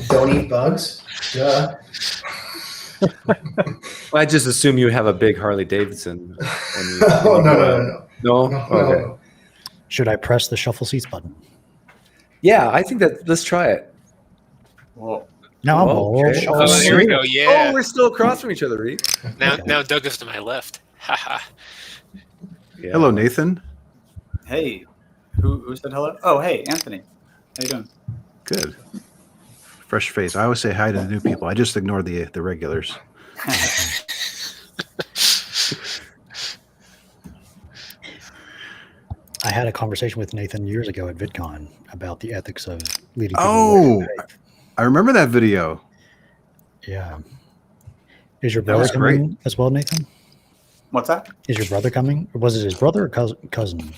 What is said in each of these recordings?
Don't eat bugs? Duh. I just assume you have a big Harley Davidson. Oh, no. No? Okay. No. Should I press the shuffle seats button? Yeah, I think that let's try it. Well, No, we'll Okay. shuffle Oh, seats. there we go. Yeah. Oh, we're still across from each other, Reid. Now Doug is to my left. Haha. Yeah. Hello, Nathan. hey, who said hello? Oh, hey, Anthony. How you doing? Good. Fresh face. I always say hi to the new people. I just ignore the regulars. I had a conversation with Nathan years ago at VidCon about the ethics of leading people Oh, away from faith. I remember that video. Yeah. Is your That brother was coming as well, Nathan? What's that? Is your brother coming? Or was it his brother or cousin?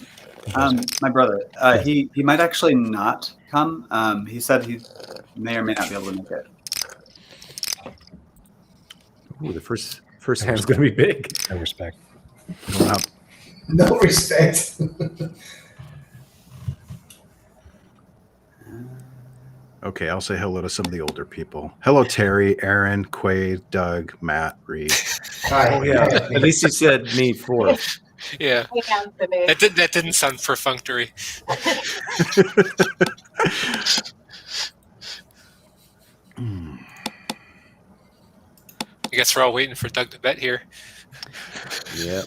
My brother. He might actually not come. He said he may or may not be able to make it. Ooh, the first hand's going to be big. No respect. Going up. No respect. Okay, I'll say hello to some of the older people. Hello, Terry, Aaron, Quayd, Doug, Matt, Reid. Hi. Oh, yeah. At least you said me fourth. Yeah. Hey, Anthony. That didn't sound perfunctory. I guess we're all waiting for Doug to bet here. Yep.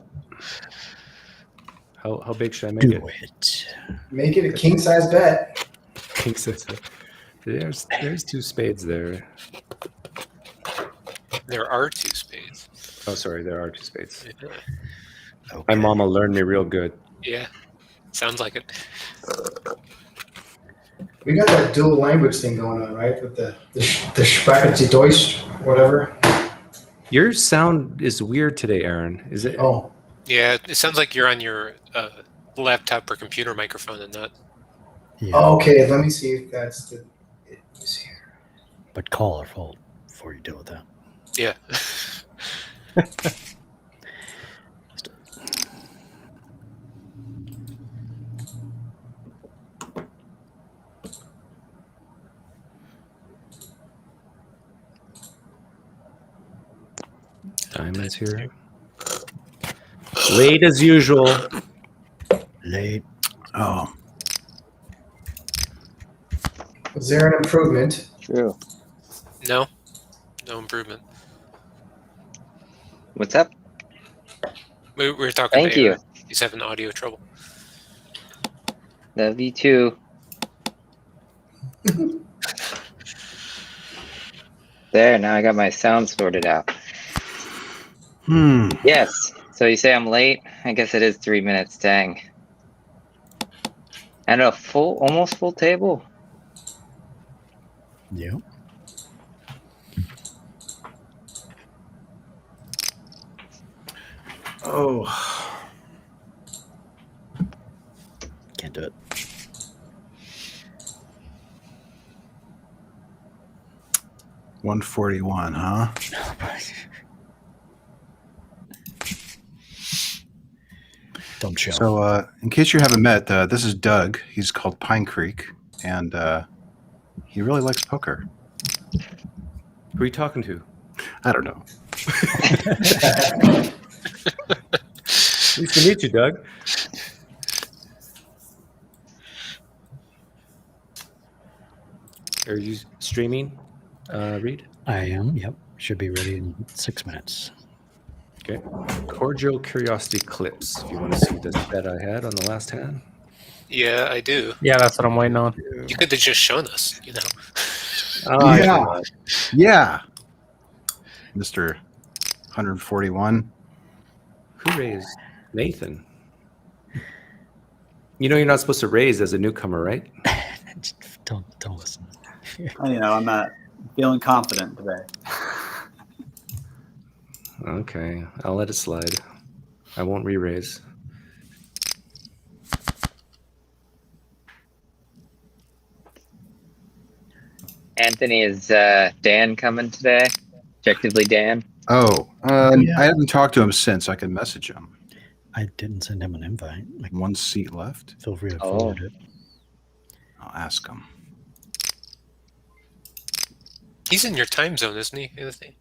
How big should I make Do it? it. Make it a king size bet. King size. There's two spades there. There are two spades. Oh, sorry, there are two spades. Okay. My mama learned me real good. Yeah. Sounds like it. We got that dual language thing going on, right? With the Sprache Deutsch, whatever. Your sound is weird today, Aaron. Is it? Oh, Yeah, it sounds like you're on your laptop or computer microphone and not. Yeah, okay. Let me see if that's the. Let me see here. but colorful before you deal with that. Yeah. Diamonds here. Late as usual. Late. Oh, Was there an improvement? True. No improvement. What's up? We were talking Thank to you. Aaron. He's having audio trouble. Love you too. There, now I got my sound sorted out. Yes. So you say I'm late? I guess it is 3 minutes, dang. And a almost full table? Yeah. Oh. Can't do it. $141, huh? Don't show. So, in case you haven't met, this is Doug. He's called PineCreek, and he really likes poker. Who are you talking to? I don't know. Nice to meet you, Doug. Are you streaming, Reid? I am. Yep. Should be ready in 6 minutes. Okay. Cordial Curiosity Clips. If you want to see the bet I had on the last hand. Yeah, I do. Yeah, that's what I'm waiting on. You could have just shown us, you know. Oh, Yeah. Yeah. Mr. 141. Who raised? Nathan. You know you're not supposed to raise as a newcomer, right? Don't listen. I'm not feeling confident today. Okay, I'll let it slide. I won't re-raise. Anthony, is Dan coming today? Objectively Dan? Oh, Yeah. I haven't talked to him since. I can message him. I didn't send him an invite. Like, One seat left. feel free to Oh. forward it. I'll ask him. He's in your time zone, isn't he, Anthony?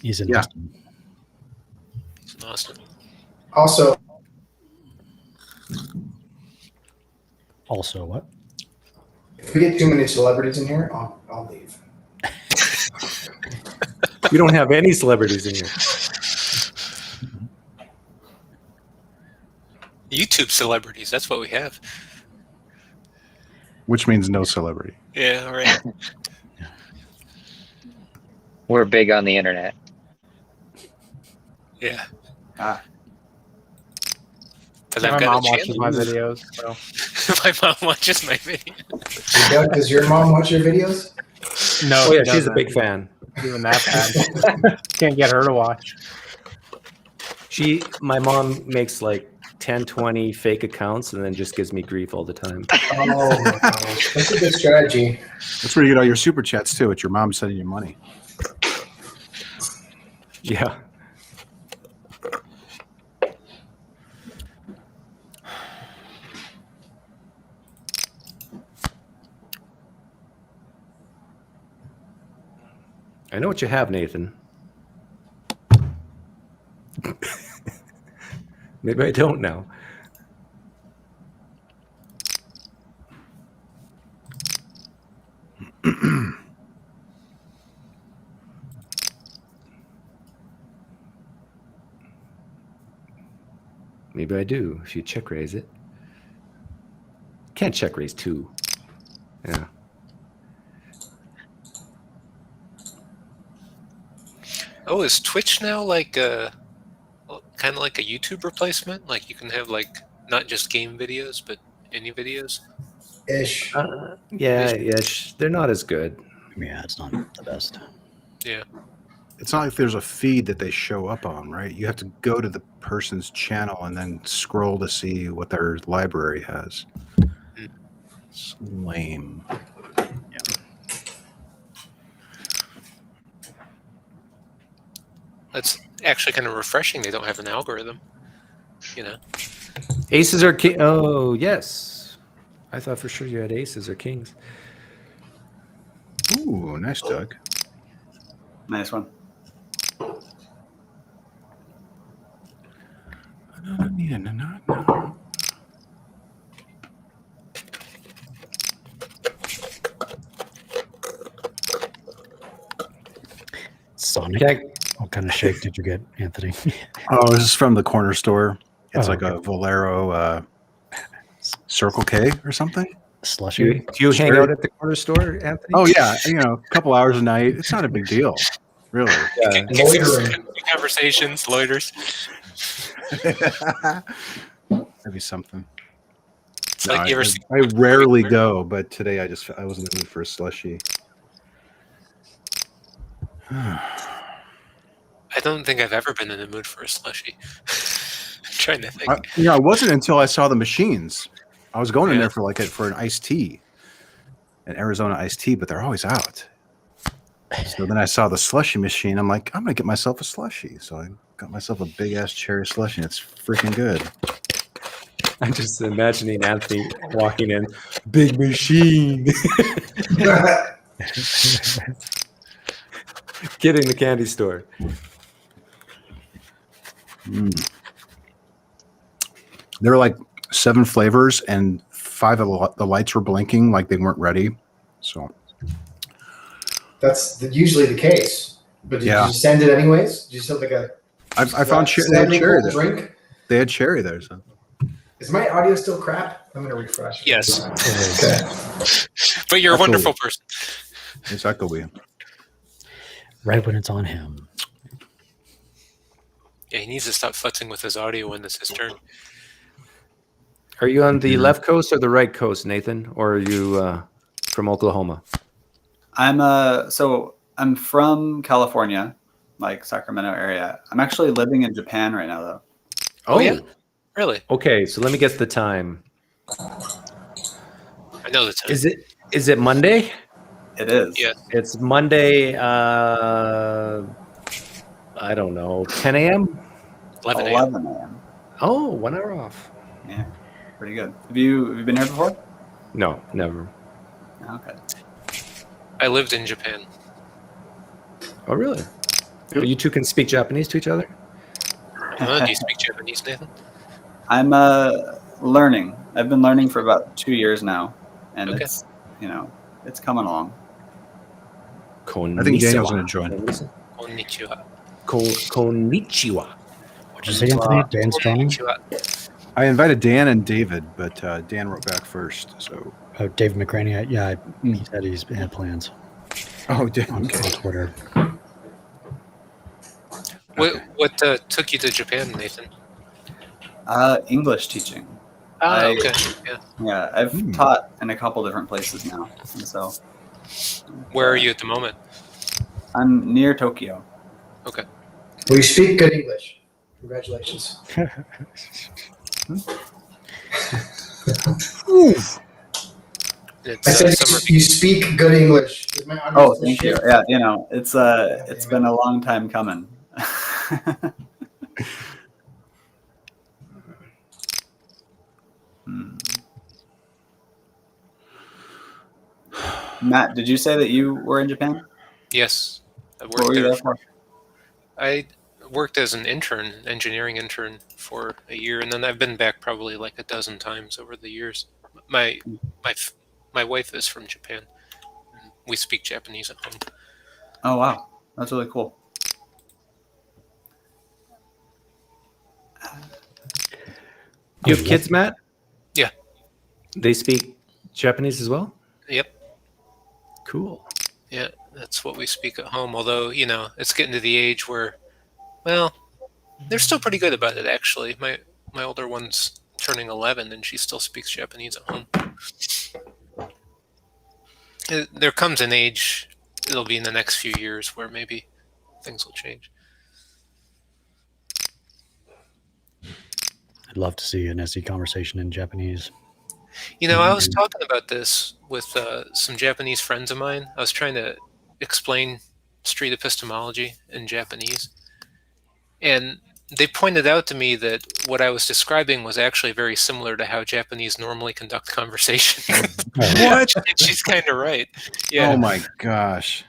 He's in Yeah. Houston. He's in Austin. Also, Also, what? if we get too many celebrities in here, I'll leave. We don't have any celebrities in here. YouTube celebrities, that's what we have. Which means no celebrity. Yeah, right. We're big on the internet. Yeah. Ah. Because My I've got mom a channel. watches my videos, so My mom watches my video. Hey, Doug, does your mom watch your videos? no. Oh yeah, she she's a doesn't. big fan. Even that bad. Can't get her to watch. My mom makes like 10, 20 fake accounts and then just gives me grief all the time. Oh my gosh, that's a good strategy. That's where you get all your super chats too. It's your mom sending you money. Yeah. I know what you have, Nathan. Maybe I don't now. Maybe I do, if you check raise it. Can't check raise 2. Yeah. Oh, is Twitch now like kind of like a YouTube replacement? Like you can have like not just game videos, but any videos? Ish. They're not as good. Yeah, it's not the best. Yeah. It's not like there's a feed that they show up on, right? You have to go to the person's channel and then scroll to see what their library has. It's lame. That's actually kind of refreshing. They don't have an algorithm, you know. Aces are king. Oh, yes. I thought for sure you had aces or kings. Ooh, nice, Doug. Nice one. Sonic. Okay. What kind of shake did you get, Anthony? Oh, this is from the corner store. It's Oh, like a Valero Circle K or something. Do Slushy. you hang Sure. out at the corner store, Anthony? Oh yeah, a couple hours a night. It's not a big deal, really. yeah. Loitering. Conversations, loiters. Maybe something. It's No, like you ever see I rarely go, but today I was in the mood for a slushy. I don't think I've ever been in the mood for a slushie. I'm trying to think. I wasn't until I saw the machines. I was going in Yeah. there for an iced tea, an Arizona iced tea, but they're always out. So then I saw the slushy machine. I'm like, I'm gonna get myself a slushy. So I got myself a big ass cherry slushy. It's freaking good. I'm just imagining Anthony walking in, big machine, getting the candy store. There were like 7 flavors, and 5 of the lights were blinking like they weren't ready. So That's usually the case. But did Yeah. you send it anyways? Did you send like a I found they had slightly cherry cold there. drink? They had cherry there. So. Is my audio still crap? I'm gonna refresh. Yes, Okay. but you're a That's wonderful cool. person. Exactly. Right when it's on him. Yeah, he needs to stop futzing with his audio when it's his turn. Are you on the left coast or the right coast, Nathan? Or are you from Oklahoma? I'm from California, like Sacramento area. I'm actually living in Japan right now, though. Oh, yeah? Really? Okay, so let me guess the time. I know the time. Is it Monday? It is. Yeah. It's Monday. I don't know, 10 a.m. 11 a.m. 11 a.m. Oh, 1 hour off. Yeah, pretty good. Have you been here before? No, never. Okay. I lived in Japan. Oh, really? You two can speak Japanese to each other? Do you speak Japanese, Nathan? I'm learning. I've been learning for about 2 years now, and Okay. it's it's coming along. I think Daniel's going to join. Konnichiwa. Konnichiwa. What'd you say, Anthony? Dan's joining? Konnichiwa. I invited Dan and David, but Dan wrote back first. So, Oh, David McCraney. Yeah, he said he's had plans Dan. on Okay. Twitter. What took you to Japan, Nathan? English teaching. Okay. Yeah. Yeah, I've taught in a couple different places now, and so Where are you at the moment? I'm near Tokyo. Okay. We speak good English. Congratulations. It's I said summer. you speak good English. Is my audio Oh, still thank you. shit? Yeah, it's been a long time coming. Matt, did you say that you were in Japan? Yes, I What worked were you there. there for? I worked as an intern, engineering intern, for a year, and then I've been back probably like a dozen times over the years. My wife is from Japan. We speak Japanese at home. Oh wow, that's really cool. You have kids, Matt? Yeah. They speak Japanese as well? Yep. Cool. Yeah, that's what we speak at home. Although, it's getting to the age where, well, they're still pretty good about it, actually. My older one's turning 11, and she still speaks Japanese at home. There comes an age, it'll be in the next few years, where maybe things will change. I'd love to see an SE conversation in Japanese. I was talking about this with some Japanese friends of mine. I was trying to explain street epistemology in Japanese. And they pointed out to me that what I was describing was actually very similar to how Japanese normally conduct conversation. What? And she's kind of right. Yeah. Oh my gosh.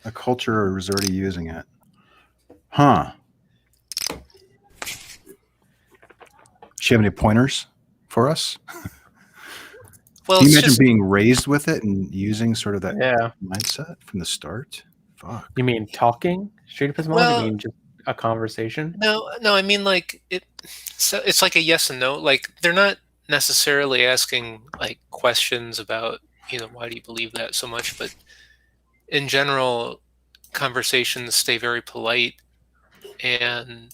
A culture is already using it. Huh. Do you have any pointers for us? Well, Can you it's imagine just, being raised with it and using sort of that Yeah. mindset from the start? Fuck. You mean talking? Straight epistemology? Well- You mean just a conversation? no, I mean, like, so it's like a yes and no. Like, they're not necessarily asking, like, questions about, why do you believe that so much? But in general, conversations stay very polite, and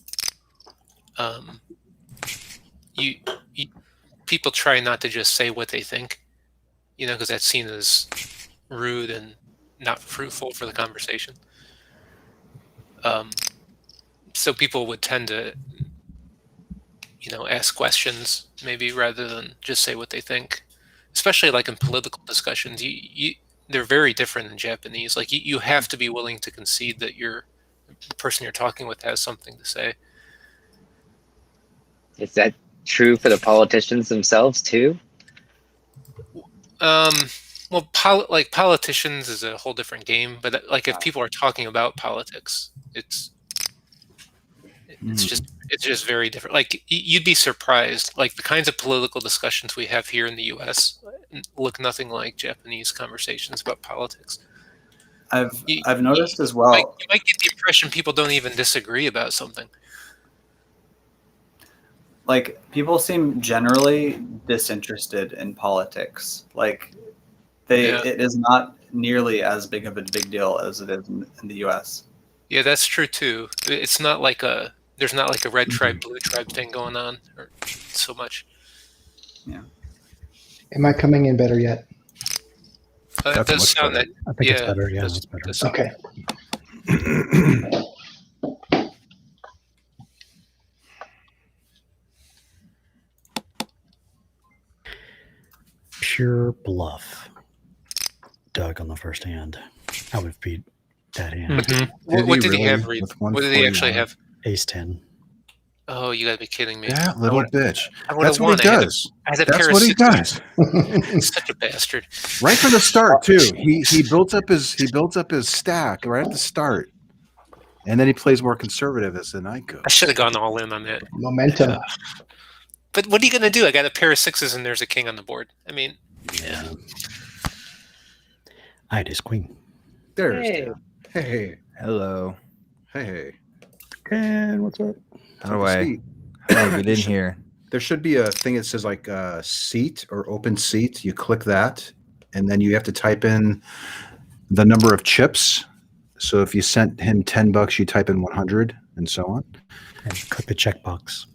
you people try not to just say what they think, because that's seen as rude and not fruitful for the conversation. So people would tend to, ask questions maybe rather than just say what they think, especially like in political discussions. They're very different in Japanese. Like you have to be willing to concede that the person you're talking with has something to say. Is that true for the politicians themselves too? Well, politicians is a whole different game. But like if people are talking about politics, it's just very different. Like you'd be surprised. Like the kinds of political discussions we have here in the U.S. look nothing like Japanese conversations about politics. I've noticed as well. You might get the impression people don't even disagree about something. Like people seem generally disinterested in politics. Like it is not nearly as big of a big deal as it is in the U.S. Yeah, that's true too. It's not like there's not like a red tribe, blue tribe thing going on or so much. Yeah. Am I coming in better yet? It That's does much sound better. that. I think it's Yeah, better. Yeah, does- it's better. does sound- Okay. Pure bluff. Doug on the first hand. I would have beat that hand. Mhm. What did he really? have, Reid? With What did he actually 149? have? Ace 10. Oh, you gotta be kidding me. That little bitch. I would That's have what won. he does. I had a That's pair of what he sixes. does. Such a bastard. Right from the start, too. He built up his stack right at the start, and then he plays more conservative as the night goes. I should have gone all in on that. Momentum. But what are you gonna do? I got a pair of sixes and there's a king on the board. I mean, yeah. I had his queen. There's Hey. Dan. Hey, Hello. hey. Ken, what's up? How do I get in here? There should be a thing that says like seat or open seat. You click that, and then you have to type in the number of chips. So if you sent him $10, you type in 100, and so on. And click the checkbox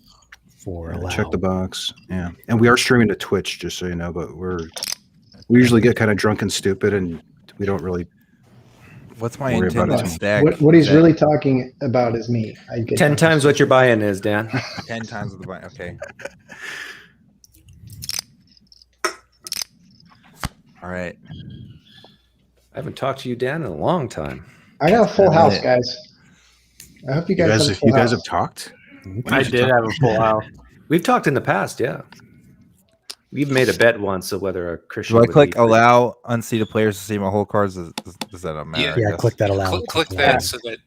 for allow. Check the box. Yeah, and we are streaming to Twitch, just so you know. But we usually get kind of drunk and stupid, and we don't really. What's my Worry about intended it. stack? What he's really talking about is me. I get 10 times what your buy-in is, Dan. 10 times with the buy. Okay. All right. I haven't talked to you, Dan, in a long time. I got a full Yeah, house, right. guys. I hope you guys, have a full You guys house. have talked. I did have a full house. We've talked in the past, yeah. We've made a bet once of whether a Christian Do I would click be- allow unseated players to see my whole cards? Does that not matter? Yeah. I Yeah, guess? click that allow. Click that so that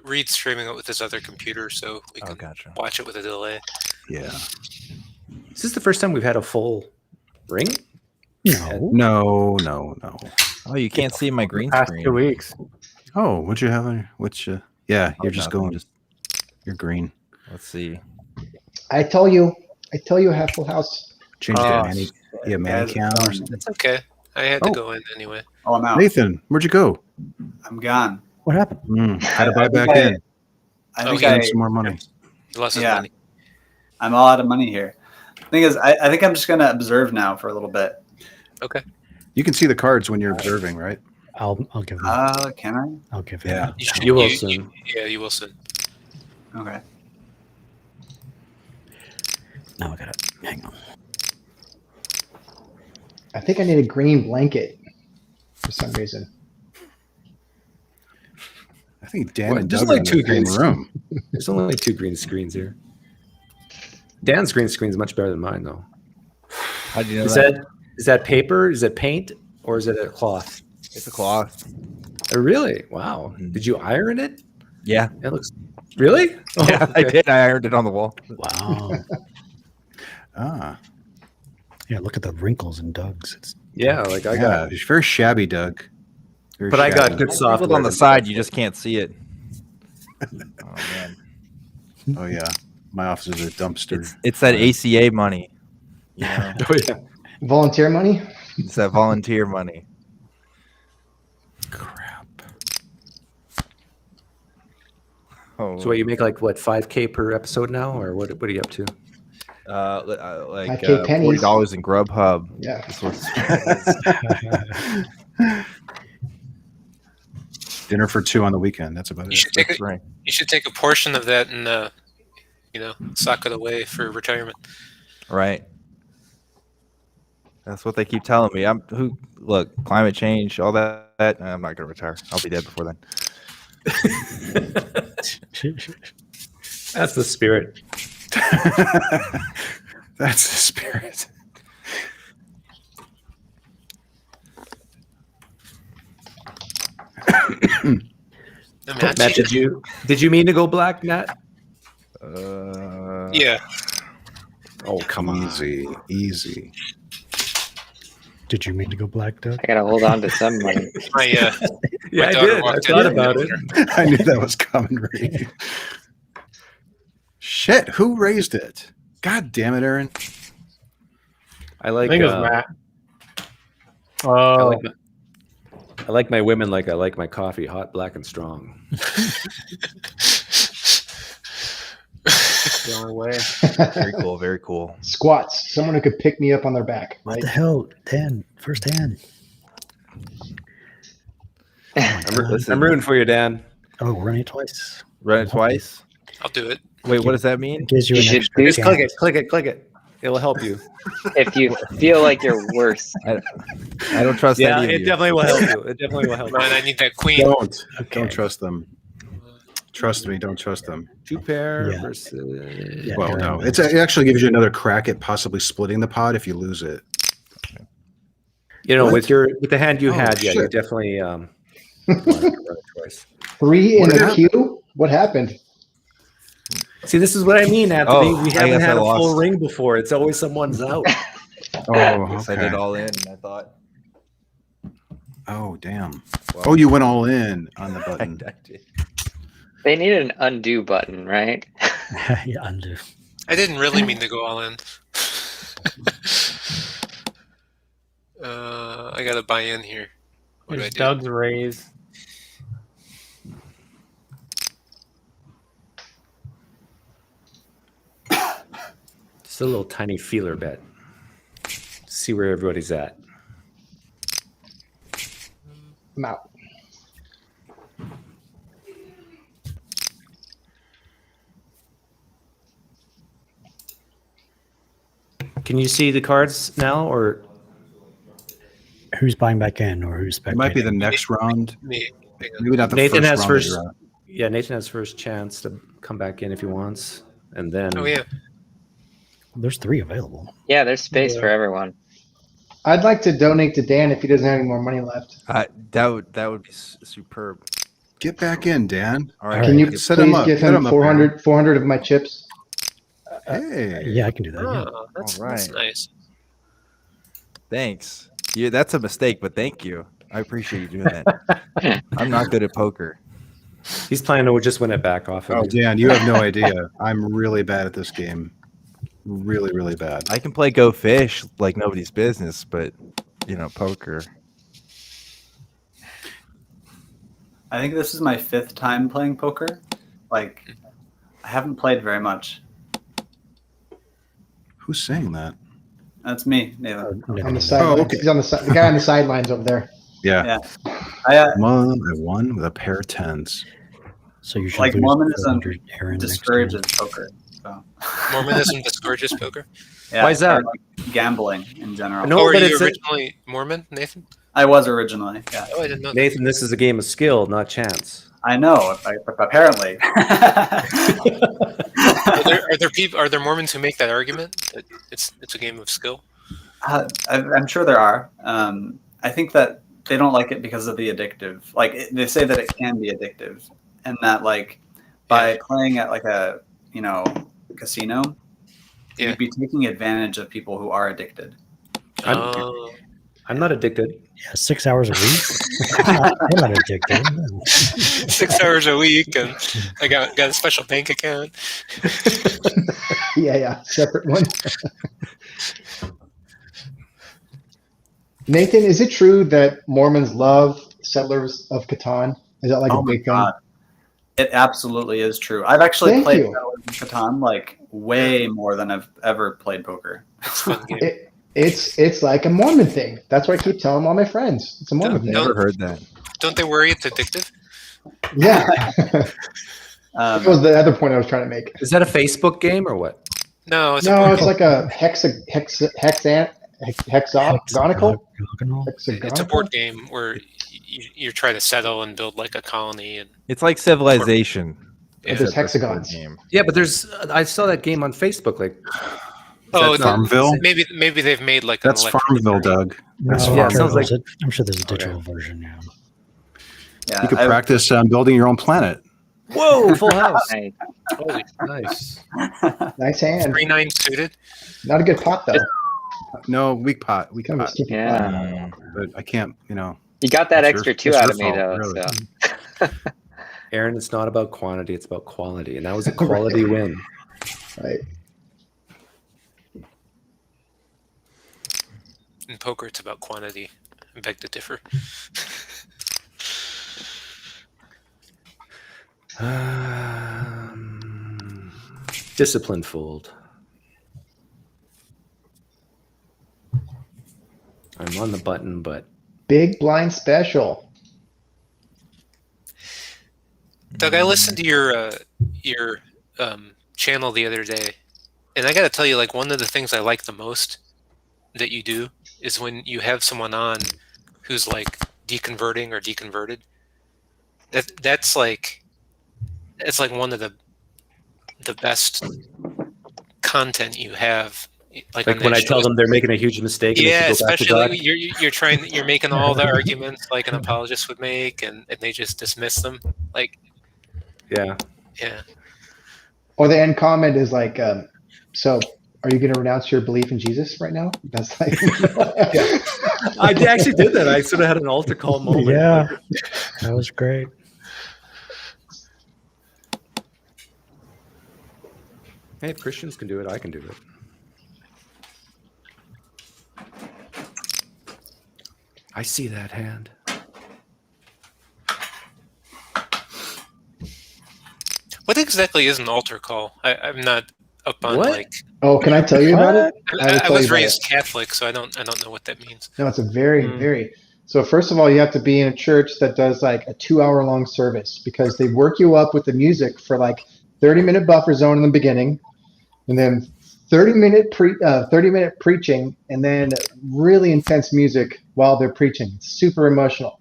Reid's streaming it with his other computer so we Oh, can gotcha. watch it with a delay. Yeah. Is this the first time we've had a full ring? No. No. Oh, you can't see my green Past screen. 2 weeks. Oh, what'd you have on? Yeah, Oh, you're just nothing, going. You're green. Let's see. I tell you, I have full house. Change Oh, to Manny. Yeah, Manny cam or something. It's okay. I had to Oh. go in anyway. Oh, I'm out. Nathan, where'd you go? I'm gone. What happened? Had to buy I think back I- in. I Oh, think yeah. Spend some more money. He lost his Yeah. money. I'm all out of money here. Thing is, I think I'm just gonna observe now for a little bit. Okay. You can see the cards when you're observing, right? I'll give him. Can I? I'll give him. Yeah. You will soon. Yeah, you will soon. Okay. No, I got it. Hang on. I think I need a green blanket for some reason. I think Dan What, and just Doug like are in two the same greens. room. There's only 2 green screens here. Dan's green screen is much better than mine, though. How do you know Is that? that paper? Is it paint? Or is it a cloth? It's a cloth. Oh, really? Wow. Did you iron it? Yeah. It looks... Really? Oh, Yeah, I okay. did. I ironed it on the wall. Wow. Ah, Yeah, look at the wrinkles in Doug's. It's Yeah, like I yeah, got... it's very shabby, Doug. Very But I got shabby. good Sprinkled software. on the side, you just can't see it. Oh man, Oh yeah, my office is a dumpster. it's that ACA money. You know? Oh, yeah. Volunteer money? It's that volunteer money. Crap. Oh, So what, you make like, what, 5K per episode now? Or what are you up to? like 5K pennies. $40 in Grubhub. Yeah. That's what's- Dinner for 2 on the weekend. That's about You it. should take That's a, right. you should take a portion of that and sock it away for retirement. Right. That's what they keep telling me. Look, climate change, all that. I'm not gonna retire. I'll be dead before then. That's the spirit. That's the spirit. I mean, Matt, did you mean to go black, Nat? yeah. Oh, come on. Easy. Did you mean to go black, Doug? I gotta hold on to some money. My Yeah, I daughter did. I walked thought in. about it. I knew that was coming, Reid. Shit, who raised it? God damn it, Aaron. I I like. think it was Matt. I Oh, like, I like my women like I like my coffee, hot, black, and strong. the only way. Very cool. Very cool. Squats. Someone who could pick me up on their back, What right? the hell? Dan, first hand. I'm rooting for you, Dan. Oh, we're running it twice. Run it twice. I'll do it. Wait, what does that mean? It gives you You an should extra do- Just chance. click it. It'll help you. If you feel like you're worse, I don't trust Yeah, any it of you. definitely will help you. It definitely will help you. Man, I need that queen. Don't trust them. Trust me, don't trust them. Two pair Yeah. versus. Yeah, Well, Aaron no, wins. it actually gives you another crack at possibly splitting the pot if you lose it. You know, What? with the hand you Oh, had, yeah, you shit. definitely won the choice. 3 in What the happened? queue? What happened? See, this is what I mean, Anthony. Oh, We I haven't guess had I a full lost. ring before. It's always someone's out. Oh, Guess I did okay. all in. I thought. Oh, damn. Well, Oh, you went all in on the button. I did. They need an undo button, right? Yeah, undo. I didn't really mean to go all in. I gotta buy in here. What do I There's do? Doug's raise. Just a little tiny feeler bet. See where everybody's at. I'm out. Can you see the cards now, or Who's buying back in or who's It might be spectating? the next round. Me. Maybe not the Nathan first has round. first? that you're at. Yeah, Nathan has first chance to come back in if he wants, and then. Oh yeah. There's 3 available. Yeah, there's space Yeah. for everyone. I'd like to donate to Dan if he doesn't have any more money left. That would be superb. Get back in, Dan. All right. Can you Set him please up. give Set him him up, 400 of my chips? Hey. Yeah, I can do that. Yeah. Oh, that's All right. nice. Thanks. Yeah, that's a mistake, but thank you. I appreciate you doing that. I'm not good at poker. He's planning to just win it back off of Oh, you. Dan, you have no idea. I'm really bad at this game. Really, really bad. I can play Go Fish like nobody's business, but poker. I think this is my 5th time playing poker. Like, I haven't played very much. Who's saying that? That's me, Nathan. On the side. okay. He's on the guy on the sidelines over there. Yeah. I I won with a pair of 10s. So you should Like lose Mormonism 400, Aaron, next time. discourages poker. So. Mormonism discourages poker. Yeah, Why is that? or, like, gambling in general. No, Oh, are but you it's originally Mormon, Nathan? I was originally. Yeah, Oh, I didn't know that. Nathan, this is a game of skill, not chance. I know. Apparently. Are there Mormons who make that argument that it's a game of skill? I'm sure there are. I think that they don't like it because of the addictive. Like they say that it can be addictive, and that like by playing at like a casino, Yeah. you'd be taking advantage of people who are addicted. Oh, I'm not addicted. Yeah, 6 hours a week. I'm not addicted. 6 hours a week, and I got a special bank account. Yeah, separate one. Nathan, is it true that Mormons love Settlers of Catan? Is that like a big thing? It absolutely is true. I've actually Thank played you. Catan like way more than I've ever played poker. It's a fun game. It's like a Mormon thing. That's what I keep telling all my friends. It's a Mormon thing. Never heard that. Don't they worry it's addictive? Yeah. That was the other point I was trying to make. Is that a Facebook game or what? No, it's a No, board it's game. like a hexagonical. It's a board game where you're trying to settle and build like a colony, and It's like Civilization. Yeah. There's Except it's a board hexagons. game. Yeah, but I saw that game on Facebook. Like, oh, that's Farmville? maybe they've made like That's an electronic Farmville, version. Doug. No, That's I'm Yeah, it sure sounds like- I'm sure there's a digital version now. Yeah, You could I- practice building your own planet. whoa, full house. Nice. Holy, Nice. Nice hand. 3-9 suited. Not a good pot though. No, weak pot. Weak Kind of a pot. sticky pot. Yeah. But I can't, You got that That's extra your- 2 that's out your of me, fault, though. really. So. Aaron, it's not about quantity, it's about quality. And that was a quality win. Right. In poker, it's about quantity. I beg to differ. Discipline fold. I'm on the button, but Big blind special. Doug, I listened to your channel the other day, and I got to tell you, like, one of the things I like the most that you do is when you have someone on who's like deconverting or deconverted. That's like it's like one of the best content you have. Like on when that I tell show. them they're making a huge mistake. And Yeah, they should go back to God. especially you're making all the arguments like an apologist would make, and they just dismiss them. Like, Yeah. Or the end comment is like, so are you going to renounce your belief in Jesus right now? That's like, I actually did that. I sort of had an altar call moment. Yeah, that was great. Hey, if Christians can do it, I can do it. I see that hand. what exactly is an altar call? I'm not up on What? like. oh, can I tell you about it? I was raised Catholic, so I don't know what that means. No, it's a very. So first of all, you have to be in a church that does like a 2-hour long service because they work you up with the music for like 30-minute buffer zone in the beginning, and then 30-minute preaching, and then really intense music while they're preaching. It's super emotional.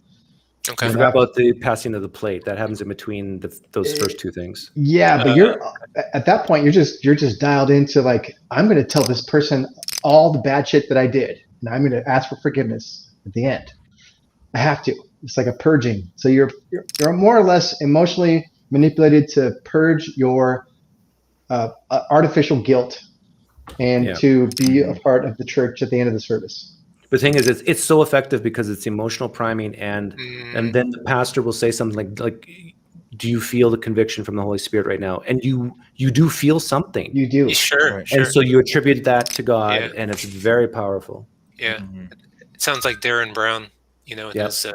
Okay. I forgot about the passing of the plate. That happens in between those first two things. Yeah, but you're at that point you're just dialed into like, I'm going to tell this person all the bad shit that I did, and I'm going to ask for forgiveness at the end. I have to. It's like a purging. So you're more or less emotionally manipulated to purge your artificial guilt and to be a part of the church at the end of the service. The thing is, it's so effective because it's emotional priming, and then the pastor will say something like, "Do you feel the conviction from the Holy Spirit right now?" And you do feel something. You do. Sure. And so you attribute that to God, and it's very powerful. Yeah. It sounds like Darren Brown, in his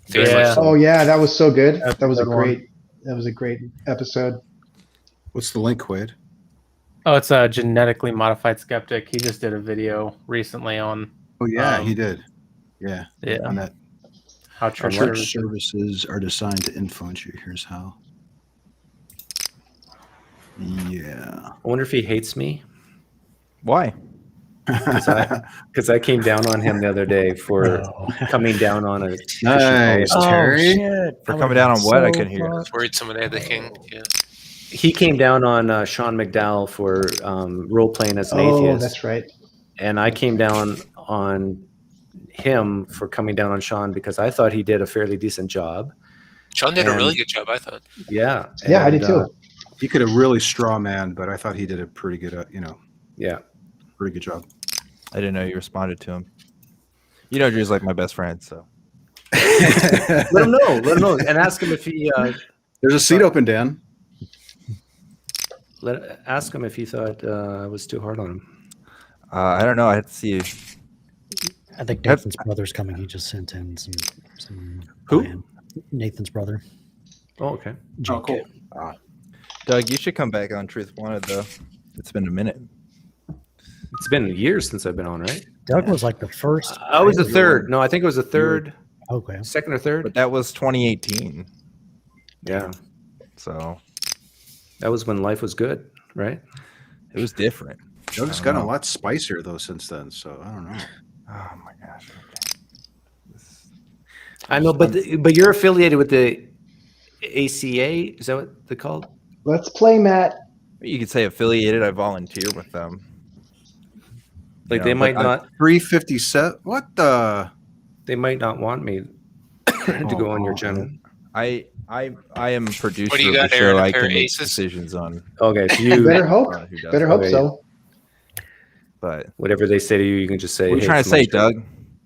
Yeah. Oh yeah, that was so good. That's That was a a good great episode. What's the link, Quayd? Oh, it's a genetically modified skeptic. He just did a video recently on. Oh yeah, he did. Yeah. Yeah. On that How church services are designed to influence you. Here's how. Yeah. I wonder if he hates me Why? because I came down on him the other day for coming down on a Christian Nice, apologist. Terry. Shit. For coming down on what? I couldn't hear. I was worried someone had the king. Yeah. He came down on Sean McDowell for role playing as an Oh, atheist. that's right. And I came down on him for coming down on Sean because I thought he did a fairly decent job. Sean did a really good job, I thought. Yeah. Yeah, I did too. He could have really straw man, but I thought he did a pretty good, Yeah. pretty good job. I didn't know you responded to him. Drew's like my best friend, so. Let him know, and ask him if he. There's a seat open, Dan. Ask him if he thought I was too hard on him. I don't know. I have to see. I think Nathan's brother's coming. He just sent in some. Who? buy-in. Nathan's brother. Oh, okay. Oh, cool. Doug, you should come back on Truth Wanted, though. It's been a minute. It's been years since I've been on, right? Doug was like the first. I was the third. No, I think it was the third, Okay. second or third. But that was 2018. Yeah, So that was when life was good, right? it was different. Doug's gotten a lot spicier though since then, so I don't know. Oh my gosh. I know, but you're affiliated with the ACA. Is that what they're called? Let's play, Matt. You could say affiliated. I volunteer with them. Like they might not. 357. What the? They might not want me to go on your channel. I am producer What do you of the got, show. Aaron? A I pair can of make aces? decisions on Okay, so you Better hope. who does Better it. hope Okay. so. But whatever they say to you, you can just say. what are you "Hey, trying it's to say, my show." Doug?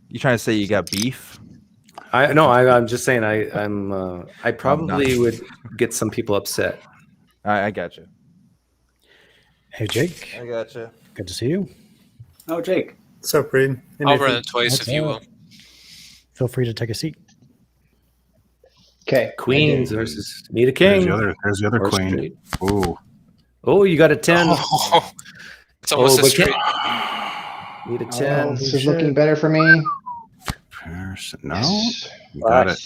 You trying to say you got beef? I'm just saying I probably would get some people upset. I got you. Hey, Jake. I got you. Good to see you. Oh, Jake. What's up, Reid? I'll run it twice What's if you up? will. Feel free to take a seat. Okay. Queens versus Need a There's King. the other or queen. straight. Ooh. Oh, you got a 10. Oh, it's almost a but straight. Need a Oh, 10. this is looking better for me. No, Yes. you got it.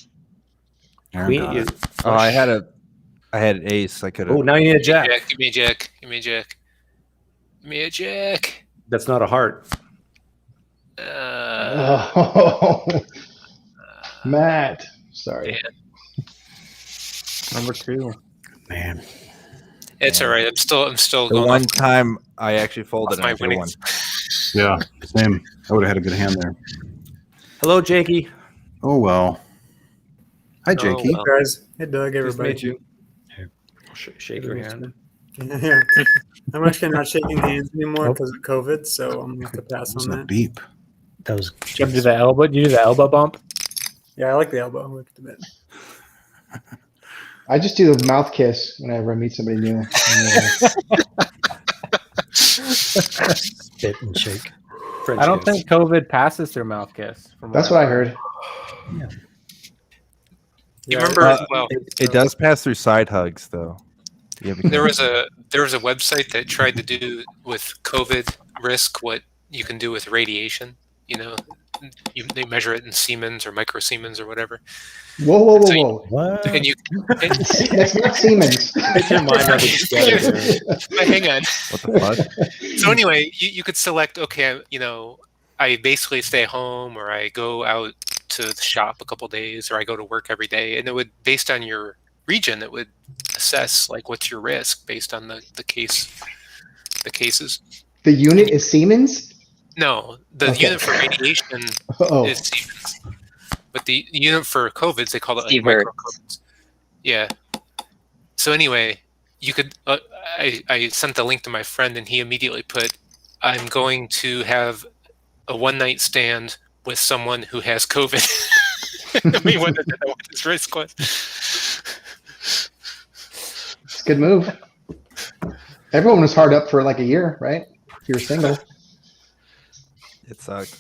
Aaron Queen. got it. Oh, I had an ace. I could have. Oh, now you need a jack. Jack, give me a jack. Give me a jack. Give me a jack. That's not a heart. Oh, Matt. Sorry. Yeah. Number 2. Man. It's all right. I'm still The going one off time I actually folded my and I drew one. winnings. Yeah, same. I would have had a good hand there. Hello, Jakey. Oh well. Hi, Jakey. well. Guys, hey Doug, Nice to everybody. meet you. Shake your hand. Yeah. I'm actually not shaking hands anymore Oh. because of COVID, so I'm gonna have to pass What's on that that. beep? That was You do the elbow. You do the elbow bump. Yeah, I like the elbow. Look at the bit. I just do the mouth kiss whenever I meet somebody new. spit and shake. French I don't kiss. think COVID passes through mouth kiss. That's what I heard. You Yeah, remember? Well, It does pass through side hugs, though. You have there was a website that tried to do with COVID risk what you can do with radiation. You know, they measure it in Siemens or microsiemens or whatever. Whoa, whoa, So whoa, whoa. What? And you, That's not Siemens. Get your mind out of together. hang on. what the fuck? So anyway, you could select. Okay, I basically stay home, or I go out to the shop a couple days, or I go to work every day, and it would, based on your region, it would assess like what's your risk based on the cases. The unit is Siemens? No, the Okay. unit for radiation Oh, is Siemens, but the unit for COVID, they call it like Sieverts. microcodes. Yeah. So anyway, you could. I sent the link to my friend, and he immediately put, "I'm going to have a one-night stand with someone who has COVID." I mean, what his risk was. it's a good move. Everyone was hard up for like a year, right? If you were single. It sucked.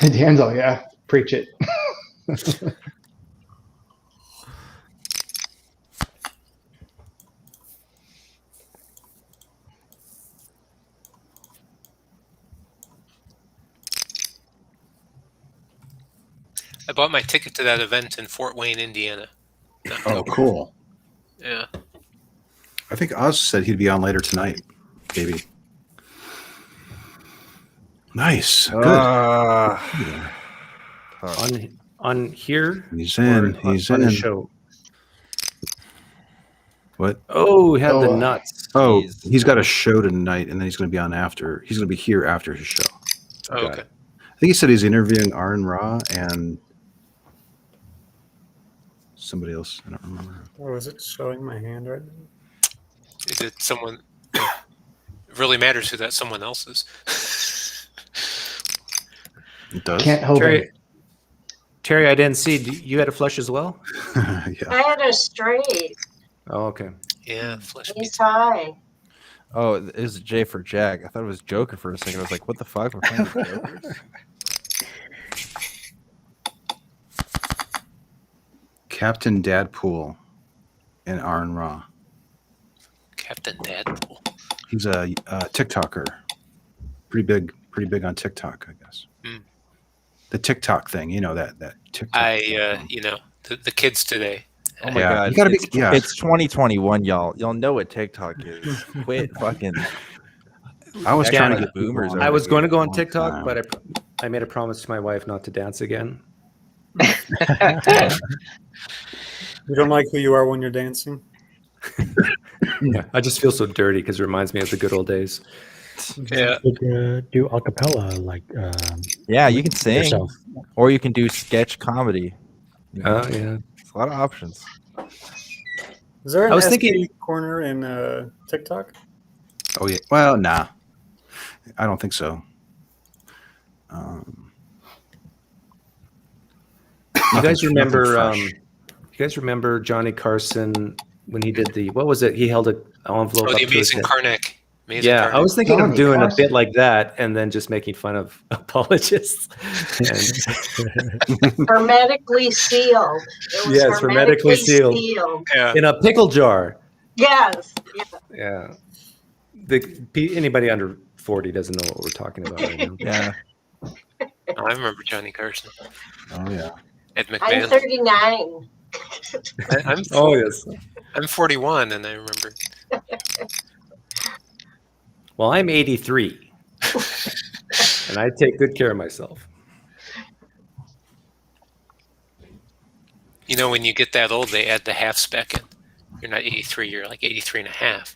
Dan's all, yeah, preach it. I bought my ticket to that event in Fort Wayne, Indiana. Oh, cool. Yeah. I think Oz said he'd be on later tonight. Maybe. Nice. Good. On here. He's in. or He's on in. the show. What? Oh, we had the Oh, nuts. Oh, Jeez. he's got a show tonight, and then he's going to be on after. He's going to be here after his show. Oh, okay. I think he said he's interviewing Aaron Ra and somebody else. I don't remember. Oh, is it showing my hand right now? Is it someone? It really matters who that someone else is. It does. Can't help it. Terry, I didn't see. You had a flush as well? Yeah. I had a straight. Oh, okay. Yeah, flesh He's meat. high. Oh, it was J for Jack. I thought it was Joker for a second. I was like, what the fuck? We're playing with Jokers? Captain Dadpool and Aaron Ra. Captain Dadpool. He's a TikToker. Pretty big on TikTok, I guess. Mm. The TikTok thing, that TikTok. The kids today. Oh my Yeah, god. you gotta be- it's, yeah. it's 2021, y'all. Y'all know what TikTok is. Quit fucking. I was Yeah, trying to but get boomers people I was going to go on long TikTok, time. but I made a promise to my wife not to dance again. You don't like who you are when you're dancing? Yeah, I just feel so dirty because it reminds me of the good old days. Yeah. Do a cappella like Yeah, you can sing, yourself. or you can do sketch comedy. Oh, yeah. It's a lot of options. Is there an I was SK thinking- corner in TikTok? Oh yeah. Well, nah. I don't think so. You guys remember? fresh. You guys remember Johnny Carson when he did what was it? He held an envelope. Oh, up the to his Amazing head. Karnak. Amazing Yeah, Karnak. I was thinking Johnny of doing Carson. a bit like that and then just making fun of apologists. And Hermetically sealed. It was Yes, hermetically sealed. Yeah. in a pickle jar. Yes. Yeah. Anybody under 40 doesn't know what we're talking about right now. Yeah. Oh, I remember Johnny Carson. Oh yeah. Ed I'm McMahon. 39. I'm Oh, yes. I'm 41, and I remember. Well, I'm 83. And I take good care of myself. When you get that old, they add the half spec in. You're not 83. You're like 83 and a half.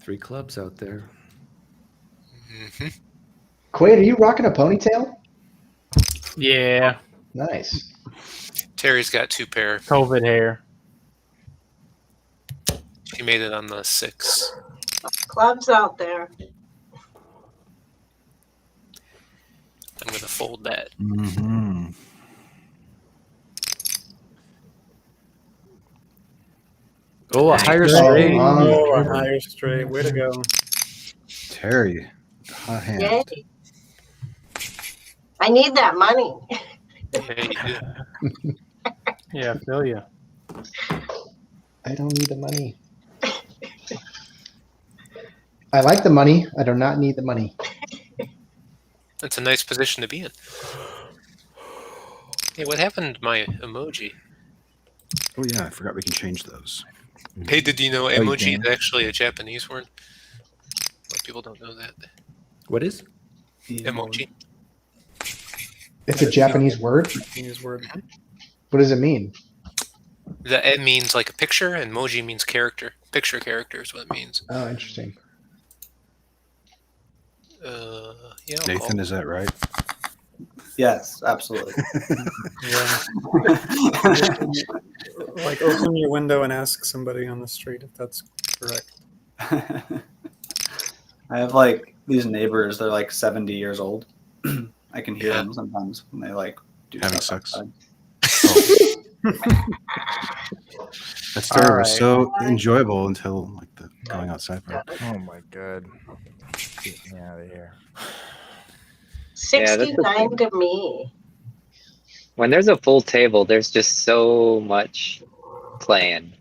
3 clubs out there. Quayd, are you rocking a ponytail? Yeah. Nice. Terry's got 2 pair. COVID hair. She made it on the 6. Clubs out there. I'm going to fold that. Mm-hmm. Oh, a higher straight. Oh, a higher straight. Way to go. Terry, hot hand. Yay. I need that money. Yeah, you do. Yeah, I feel you. I don't need the money. I like the money. I do not need the money. That's a nice position to be in. Hey, what happened to my emoji? Oh yeah, I forgot we can change those. Hey, did you know you emoji can. is actually a Japanese word? Most people don't know that. What is? Emoji. It's a Japanese word. Japanese word. What does it mean? The E means like a picture, and emoji means character. Picture character is what it means. Oh, interesting. Yeah. I'll Nathan, call. is that right? Yes, absolutely. Like open your window and ask somebody on the street if that's correct. I have like these neighbors. They're like 70 years old. I can hear them sometimes when they like do Having stuff sex. outside. That story All was right. so enjoyable until like the going outside part. Oh my god. Get me out of here. 69 to me. When there's a full table, there's just so much playing.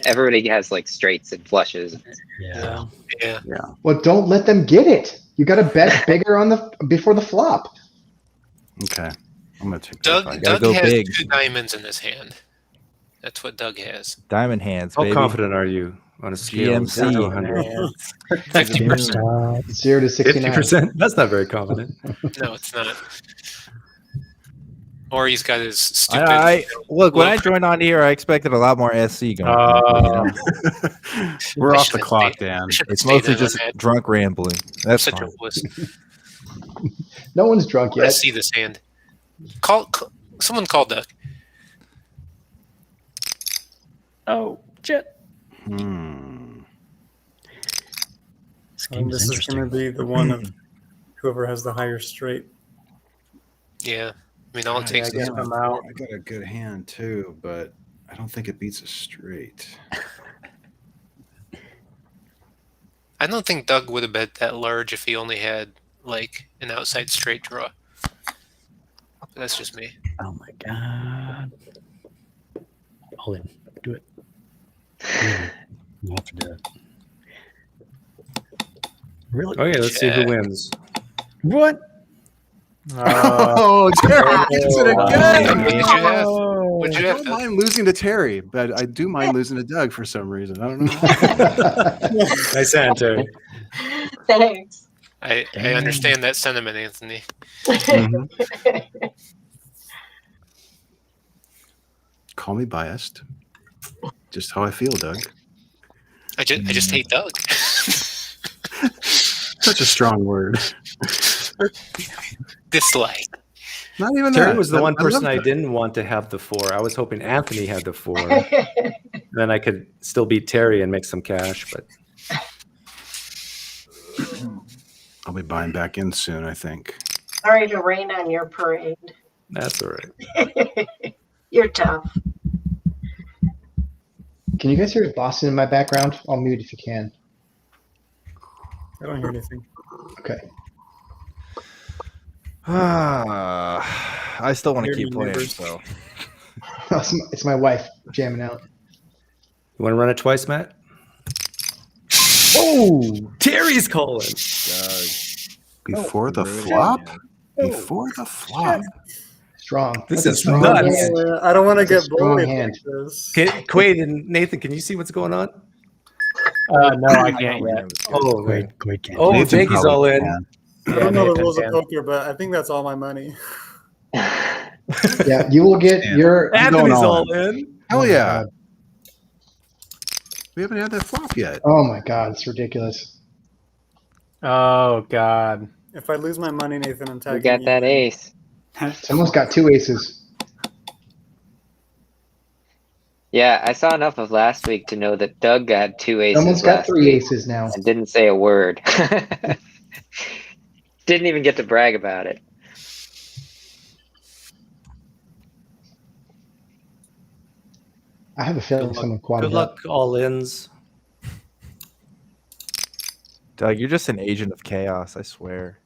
Everybody has like straights and flushes. Yeah. Yeah. Well, don't let them get it. You got to bet bigger on the before the flop. Okay, I'm gonna take that. Doug, fight. Gotta Doug go has big. 2 diamonds in his hand. That's what Doug has. Diamond hands, How baby. confident are you on a scale of 0 to 100? 50%. 0 to 69. 50%? That's not very confident. No, it's not. Or he's got his stupid. I look when I joined on here, I expected a lot more SC going. on, We're I off the should've clock, stayed- Dan. I should've It's stayed mostly on just that. drunk rambling. That's Such fine. a wuss. No one's drunk Let's yet. see this hand. Call someone call Doug. Oh, shit. And This game this is is going interesting. to be the one of whoever has the higher straight. Yeah, I mean all it I takes is got a good hand too, but I don't think it beats a straight. I don't think Doug would have bet that large if he only had like an outside straight draw. But that's just me. Oh my god. All in. Do it. You have to do it. Really? Okay, let's see who wins. What? Oh, Terry gets it again. What did you have? What'd you I have? don't mind losing to Terry, but I do mind losing to Doug for some reason. I don't know. Nice hand, Terry. Thanks. I understand that sentiment, Anthony. Call me biased. Just how I feel, Doug. I just hate Doug. Such a strong word. Dislike. Not even Terry that. was the one person love I that. didn't want to have the 4. I was hoping Anthony had the 4. Then I could still beat Terry and make some cash, but I'll be buying back in soon, I think. Sorry to rain on your parade. that's all right. You're tough. Can you guys hear Boston in my background? I'll mute if you can. I don't hear anything. Okay. I still want to Hear keep me, playing. neighbors. So It's my wife jamming out. You want to run it twice, Matt? Oh, Terry's calling. Before the flop? Before the flop. Strong. This That's a is strong nuts. hand. I don't want to That's a get strong bullied hand. like this. Quayd and Nathan, can you see what's going on? No, I can't yet. Oh, Quayd can't. oh, Nathan Jake's probably all in. can. I don't know the rules of poker, but I think that's all my money. Yeah, you will get your. Anthony's all in. Hell Oh my yeah. God. We haven't had that flop yet. Oh my God, it's ridiculous. Oh God. If I lose my money, Nathan, I'm You tagging got that ace. Someone's got 2 aces. Yeah, I saw enough of last week to know that Doug got 2 aces. Someone's got last 3 week aces now. and didn't say a word. Didn't even get to brag about it. I have a feeling someone quadded Good luck, all ins. Doug, you're just an agent of chaos, I swear.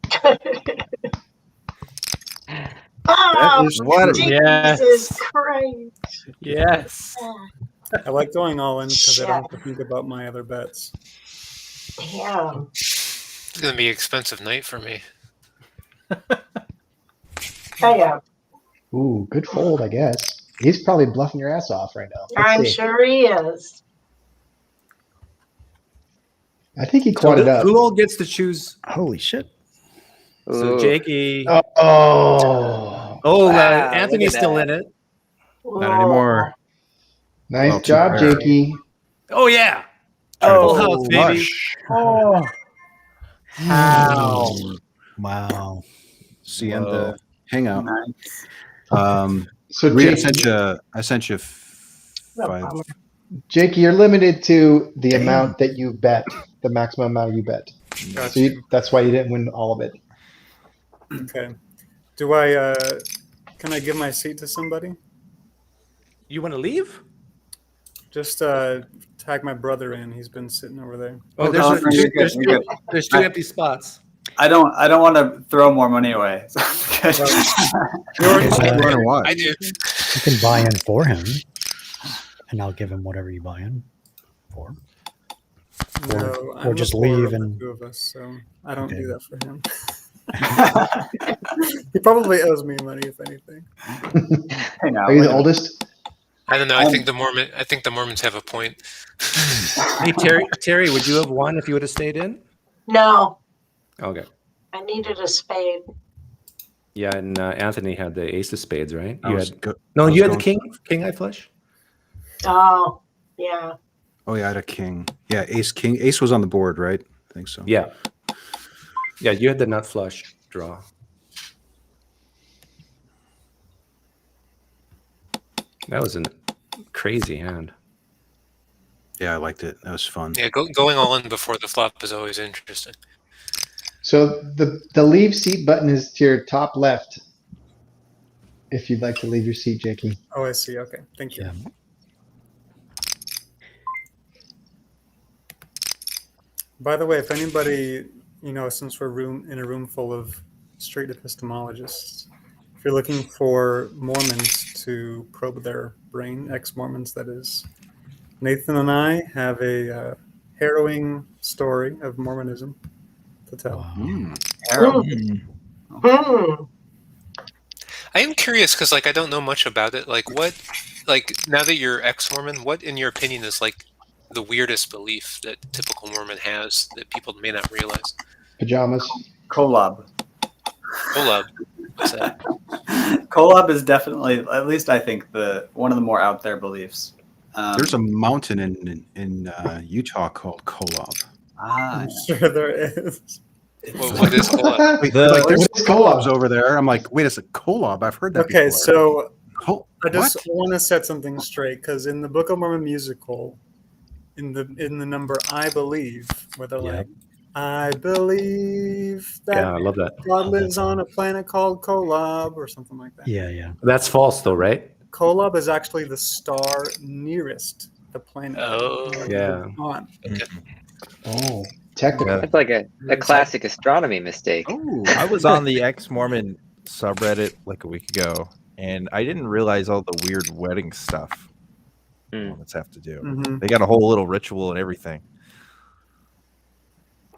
Oh, is what? Jesus Christ. Yes. I like going all in because I don't have Shit. to think about my other bets. Damn. It's gonna be an expensive night for me. Yeah, Ooh, good fold, I guess. He's probably bluffing your ass off right now. Let's I'm see. sure he is. I think he So quadded up. who all gets to choose? Holy shit. So Ooh. Jakey. Oh, Oh, Wow, Anthony's look at still that. in it. Not anymore. nice Well, too job, bad. Jakey. Oh yeah. Oh, Full house, baby. Flush. Oh. How? Wow. See, and Whoa. hangout. Nice. So Reid, Jakey, I sent you 5. Jakey, you're limited to the amount that you bet, the maximum amount you bet. Gotcha. So that's why you didn't win all of it. Okay. Do I? Can I give my seat to somebody? You want to leave? Just tag my brother in. He's been sitting over there. Oh, Oh, there's, no, you're good, you're good. there's 2 empty spots. I don't want to throw more money away. You already Run and watch. I do. You can buy in for him, and I'll give him whatever you buy in for. No, Or I'm just the poorer leave of the and- 2 of us, so I don't Okay. do that for him. He probably owes me money, if anything. Hey, now, Are you wait the a- oldest? I don't know. I think the Mormons have a point. Hey Terry, would you have won if you would have stayed in? No, Okay. I needed a spade. Yeah, and Anthony had the ace of spades, right? I You was had go- no. I was You had the going- king eye flush. Oh, yeah. Oh yeah, I had a king. Yeah, ace king. Ace was on the board, right? I think so. Yeah. Yeah, you had the nut flush draw. That was a crazy hand. Yeah, I liked it. That was fun. Yeah, going all in before the flop is always interesting. So the leave seat button is to your top left. If you'd like to leave your seat, Jakey. Oh, I see. Okay, thank you. Yeah. By the way, if anybody, since we're in a room full of straight epistemologists, if you're looking for Mormons to probe their brain, ex-Mormons that is, Nathan and I have a harrowing story of Mormonism to tell. Wow. Hmm. I am curious because, I don't know much about it. Now that you're ex-Mormon, what, in your opinion, is the weirdest belief that typical Mormon has that people may not realize? Pajamas. Kolob. Kolob. What's that? Kolob is definitely, at least I think, one of the more out there beliefs. There's a mountain in Utah called Kolob. Ah, I'm sure there is. What is Kolob? Wait, What there's is Kolob? Kolobs over there. I'm like, wait, it's a Kolob. I've heard that Okay, before. so I just What? want to set something straight because in the Book of Mormon musical, in the number "I Believe," where they're Yeah. like, "I believe that Yeah, I love that. God Love that lives on song. a planet called Kolob," or something like that. Yeah, yeah. That's false, though, right? Kolob is actually the star nearest the planet. Oh. Yeah. On. Oh, technical. That's like a classic astronomy mistake. Oh, I was on the ex-Mormon subreddit like a week ago, and I didn't realize all the weird wedding stuff Mormons have to do. Mhm. They got a whole little ritual and everything.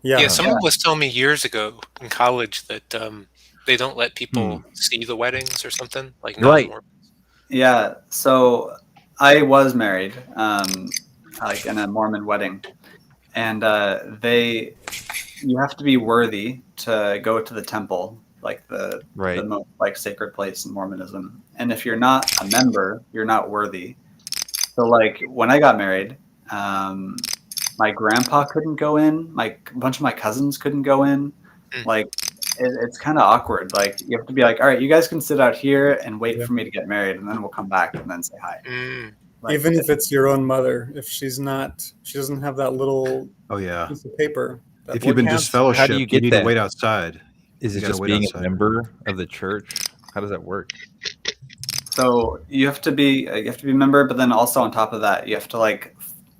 Yeah. Someone was telling me years ago in college that they don't let people see the weddings or something. Right. non-Mormons. yeah. So I was married, in a Mormon wedding, and you have to be worthy to go to the temple, like the most like sacred place in Mormonism. And if you're not a member, you're not worthy. So like when I got married, my grandpa couldn't go in. A bunch of my cousins couldn't go in. Like it's kind of awkward. Like you have to be like, all right, you guys can sit out here and wait for me to get married, and then we'll come back and then say hi. Like, even if it's your own mother, if she doesn't have that little piece of paper. If you've been disfellowshipped, how do you get need that? to wait outside. Is it just being a member of the church? How does that work? So you have to be a member, but then also on top of that, you have to like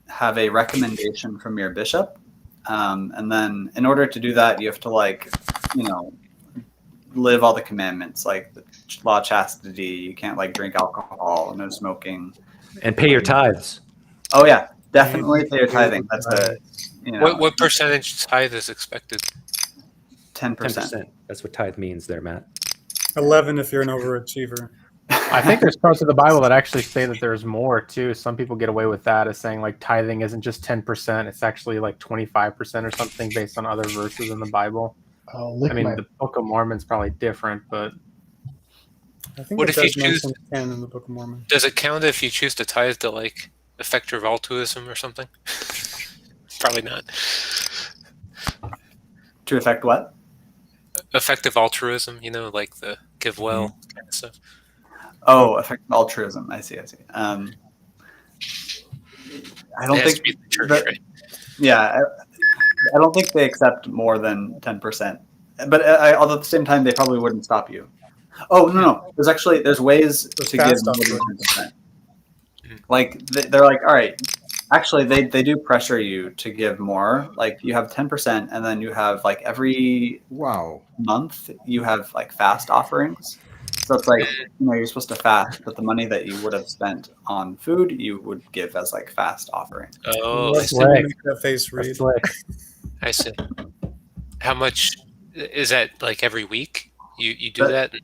have a recommendation from your bishop, and then in order to do that, you have to like, live all the commandments, like the law of chastity. You can't like drink alcohol, no smoking, and pay your tithes. Oh yeah, definitely pay your tithing. That's What percentage tithe is expected? 10%. That's what tithe means there, Matt. 11 if you're an overachiever. I think there's parts of the Bible that actually say that there's more too. Some people get away with that as saying like tithing isn't just 10%; it's actually like 25% or something based on other verses in the Bible. The Book of Mormon's probably different, but I think what it if you does choose? mention 10 in the Book of Mormon. Does it count if you choose to tithe to like effective altruism or something? Probably not. To affect what? Effective altruism, like the give well kind of stuff. Oh, effective altruism. I see. I don't think the church, right? Yeah, I don't think they accept more than 10%. But although at the same time, they probably wouldn't stop you. Oh no! There's ways to give more than 10%. Like they're like, all right. Actually, they do pressure you to give more. Like you have 10%, and then you have like every month you have like fast offerings. So it's like you're supposed to fast, but the money that you would have spent on food you would give as like fast offering. Oh, Let's make that face read. I see. How much is that? Like every week you do that? And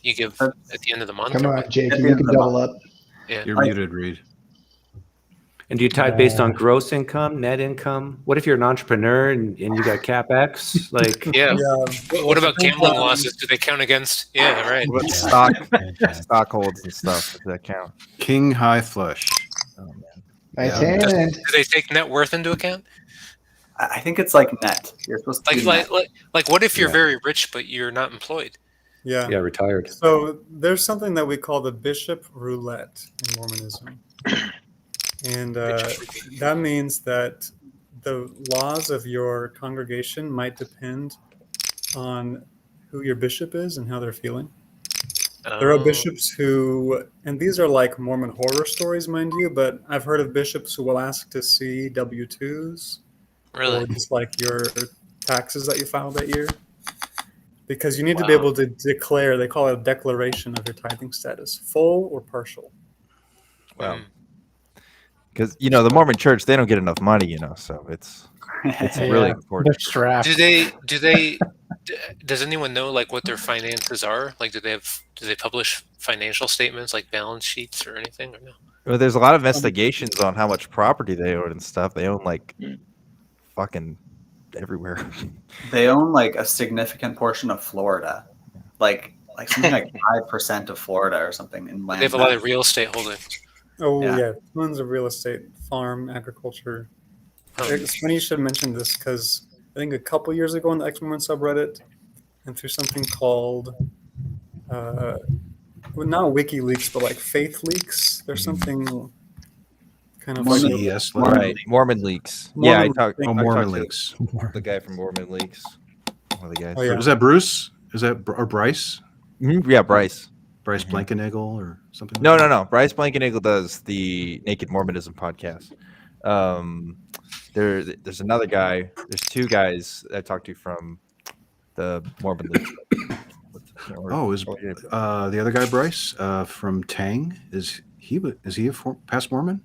you give at the end of the month. Come on, Jake, you can double up. Yeah, you're muted, Reid. And do you tithe based on gross income, net income? What if you're an entrepreneur and you got CapEx? Like, What about gambling losses? Do they count against? Yeah, right. What stock holds and stuff? Does that count? King high flush. Oh man. Do they take net worth into account? I think it's like net. You're supposed to like what if you're very rich but you're not employed? Yeah, retired. So there's something that we call the bishop roulette in Mormonism. And that means that the laws of your congregation might depend on who your bishop is and how they're feeling. There are bishops who, and these are like Mormon horror stories, mind you, but I've heard of bishops who will ask to see W-2s. Really? Or just like your taxes that you filed that year. Because you need to be able to declare, they call it a declaration of your tithing status, full or partial. Wow. Because the Mormon Church, they don't get enough money, so it's really important. They're strapped. Does anyone know like what their finances are? Like, do they publish financial statements like balance sheets or anything, or no? Well, there's a lot of investigations on how much property they own and stuff. They own like fucking everywhere. They own like a significant portion of Florida, like something like 5% of Florida or something in land. They have a lot of real estate holdings. Oh yeah, tons of real estate, farm, agriculture. It's funny you should mention this because I think a couple years ago on the Ex-Mormon subreddit, and through something called, not WikiLeaks, but like Faith Leaks. There's something kind of Mormon Leaks. Mormon Mormon Leaks. The guy from Mormon Leaks. One of the guys. Oh, yeah. Is that Bruce? Is that or Bryce? Mm-hmm. Yeah, Bryce. Bryce Blankenagel or something? No. Bryce Blankenagel does the Naked Mormonism podcast. There's another guy. There's two guys that I talked to from the Mormon League. The other guy Bryce from Tang? Is he a past Mormon?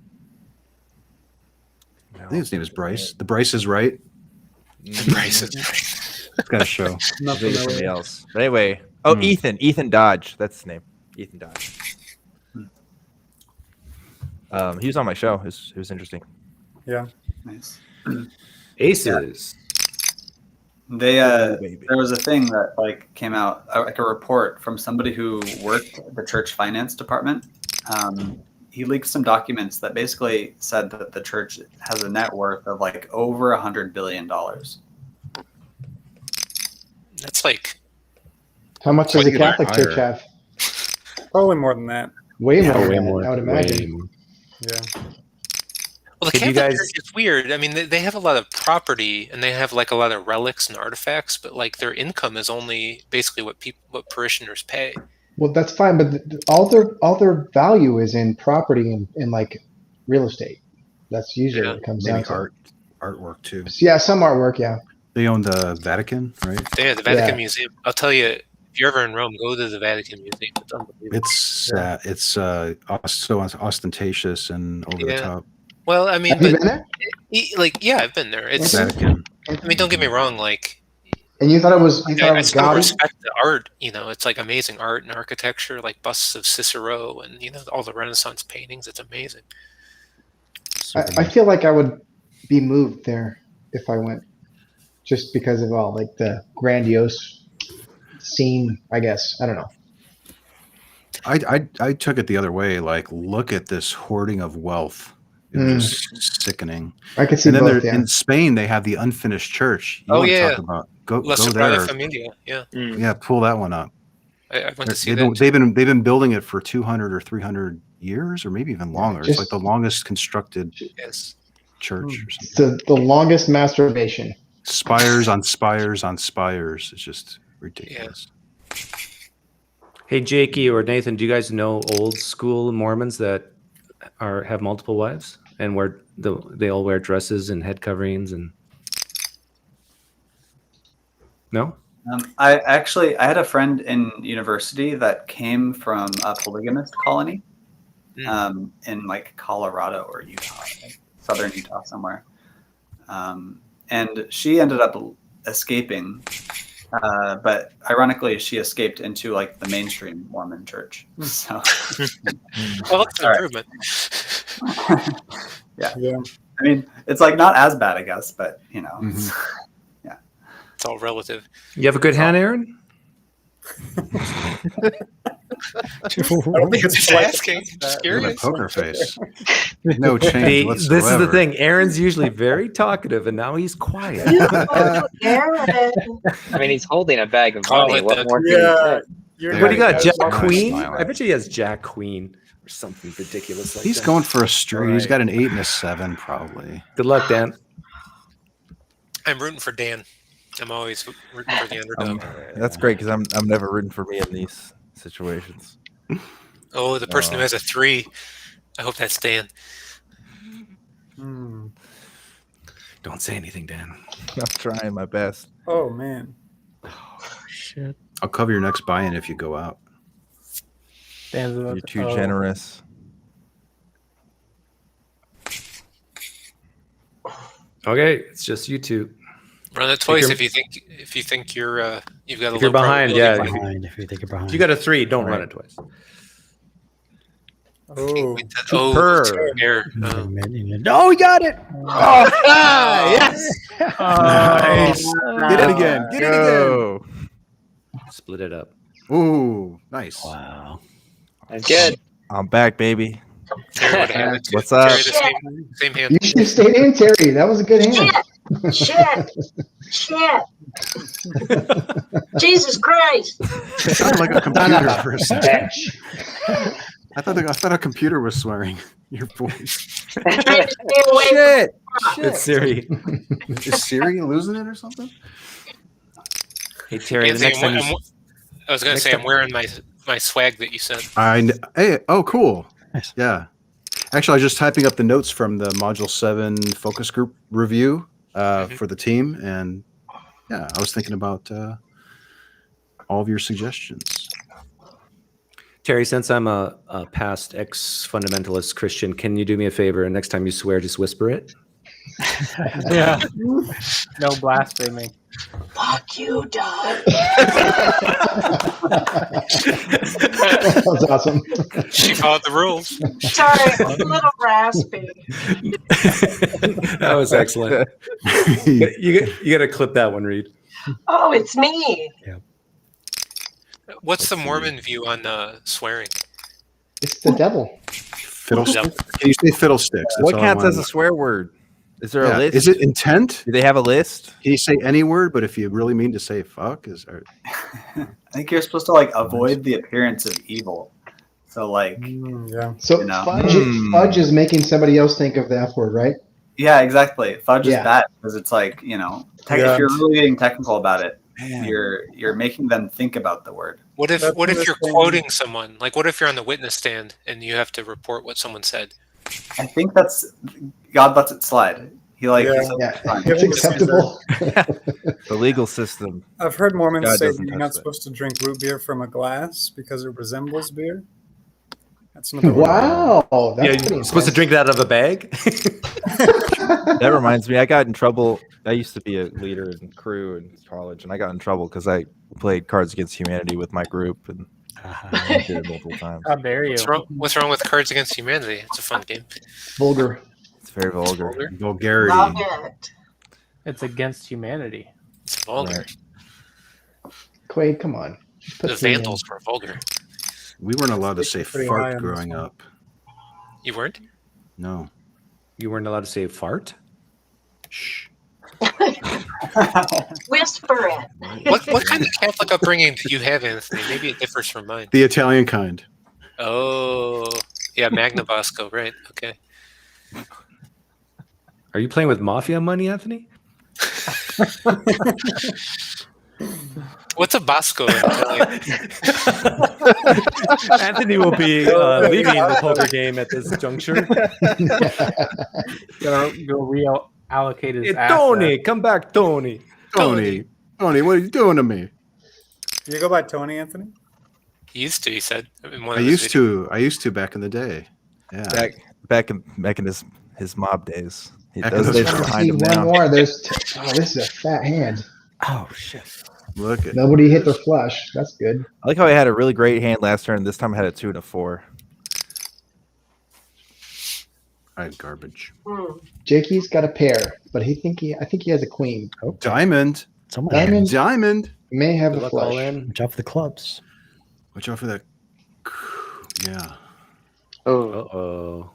No. I think his name is Bryce. The Bryce is right. Bryce is right. It's got a show. Maybe somebody else. But anyway, Ethan Dodge. That's his name. Ethan Dodge. He was on my show. It was interesting. Yeah. Nice. Aces. there was a thing that like came out, like a report from somebody who worked at the church finance department. He leaked some documents that basically said that the church has a net worth of like over $100 billion. That's like, How much does the Catholic Church have? Probably more than that. Way more. way than that, more. I would way imagine. more. Yeah. well, the Could you Catholic guys- Church is weird. I mean, they have a lot of property and they have like a lot of relics and artifacts, but like their income is only basically what parishioners pay. Well, that's fine, but all their value is in property and in like real estate. That's usually what it comes down Maybe to. artwork too. Yeah, some artwork. Yeah. They own the Vatican, right? Yeah, the Vatican Yeah. Museum. I'll tell you, if you're ever in Rome, go to the Vatican Museum. It's unbelievable. It's so ostentatious and over the Yeah. top. Well, I mean, Have you but been there? yeah, I've been there. It's. Vatican. I mean, don't get me wrong. Like, And you thought it was I still gaudy? respect the art. You know, it's like amazing art and architecture, like busts of Cicero and all the Renaissance paintings. It's amazing. I feel like I would be moved there if I went, just because of all like the grandiose scene. I guess I don't know. I took it the other way. Like, look at this hoarding of wealth. It was sickening. I could see And then both. in Spain, they have the unfinished church. You wanna talk about La go Sagrada there. Familia. Yeah, Yeah, pull that one up. I went to see that. They've been building it for 200 or 300 years, or maybe even longer. It's Just- like the longest constructed Yes. church or It's something. the longest masturbation. Spires on spires on spires. It's just ridiculous. Hey, Jakey or Nathan, do you guys know old school Mormons that have multiple wives and they all wear dresses and head coverings and no? I had a friend in university that came from a polygamist colony in like Colorado or Utah, like southern Utah somewhere. And she ended up escaping, but ironically, she escaped into like the mainstream Mormon church. So, Well, that's an improvement. yeah. I mean, it's like not as bad, I guess, but it's, It's all relative. You have a good hand, Aaron? I don't think it's Just quite asking. that. Just Look at curious. poker face. No change whatsoever. This is the thing. Aaron's usually very talkative, and now he's quiet. Aaron. I mean, he's holding a bag of Call money. it What that. more can you Yeah. say? You're What do you got, right. Jack Nice Queen? smiling. I bet you he has Jack Queen or something ridiculous like He's that. going for a straight. He's Right. got an 8 and a 7, probably. Good luck, Dan. I'm rooting for Dan. I'm always rooting for the underdog. That's great because I'm never rooting for me in these situations. Oh, the person who has a 3. I hope that's Dan. Hmm. Don't say anything, Dan. I'm trying my best. Oh man. Shit. I'll cover your next buy-in if you go out. Dan's about You're to- too generous. Okay, it's just you two. Run it twice you're- if you think you're you've got a If you're low behind, probability yeah. of- Behind, if you think you're behind. If you got a 3, don't run Right. it twice. Oh. Superb. Air. Oh, we got it! Yes! Nice. Get it again. Get it again. Go. Split it up. Ooh, nice. Wow. That's good. I'm back, baby. Terry would've had it too. What's up? Terry, the same hand. You should have stayed in, Terry. That was a good hand. Shit. Shit. Jesus Christ. It sounded like a computer for a second. I thought a computer was swearing. Your voice. Trying to stay away Shit. It's Siri. Is Siri losing it or something? Hey, Terry, the Anthony, next time I was going to next say, time- I'm wearing my swag that you sent. Hey, oh, cool. Nice. Yeah. Actually, I was just typing up the notes from the Module 7 focus group review for the team. And yeah, I was thinking about all of your suggestions. Terry, since I'm a past ex-fundamentalist Christian, can you do me a favor? And next time you swear, just whisper it. Yeah. No blasphemy. Fuck you, Doug. That was awesome. She followed the rules. Sorry, a little raspy. That was excellent. You got to clip that one, Reid. Oh, it's me. What's the Mormon view on swearing? It's the devil. Fiddlesticks? Can you say fiddlesticks? That's What all I counts as wanted. a swear word? Is there Yeah, a list? is it intent? Do they have a list? Can you say any word, but if you really mean to say fuck, I think you're supposed to like avoid the appearance of evil. So like, Yeah. So You know. fudge is making somebody else think of the F word, right? yeah, exactly. Fudge is Yeah. bad because it's like, you know, Yeah. if you're really getting technical about it, Man. you're making them think about the word. What if That's you're interesting. quoting someone? Like, what if you're on the witness stand and you have to report what someone said? I think that's God lets it slide. He like Yeah. he's like, Yeah, fine. it's acceptable. The legal system. I've heard Mormons God say doesn't that you're touch not that. supposed to drink root beer from a glass because it resembles beer. That's another one. Wow, that's Yeah, pretty you're supposed to drink that out of a bag. That reminds me, I got in trouble. I used to be a leader in crew in college, and I got in trouble because I played Cards Against Humanity with my group, and I did it multiple times. How dare you? What's wrong with Cards Against Humanity? It's a fun game. vulgar. It's very vulgar. Vulgar? vulgarity. Love it. It's against humanity. It's vulgar. Right. Quayd, come on. Put The three in. Vandals were vulgar. We weren't allowed to say Pretty high fart on this growing one. up. You weren't? No. You weren't allowed to say fart. Shh. Whisper it. What kind of Catholic upbringing do you have, Anthony? Maybe it differs from mine. The Italian kind. Oh, yeah, Magnabosco, right? Okay. Are you playing with mafia money, Anthony? What's a Bosco in Italian? Anthony will be leaving the poker game at this juncture. Gotta go reallocate his Hey, assets. Tony, come back, Tony. Tony, what are you doing to me? Do you go by Tony, Anthony? He used to, he said. In one I of his used videos. to. I used to back in the day. Yeah. Back in his mob days. Back in Those those days times. were See behind him one now. more. There's oh, this is a fat hand. Oh shit! Look at Nobody hit their flush. That's good. I like how I had a really great hand last turn. This time I had a 2 and a 4. I had garbage. Jakey's got a pair, but I think he has a queen. Diamond. Somebody Diamond Diamond. may have Good a luck all flush. in. watch out for the clubs. Watch out for that. Yeah. Oh, Uh-oh.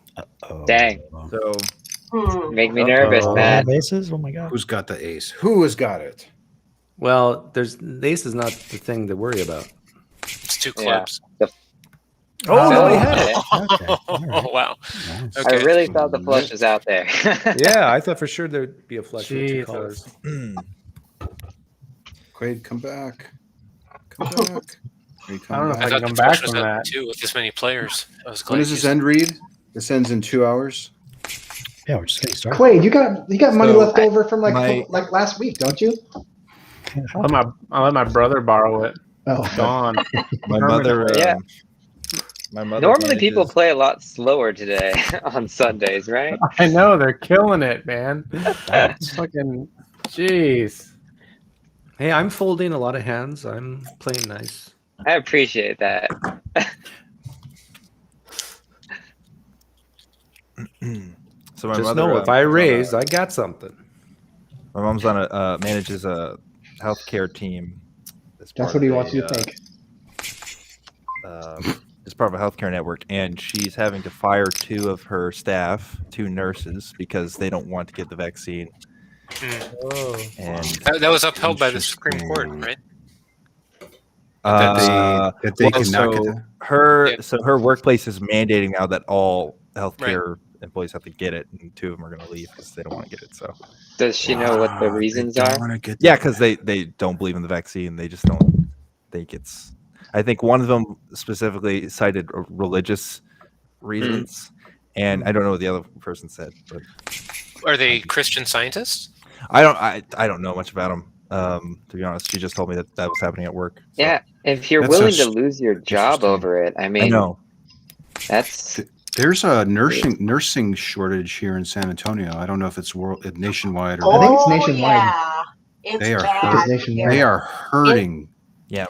Oh, Dang. So make me nervous, Uh-oh. Matt. Bases? Oh my god. Who's got the ace? Who has got it? Well, the ace is not the thing to worry about. It's two Yeah. clubs. Oh, no, he Oh, had it. Okay. All Oh, right. wow. Wow. I Okay. really thought the flush was out there. Yeah, I thought for sure there'd be a flush with two Jesus. colors. Quayd, come back. Come back. You I don't know if I I thought can come the back flush was from out that. too with this many players. I was glad. When does this you- end, Reid? This ends in 2 hours. Yeah, we're just getting started. Quayd, you got money So, left over from my- like last week, don't you? I'll let my brother borrow it. Oh, Gone. my mother. Yeah. My mother. Normally, people manages- play a lot slower today on Sundays, right? I know they're killing it, man. It's fucking jeez. Hey, I'm folding a lot of hands. I'm playing nice. I appreciate that. So my Just mother. know if I raise, I got something. My mom's on a manages a healthcare team. that's what he wants you to think. As part of a healthcare network, and she's having to fire 2 of her staff, 2 nurses, because they don't want to get the vaccine. Oh. And That was upheld by the Supreme Court, right? That they well, cannot get so the- her Yeah. so her workplace is mandating now that all healthcare employees have to get it, and 2 of them are going to leave because they don't want to get it. So Does she know what the Wow, reasons they don't are? wanna get yeah, the- because they don't believe in the vaccine. They just don't think it's. I think one of them specifically cited religious reasons, and I don't know what the other person said, but Are they Christian scientists? I don't know much about them. To be honest, she just told me that was happening at work. So, Yeah, if you're That's willing so to lose your job interesting. over it, I mean, I know. that's There's a nursing shortage here in San Antonio. I don't know if it's nationwide or I think it's Oh, nationwide. yeah. It's They are bad. It's nationwide. they are hurting. Yeah,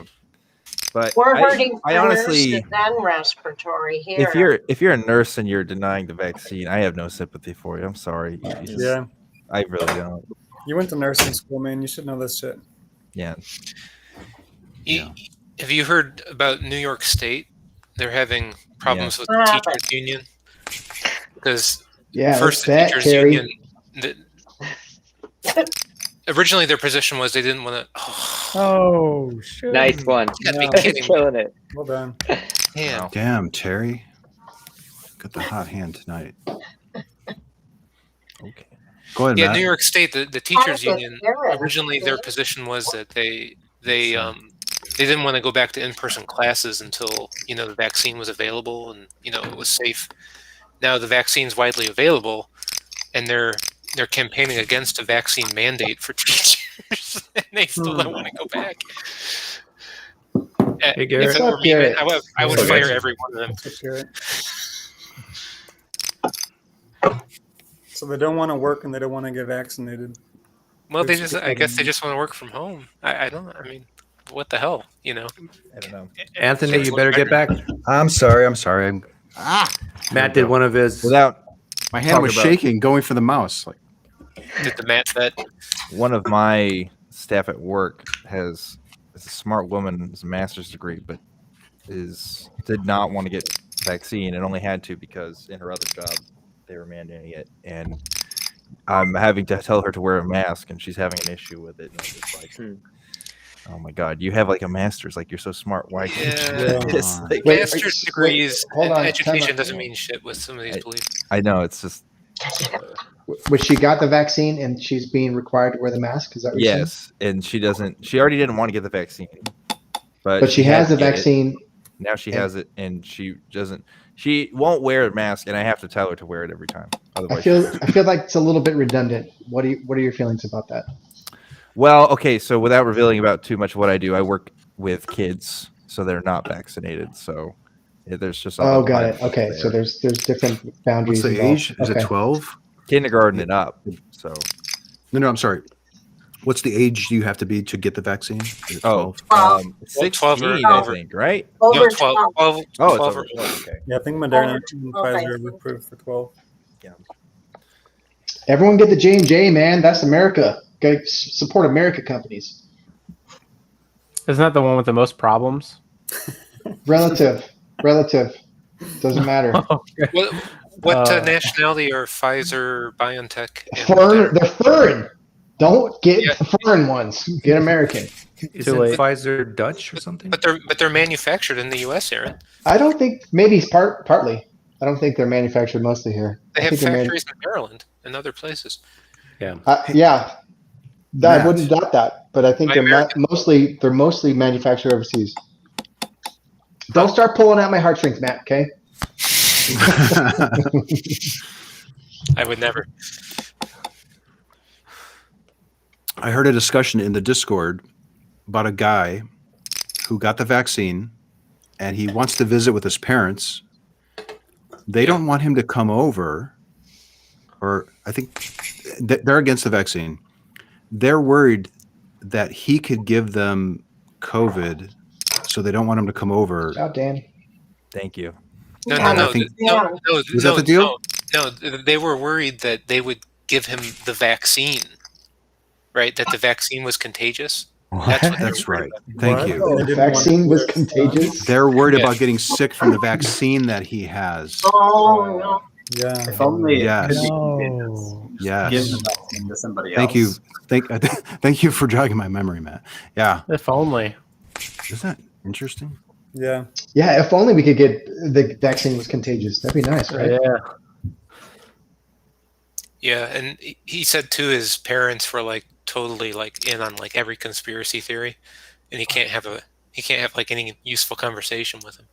but We're hurting I for honestly, nurses and respiratory here. if you're a nurse and you're denying the vaccine, I have no sympathy for you. I'm sorry. You just- Yeah. I really don't. You went to nursing school, man. You should know this shit. Yeah. Have you heard about New York State? They're having problems with the teachers union because first the teachers union. Originally, their position was they didn't want to. Oh shit! Nice one. You gotta be kidding me. Killing it. Well done. Damn. Damn, Terry. Got the hot hand tonight. Okay. Go ahead, Yeah, Matt. New York State, the teachers union. Originally, their position was that they didn't want to go back to in-person classes until the vaccine was available and it was safe. Now the vaccine's widely available, and they're campaigning against a vaccine mandate for teachers, and they still don't want to go back. Hey, Garrett. If it were me, man, I would fire every one of them. So they don't want to work and they don't want to get vaccinated. Well, I guess they just want to work from home. I mean, what the hell, I don't know. Anthony, you better get back. I'm sorry. Matt did one of his. Without My hand was shaking, going for the mouse. Like, did the Matt vet? one of my staff at work is a smart woman, has a master's degree, but did not want to get vaccine and only had to because in her other job they were mandating it, and I'm having to tell her to wear a mask, and she's having an issue with it. And I'm just like, oh my god, you have like a master's, like you're so smart. Why can't you do this? Like, Master's degrees hold on, education doesn't mean shit with some of these beliefs. I know, it's just Which she got the vaccine and she's being required to wear the mask. Is that what you're saying? yes, and she doesn't. She already didn't want to get the vaccine, But she has the had to get it. vaccine. Now she has it, and she doesn't. She won't wear a mask, and I have to tell her to wear it every time. I Otherwise, feel like it's a little bit redundant. What are your feelings about that? well, okay. So without revealing about too much of what I do, I work with kids, so they're not vaccinated. So there's just Got it. Okay, so there's different boundaries. what's the involved. age? Is Okay. it 12? kindergarten and up. So No, I'm sorry. What's the age do you have to be to get the vaccine? Is it 12? 16, 12 or I over. think, right? Over 12. 12, Oh, it's 12 over or 12. Okay. Yeah, I think Moderna and Okay. Pfizer were approved for 12. Everyone get the J&J, man. That's America. Go support America companies. Isn't that the one with the most problems? Relative. Doesn't matter. What nationality are Pfizer, BioNTech? and They're foreign. Don't get the foreign ones. Get American. Isn't Pfizer Dutch or something? But they're manufactured in the U.S., Aaron. I don't think maybe it's partly. I don't think they're manufactured mostly here. They I have think they're factories in Maryland and other places. Yeah. I Matt. wouldn't doubt that, but I think they're mostly manufactured overseas. Don't start pulling out my heartstrings, Matt. Okay. I would never. I heard a discussion in the Discord about a guy who got the vaccine and he wants to visit with his parents. They don't want him to come over, or I think they're against the vaccine. They're worried that he could give them COVID, so they don't want him to come over. Good job, Dan. Thank you. No. Is that the deal? No, they were worried that they would give him the vaccine, right? That the vaccine was contagious. That's right. Thank you. The vaccine was contagious. They're worried about getting sick from the vaccine that he has. Oh, no. Yeah. If only Yes. it could be Yes. give the vaccine to somebody else. Thank you. Thank you for jogging my memory, Matt. Yeah. If only. Isn't that interesting? Yeah. Yeah, if only we could get the vaccine was contagious. That'd be nice, right? Yeah. Yeah, and he said too his parents were like totally like in on like every conspiracy theory, and he can't have like any useful conversation with him.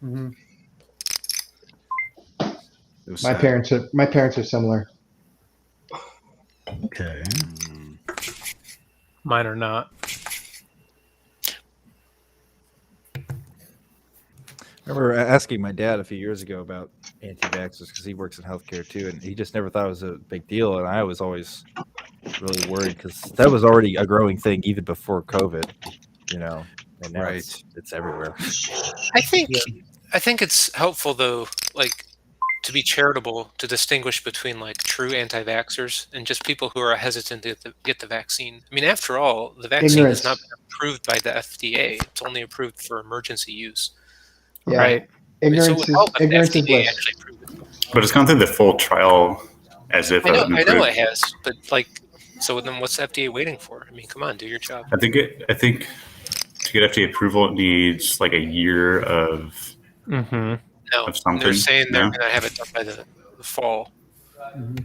Mm-hmm. My parents are similar. Okay. Mine are not. I remember asking my dad a few years ago about anti-vaxxers because he works in healthcare too, and he just never thought it was a big deal. And I was always really worried because that was already a growing thing even before COVID, and now it's everywhere. I think it's helpful though, like to be charitable to distinguish between like true anti-vaxxers and just people who are hesitant to get the vaccine. I mean, after all, the vaccine Ignorance. has not been approved by the FDA. It's only approved for emergency use. Yeah. Right. Ignorance So it would is help if the ignorance is FDA bliss. actually proved it. But it's gone through the full trial as if I know approved. it has, but like, so then what's the FDA waiting for? I mean, come on, do your job. I think to get FDA approval, it needs like a year of Mm-hmm. No, of something. they're saying they're No? going to have it done by the fall. Mm-hmm.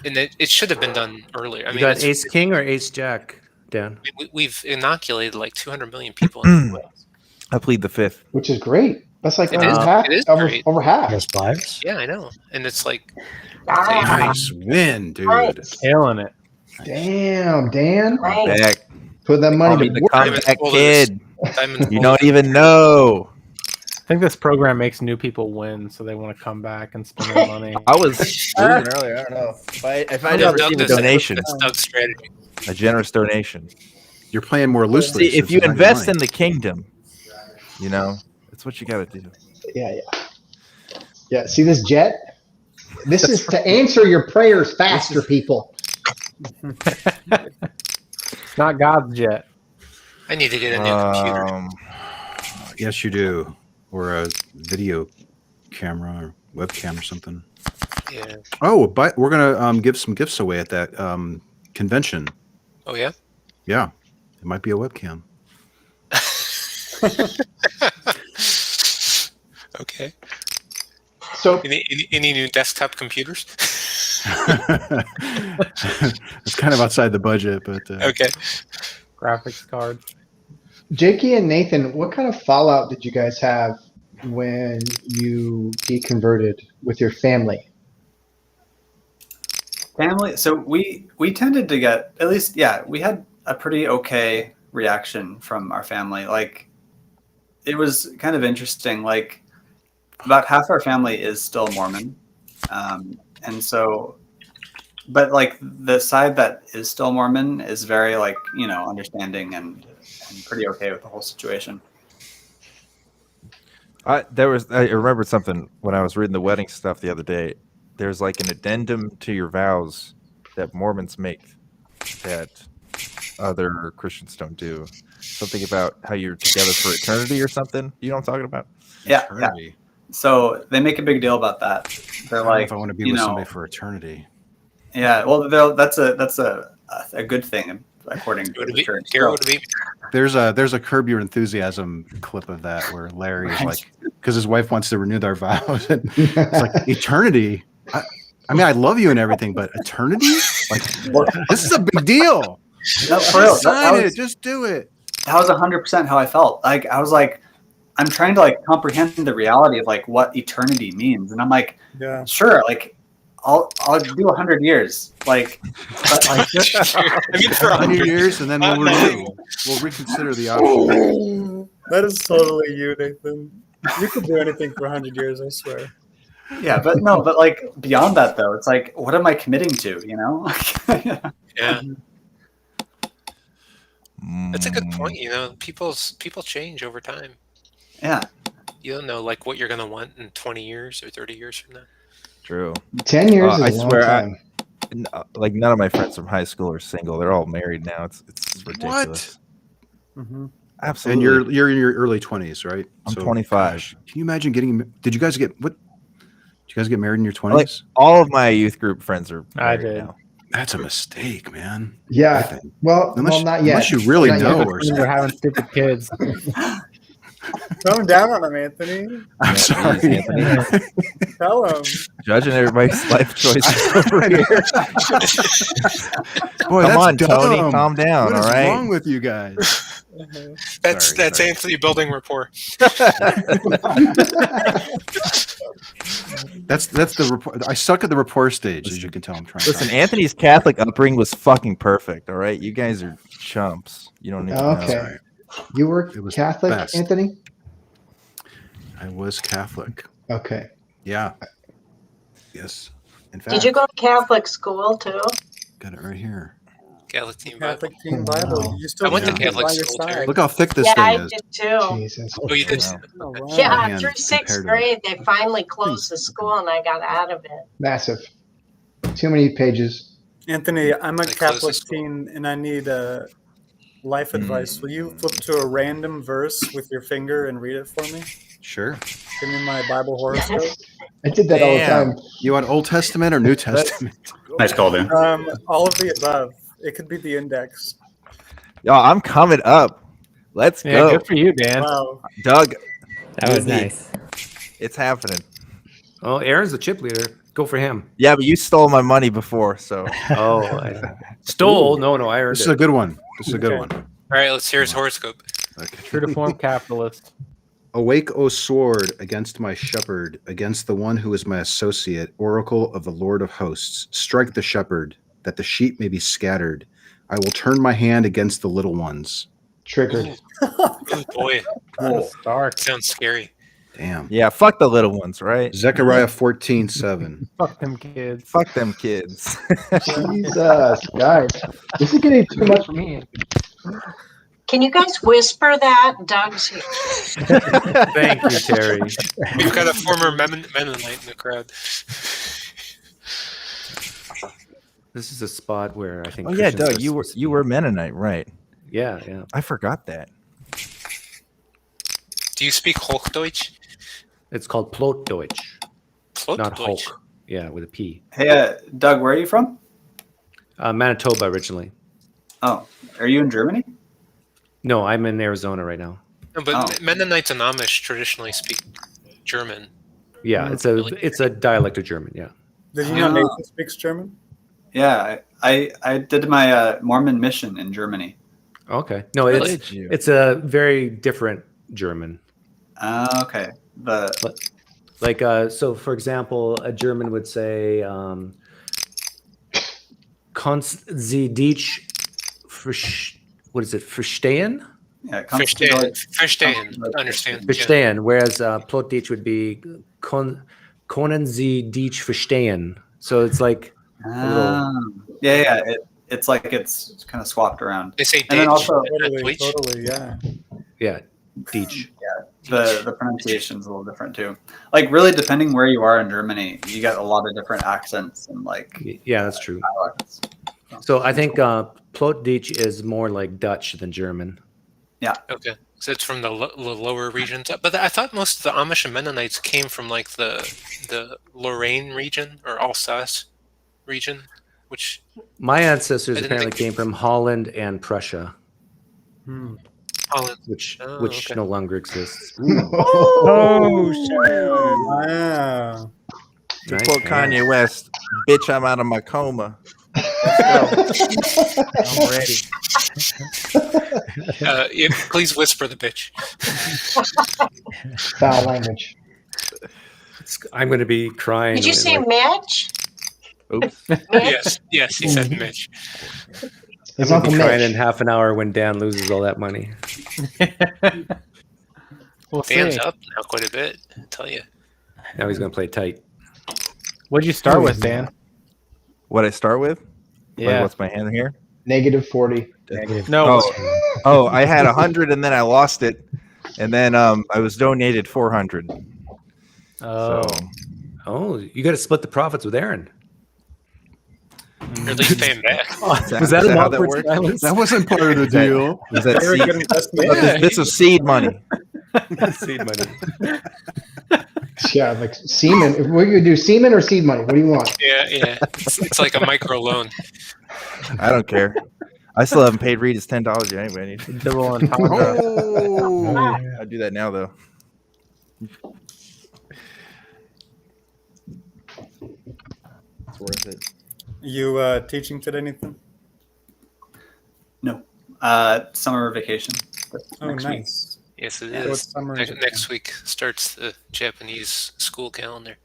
And it should have been done earlier. I You mean, got it's- Ace King or Ace Jack, Dan? we've inoculated like 200 million people in the US. I plead the fifth. Which is great. That's like It over is- half. it is Over, great. over half. Most lives. Yeah, I know. And it's like, Nice win, dude. Nice. Killing it. Damn, Dan. Nice. Back. Put that Call money me to the work. comeback Well, kid. Diamond You don't even know. I think this program makes new people win, so they want to come back and spend their money. I was losing earlier. I don't know. If I'd ever seen a donation, That's Doug's strategy. a generous donation. You're playing more loosely. See, if you invest in the kingdom, you know, that's what you got to do. Yeah. Yeah. See this jet? This is to answer your prayers faster, people. It's not God's jet. I need to get a new computer. Yes, you do. Or a video camera or webcam or something. Yeah. Oh, but we're gonna give some gifts away at that convention. Oh, yeah? Yeah, it might be a webcam. Okay. So any new desktop computers? It's kind of outside the budget, but Okay. Graphics card. Jakey and Nathan, what kind of fallout did you guys have when you deconverted with your family? Family. So we tended to get, at least, we had a pretty okay reaction from our family. Like, it was kind of interesting. Like, about half our family is still Mormon, and so, but like the side that is still Mormon is very like, you know, understanding and pretty okay with the whole situation. I remembered something when I was reading the wedding stuff the other day. There's like an addendum to your vows that Mormons make that other Christians don't do. Something about how you're together for eternity or something. You know what I'm talking about? Yeah. eternity. So they make a big deal about that. They're I don't know like, if I want to be you with know, somebody for eternity. yeah. Well, that's a good thing according to the church. So, There's a Curb Your Enthusiasm clip of that where Larry is like, because his wife wants to renew their vows. And it's like eternity. I mean, I love you and everything, but eternity? Like, this is a big deal. No, for real, Sign it. Just do it. That was 100% how I felt. Like, I was like, I'm trying to like comprehend the reality of like what eternity means, and I'm like, Yeah. sure, like I'll do 100 years, like, but like I mean, for 100 years, and then we'll reconsider the option. That is totally you, Nathan. You could do anything for 100 years, I swear. yeah, but like beyond that though, it's like, what am I committing to? You know? Yeah. That's a good point. You know, people change over time. Yeah. You don't know like what you're gonna want in 20 years or 30 years from now. True. 10 years is I a long swear, time. like none of my friends from high school are single. They're all married now. It's ridiculous. Mm-hmm. Absolutely. And you're in your early 20s, right? I'm 25. Gosh, can you imagine getting? Did you guys get married in your 20s? Like all of my youth group friends are I married did. now. That's a mistake, man. I Yeah. think. Well, Unless not yet. unless you really Not yet. know, or When something. we're having stupid kids. Calm down on him, Anthony. I'm sorry, geez, Anthony. Tell him. Judging everybody's life choices over I know. here. Boy, Come that's on, Tony, dumb. calm down. What is all right. wrong with you guys? That's Sorry. Anthony building rapport. That's the report. I suck at the rapport stage, as you can tell. I'm trying. Listen, Anthony's Catholic upbringing was fucking perfect. All right, you guys are chumps. You don't need to Okay. know. You were It was Catholic, best. Anthony? I was Catholic. Okay. Yeah. Yes. In fact, Did you go to Catholic school too? got it right here. Catholic Team Catholic Bible. Team Bible. You still I went to have it Catholic by your school, side. Terry. Look how thick this Yeah, thing I is. did too. Jesus. Oh, you did? Oh, wow. Yeah, hand through sixth compared grade, they finally closed the school and I got out of it. Massive. Too many pages. Anthony, I'm a They closed Catholic the school. teen and I need life advice. Will you flip to a random verse with your finger and read it for me? Sure. Give me my Bible horoscope. I did that all the Damn. time. You want Old Testament or New Testament? Nice call, Dan. All of the above. It could be the index. Yo, I'm coming up. Let's Yeah, go. good for you, Dan. Wow. Doug, That was you need- nice. it's happening. Oh, Aaron's the chip leader. Go for him. Yeah, but you stole my money before, so. Oh, I stole? No, I earned This is it. a good one. This is a good Okay. one. All right, let's hear his horoscope. Okay. True to form capitalist. Awake, O sword, against my shepherd, against the one who is my associate, oracle of the Lord of hosts. Strike the shepherd, that the sheep may be scattered. I will turn my hand against the little ones. Triggered. Oh boy, That's dark. sounds scary. Damn. Yeah, fuck the little ones, right? Zechariah 14:7. Fuck them kids. Fuck them kids. Jesus, guys. This is getting too much for me. Can you guys whisper that? Doug's here. Thank you, Terry. We've got a former Mennonite in the crowd. This is a spot where I think. Oh yeah, Christians Doug, are you were supposed to you be. were Mennonite, right? Yeah. I forgot that. Do you speak Hochdeutsch? It's called Plotdeutsch, not Hulk. Plotdeutsch. Yeah, with a P. Hey, Doug, where are you from? Manitoba originally. Oh, are you in Germany? No, I'm in Arizona right now. No, but Oh. Mennonites and Amish traditionally speak German. Yeah, it's a dialect of German. Yeah. Did you know Nathan speaks German? Yeah, I did my Mormon mission in Germany. Okay. No, Really? it's a very different German. Okay. So for example, a German would say, "Kannst Sie dich verstehen?" Yeah, Verstehen. Understand. Verstehen. Whereas Plotdeutsch would be, "Können Sie dich verstehen?" So it's like Yeah. It's like it's kind of swapped around. They say And then Deutsch. also Totally, yeah. yeah, Deutsch. the pronunciation is a little different too. Like really, depending where you are in Germany, you got a lot of different accents and like Yeah, that's true. dialects. So I think Plotdeutsch is more like Dutch than German. Okay, so it's from the lower regions. But I thought most of the Amish and Mennonites came from like the Lorraine region or Alsace region, which My ancestors I didn't apparently think- came from Holland and Prussia, Holland. which okay. no longer exists. Oh, shit. Wow. To Nice. quote Kanye West, "Bitch, I'm out of my coma." I'm ready. Yeah, please whisper the bitch. Foul language. I'm going to be crying. Did you say Mitch? Oops. Mitch? Yes, he said Mitch. His I'm Uncle going to be crying Mitch. in half an hour when Dan loses all that money. We'll Dan's see. up now quite a bit, I tell you. Now he's going to play tight. What'd you start with, Dan? What I start with? Like, Yeah. what's my hand here? Negative 40. No. Oh, I had 100 and then I lost it, and then I was donated 400. Oh. So Oh, you got to split the profits with Aaron. Or at least pay him back. Was that is an how that awkward works? silence? That wasn't part of the deal. Was that Very seed? good investment. But this was seed money. Seed money. Yeah, like semen. If we're gonna do semen or seed money, what do you want? Yeah. It's like a micro loan. I don't care. I still haven't paid Reid his $10 yet. Anyway, I need. Double entendre. Oh, I do that now though. It's worth it. You teaching today, Nathan? No, summer vacation. Oh, Next week. nice. Yes, it What is. summer is it? Next week starts the Japanese school calendar.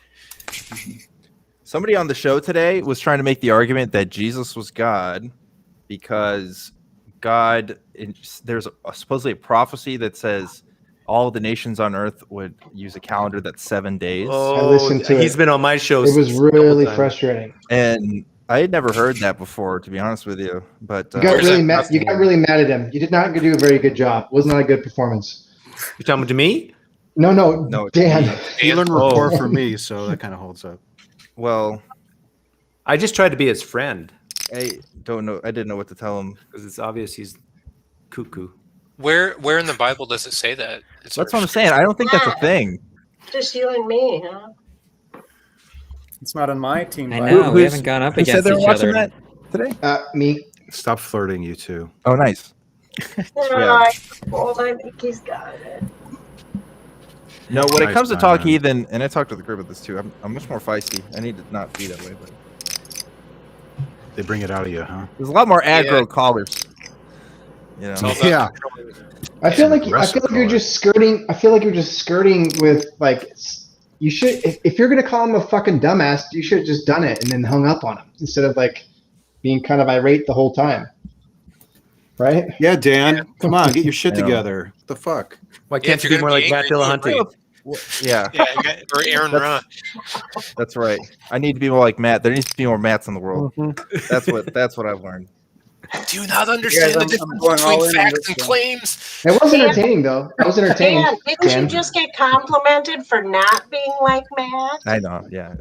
Somebody on the show today was trying to make the argument that Jesus was God because there's supposedly a prophecy that says all the nations on earth would use a calendar that's 7 days. I listened to He's it. been on my show. It was a couple really times. frustrating. And I had never heard that before, to be honest with you. But You got really mad. You got really mad at him. You did not do a very good job. It was not a good performance. You're talking to me? No, Dan. He learned rapport from me, so that kind of holds up. Well, I just tried to be his friend. I don't know. I didn't know what to tell him because it's obvious he's cuckoo. Where in the Bible does it say that? That's what I'm saying. I don't think that's a thing. Just you and me, huh? It's not on my team. I know, we haven't gone up Who said against they were each watching other. that today? Me. Stop flirting, you two. Oh, nice. I think he's got it. No, when it Nice comes to time, talk man. heathen, and I talked to the group about this too, I'm much more feisty. I need to not be that way, but They bring it out of you, huh? there's a lot more aggro callers. You know? It's all about Yeah. controlling- I feel like Aggressive you're just skirting. I feel like you're just skirting with like. You should, if you're gonna call him a fucking dumbass, you should have just done it and then hung up on him instead of like being kind of irate the whole time. Right? Yeah, Dan. Come on, get your shit Yeah. together. What the fuck? Why Yeah, can't if you you're be more gonna like be Matt angry, Dillahunty? Yeah, Yeah, or Aaron Ra. that's right. I need to be more like Matt. There needs to be more Matts in the world. That's what I've learned. Do you not understand the I'm difference going all between in on facts this and one. claims? It was entertaining though. It was entertaining. Dan, didn't you just get complimented for not being like Matt? I know. Yeah,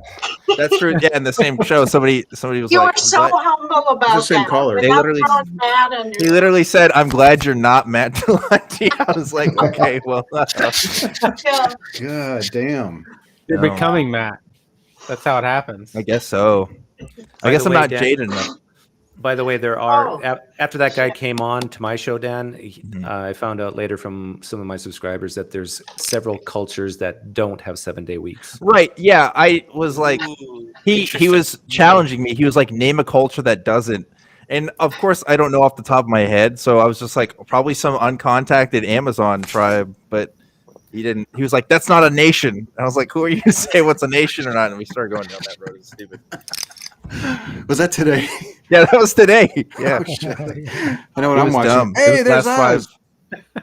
that's true. Yeah, in the same show, somebody was You like, were so humble about the same that. caller. They without literally- throwing Matt under. he literally said, "I'm glad you're not Matt Dillahunty." I was like, okay, well, Yeah. God damn. You're No. becoming Matt. That's how it happens. I guess so. By I guess the I'm way, not Dan- jaded enough. By the way, there are Oh. after that guy came on to my show, Dan. I found out later from some of my subscribers that there's several cultures that don't have 7-day weeks. Right? Yeah, I was like, Ooh, he interesting. was challenging me. He was like, name a culture that doesn't. And of course, I don't know off the top of my head, so I was just like, probably some uncontacted Amazon tribe, but he didn't. He was like, that's not a nation. And I was like, who are you to say what's a nation or not? And we started going down that road. It was stupid. Was that today? Yeah, that was today. Yeah, Oh, shit. I know what It I'm was watching. dumb. It Hey, was there's last Oz.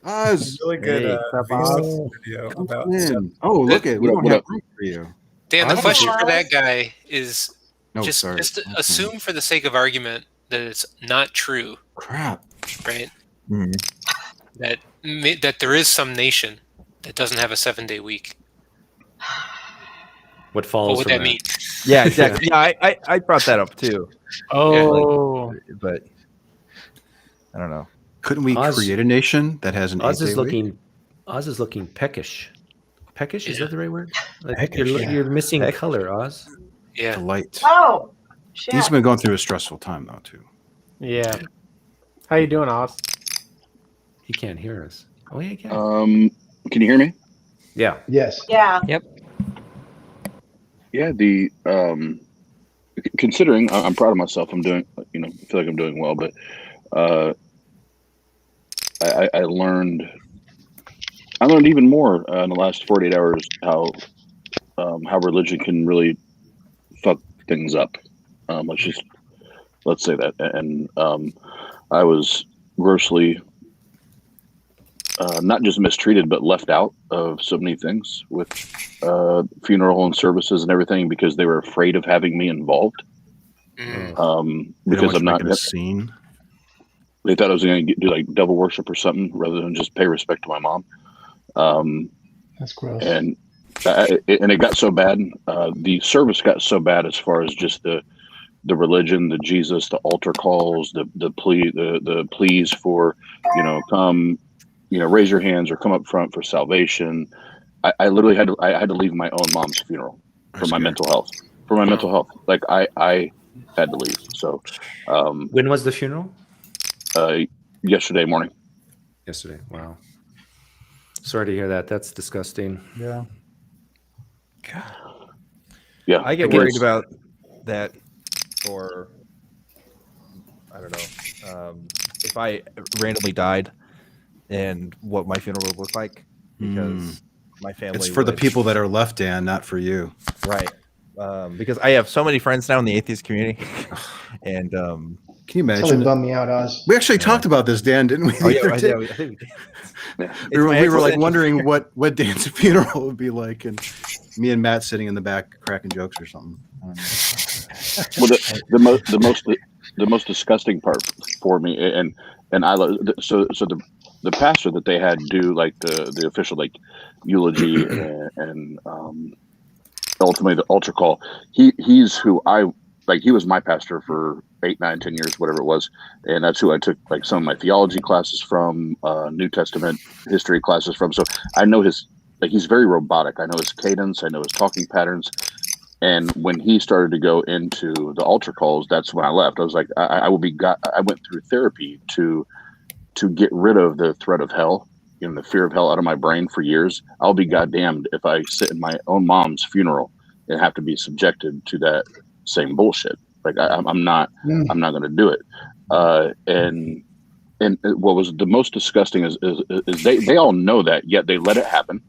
Oz. Really good Hey, Facebook video about Man. Oh, look at we What don't up, have what room for you. Dan, the Hey, question for guys. that guy is No, just sorry. assume for the sake of argument that it's not true, Crap. right? Mhm. That there is some nation that doesn't have a 7-day week. What follows What would from that mean? Yeah, exactly. Yeah, I brought that up too, Oh, but I don't know. Couldn't we Oz- create a nation that has an Oz 8-day is week? looking peckish. Peckish, is Yeah. that the right word? Like Peckish, you're, yeah. you're missing color, Oz. Yeah. Delight. Oh, shit. He's been going through a stressful time though too. yeah. How you doing, Oz? He can't hear us. Oh yeah, he can. Can you hear me? Yeah. Yes. Yeah. Yeah, the considering I'm proud of myself. I'm doing, I feel like I'm doing well, but I learned even more in the last 48 hours how religion can really fuck things up. Let's say that. And I was grossly not just mistreated, but left out of so many things with funeral and services and everything because they were afraid of having me involved. Because I'm not a scene. They thought I was going to do like devil worship or something rather than just pay respect to my mom. That's gross. And it got so bad. The service got so bad as far as just the religion, the Jesus, the altar calls, the pleas for, come, raise your hands or come up front for salvation. I literally had to leave my own mom's funeral for my mental health. For my mental health, like I had to leave. So, When was the funeral? Yesterday morning. Yesterday. Wow. Sorry to hear that. That's disgusting. Yeah. Yeah, I get worried about that for, I don't know, if I randomly died and what my funeral would look like, because my family. It's for the people that are left, Dan, not for you. Right. Because I have so many friends now in the atheist community. And can you Something imagine? bummed me out, Oz. We actually talked about this, Dan, didn't we? oh, the yeah, other right, day? yeah, I think we did. We were like wondering what Dan's funeral would be like, and me and Matt sitting in the back cracking jokes or something. I don't know. Well, the most disgusting part for me, and I love so the pastor that they had do like the official like eulogy and ultimately the altar call. He's who I like. He was my pastor for 8, 9, 10 years, whatever it was, and that's who I took like some of my theology classes from, New Testament history classes from. So I know his like he's very robotic. I know his cadence. I know his talking patterns. And when he started to go into the altar calls, that's when I left. I was like, I went through therapy to get rid of the threat of hell, the fear of hell out of my brain for years. I'll be goddamned if I sit in my own mom's funeral and have to be subjected to that same bullshit. Like I'm not going to do it. And what was the most disgusting is they all know that, yet they let it happen.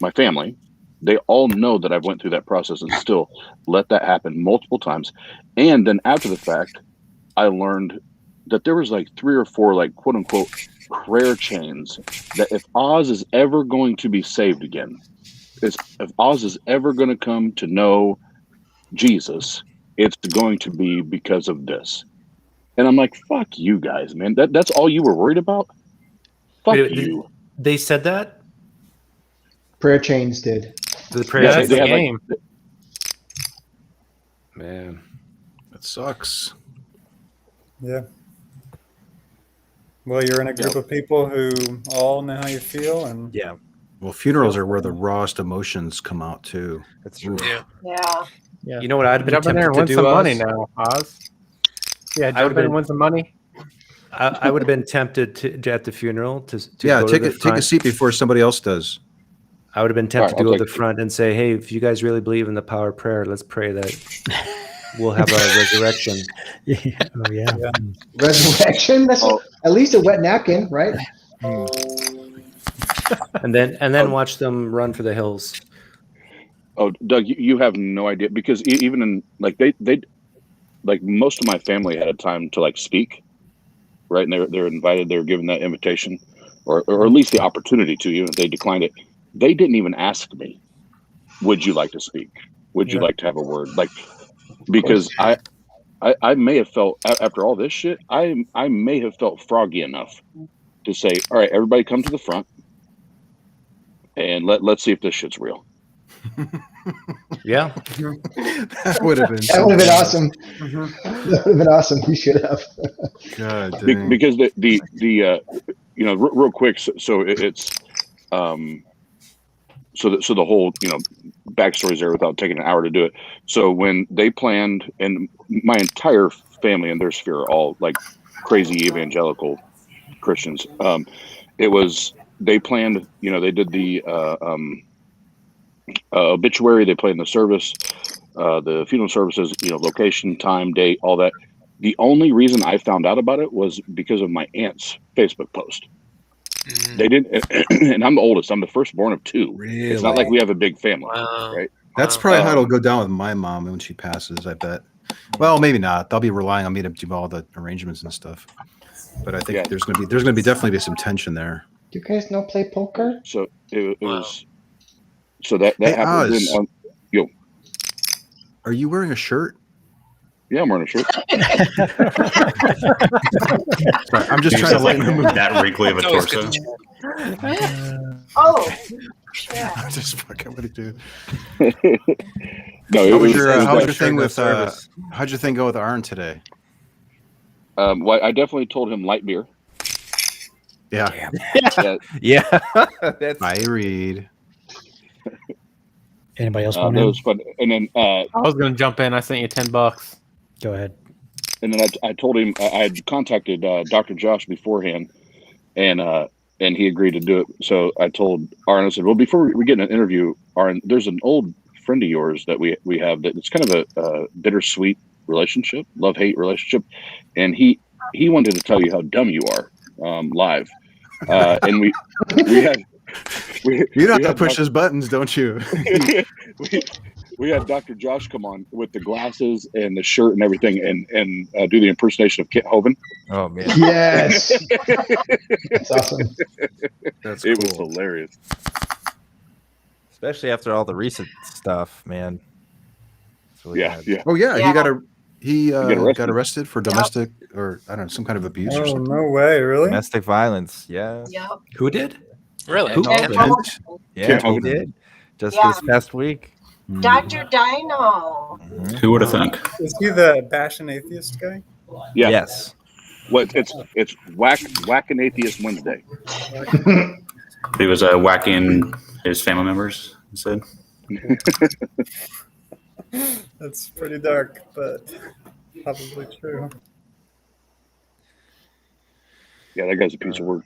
My family. They all know that I've went through that process and still let that happen multiple times. And then after the fact, I learned that there was like 3 or 4 like quote unquote prayer chains that if Oz is ever going to be saved again, if Oz is ever going to come to know Jesus, it's going to be because of this. And I'm like, fuck you guys, man. That's all you were worried about? Fuck you. They said that? Prayer chains did. The prayer chains. That's the game. Like, man, that sucks. Yeah. Well, you're in a group of people who all know how you feel, and yeah. Well, funerals are where the rawest emotions come out too. That's true. Yeah. You know what I'd been Jump in there and win some money now, Oz. Yeah, jump in and win some money. I would have been tempted to at the funeral to take a seat before somebody else does. I would have been tempted to go to the front and say, hey, if you guys really believe in the power of prayer, let's pray that we'll have a resurrection. Yeah. Resurrection? That's at least a wet napkin, right? And then watch them run for the hills. Oh, Doug, you have no idea, because even in like they like most of my family had a time to like speak, right? And they're invited, they were given that invitation, or at least the opportunity to, even if they declined it. They didn't even ask me, would you like to speak? Would you like to have a word? Like, because I may have felt, after all this shit, I may have felt froggy enough to say, all right, everybody come to the front and let's see if this shit's real. Yeah. That would have been awesome. That would have been awesome. You should have. God dang. Because the real quick, so it's so the whole backstory's there without taking an hour to do it. So when they planned, and my entire family and their sphere are all like crazy evangelical Christians, they planned, they did the obituary, they planned the service, the funeral services, location, time, date, all that. The only reason I found out about it was because of my aunt's Facebook post. They didn't, and I'm the oldest. I'm the firstborn of 2. Really? It's not like we have a big family, right? That's probably how it'll go down with my mom when she passes, I bet. Well, maybe not. They'll be relying on me to do all the arrangements and stuff. But I think there's gonna be definitely be some tension there. Do you guys know play poker? So it was. So that Hey, happened. Oz. Yo, are you wearing a shirt? Yeah, I'm wearing a shirt. Sorry, I'm just trying to like that wrinkly of a torso. Oh, yeah. I'm just fucking with it, dude. No, How was your thing with service? how'd your thing go with Arn today? Well, I definitely told him light beer. Yeah. Yeah. Bye, Reid. Anybody else That want to? was fun. And then I was going to jump in. I sent you $10. Go ahead. And then I told him I had contacted Dr. Josh beforehand, and he agreed to do it. So I told Arn, I said, well, before we get an interview, Arn, there's an old friend of yours that we have that it's kind of a bittersweet relationship, love-hate relationship, and he wanted to tell you how dumb you are live, and we had. You know how to push his buttons, don't you? we had Dr. Josh come on with the glasses and the shirt and everything, and do the impersonation of Kit Hovind. Oh man, Yes, that's awesome. It was hilarious, especially after all the recent stuff, man. It's really bad. Yeah. Oh yeah, Yeah. He get arrested. got arrested for domestic or I don't know, some kind of abuse or Oh, something. no way, really? Domestic violence. Yeah. Yep. Who did? Really? Who? Ted Kent? Hogan. Yeah, Kent he Hogan. did. Just Yeah. this past week. Dr. Dino. Who would have think? Is he the Bash and Atheist guy? Yeah. Yes. Well, it's whack and atheist Wednesday. He was whacking his family members instead. That's pretty dark, but probably true. Yeah, that guy's a piece of work.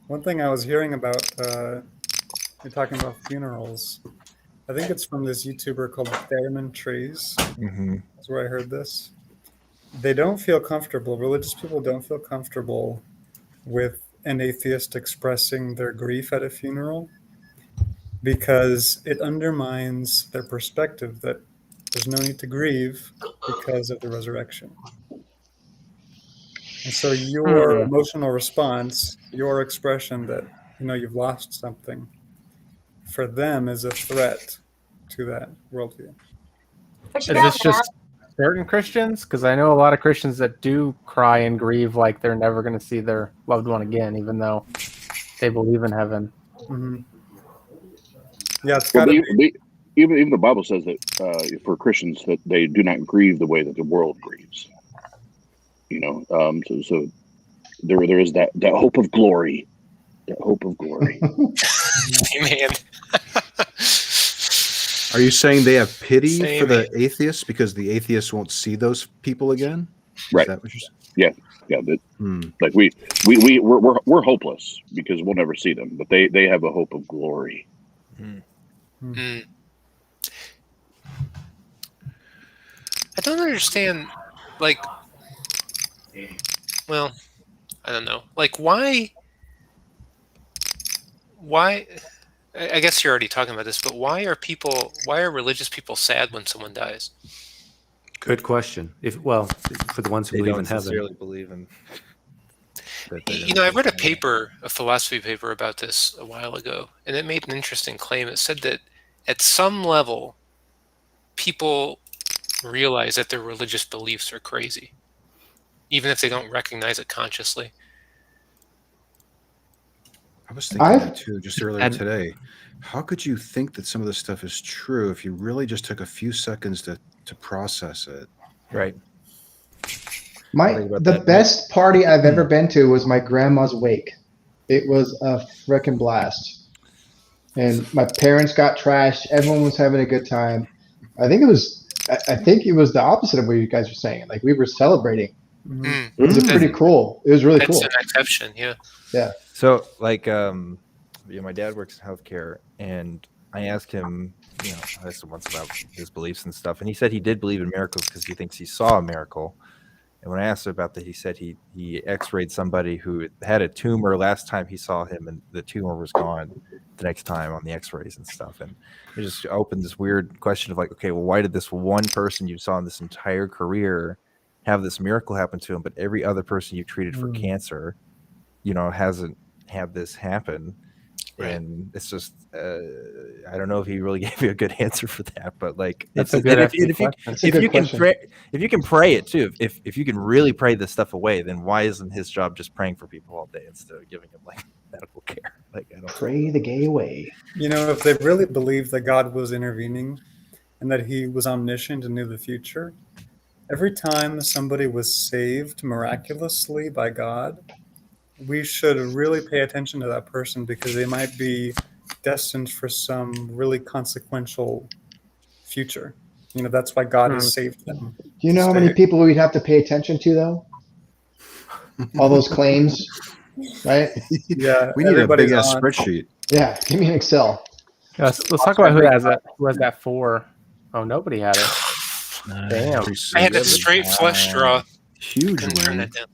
One thing I was hearing about, you're talking about funerals. I think it's from this YouTuber called Theremin Trees. Mm-hmm. That's where I heard this. They don't feel comfortable. Religious people don't feel comfortable with an atheist expressing their grief at a funeral because it undermines their perspective that there's no need to grieve because of the resurrection. And so your emotional response, your expression that you've lost something, for them is a threat to that worldview. Is this just certain Christians? Because I know a lot of Christians that do cry and grieve like they're never going to see their loved one again, even though they believe in heaven. Mm-hmm. Yeah, it's Well, got to be. even the Bible says that for Christians that they do not grieve the way that the world grieves. So there is that hope of glory, that hope of glory. Amen. Are you saying they have pity Same. for the atheists because the atheists won't see those people again? Right. Is that what you're saying? Yeah. Like we're hopeless because we'll never see them, but they have a hope of glory. Mm. I don't understand, I don't know. Why, I guess you're already talking about this, but why are religious people sad when someone dies? Good question. For the ones who They believe don't in heaven. sincerely believe in. I read a philosophy paper about this a while ago, and it made an interesting claim. It said that at some level, people realize that their religious beliefs are crazy, even if they don't recognize it consciously. I was thinking that too just earlier today. How could you think that some of this stuff is true if you really just took a few seconds to process it? Right. The best party I've ever been to was my grandma's wake. It was a frickin' blast. And my parents got trashed. Everyone was having a good time. I think it was the opposite of what you guys were saying. Like we were celebrating. Mm. It was pretty cool. It was really cool. That's an exception, yeah. Yeah. So my dad works in healthcare, and I asked him, I asked him once about his beliefs and stuff, and he said he did believe in miracles because he thinks he saw a miracle. And when I asked him about that, he said he x-rayed somebody who had a tumor last time he saw him, and the tumor was gone the next time on the x-rays and stuff. And it just opened this weird question of okay, well, why did this one person you saw in this entire career have this miracle happen to him, but every other person you treated for cancer, hasn't had this happen? Right. And it's just, I don't know if he really gave you a good answer for that, but that's a good question. If you can pray it too, if you can really pray this stuff away, then why isn't his job just praying for people all day instead of giving them medical care? I don't pray the gay away. If they really believed that God was intervening and that he was omniscient and knew the future, every time somebody was saved miraculously by God, we should really pay attention to that person because they might be destined for some really consequential future. That's why God has saved them. Do you know how many people we'd have to pay attention to, though? All those claims, right? Yeah, we need a big ass spreadsheet. Yeah, give me an Excel. Let's talk about who has that. Who has that for? Oh, nobody had it. Damn. I had that straight flush draw. Huge win. Turn that down.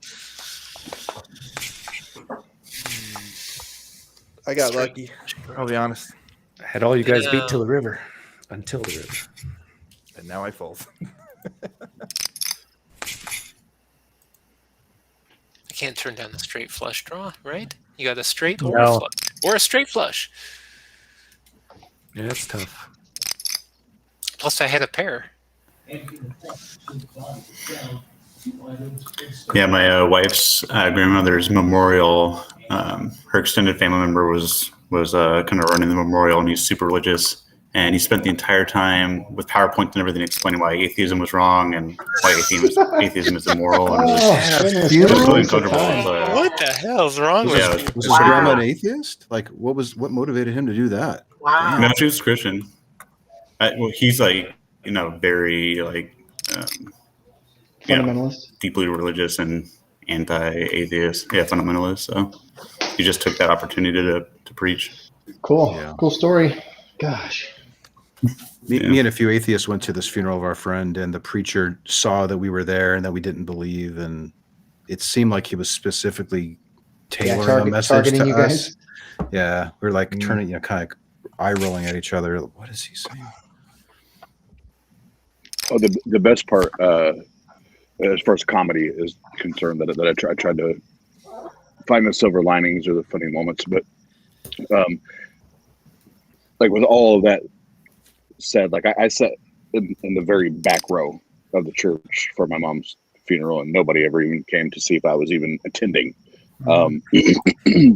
I got lucky. I'll be honest. I had all you guys beat till the river. Until the river. And now I fold. I can't turn down the straight flush draw, right? You got a straight or a flush. Or a straight flush. Yeah, that's tough. Plus I had a pair. Yeah, my wife's grandmother's memorial. Her extended family member was kind of running the memorial, and he's super religious. And he spent the entire time with PowerPoint and everything explaining why atheism was wrong and why atheism is immoral. And it was really uncomfortable. What the hell is wrong with you? Was his grandma an atheist? Like, what motivated him to do that? Wow. No, she was Christian. Well, he's like, very like fundamentalist, deeply religious and anti-atheist. Yeah, fundamentalist. So he just took that opportunity to preach. Cool. Yeah. Cool story. Gosh. Me and a few atheists went to this funeral of our friend, and the preacher saw that we were there and that we didn't believe, and it seemed like he was specifically tailoring a message to you us. guys. Yeah, we were like turning, kind of eye rolling at each other. What is he saying? Oh, the best part, as far as comedy is concerned, that I tried to find the silver linings or the funny moments, but like with all of that said, like I sat in the very back row of the church for my mom's funeral, and nobody ever even came to see if I was even attending. But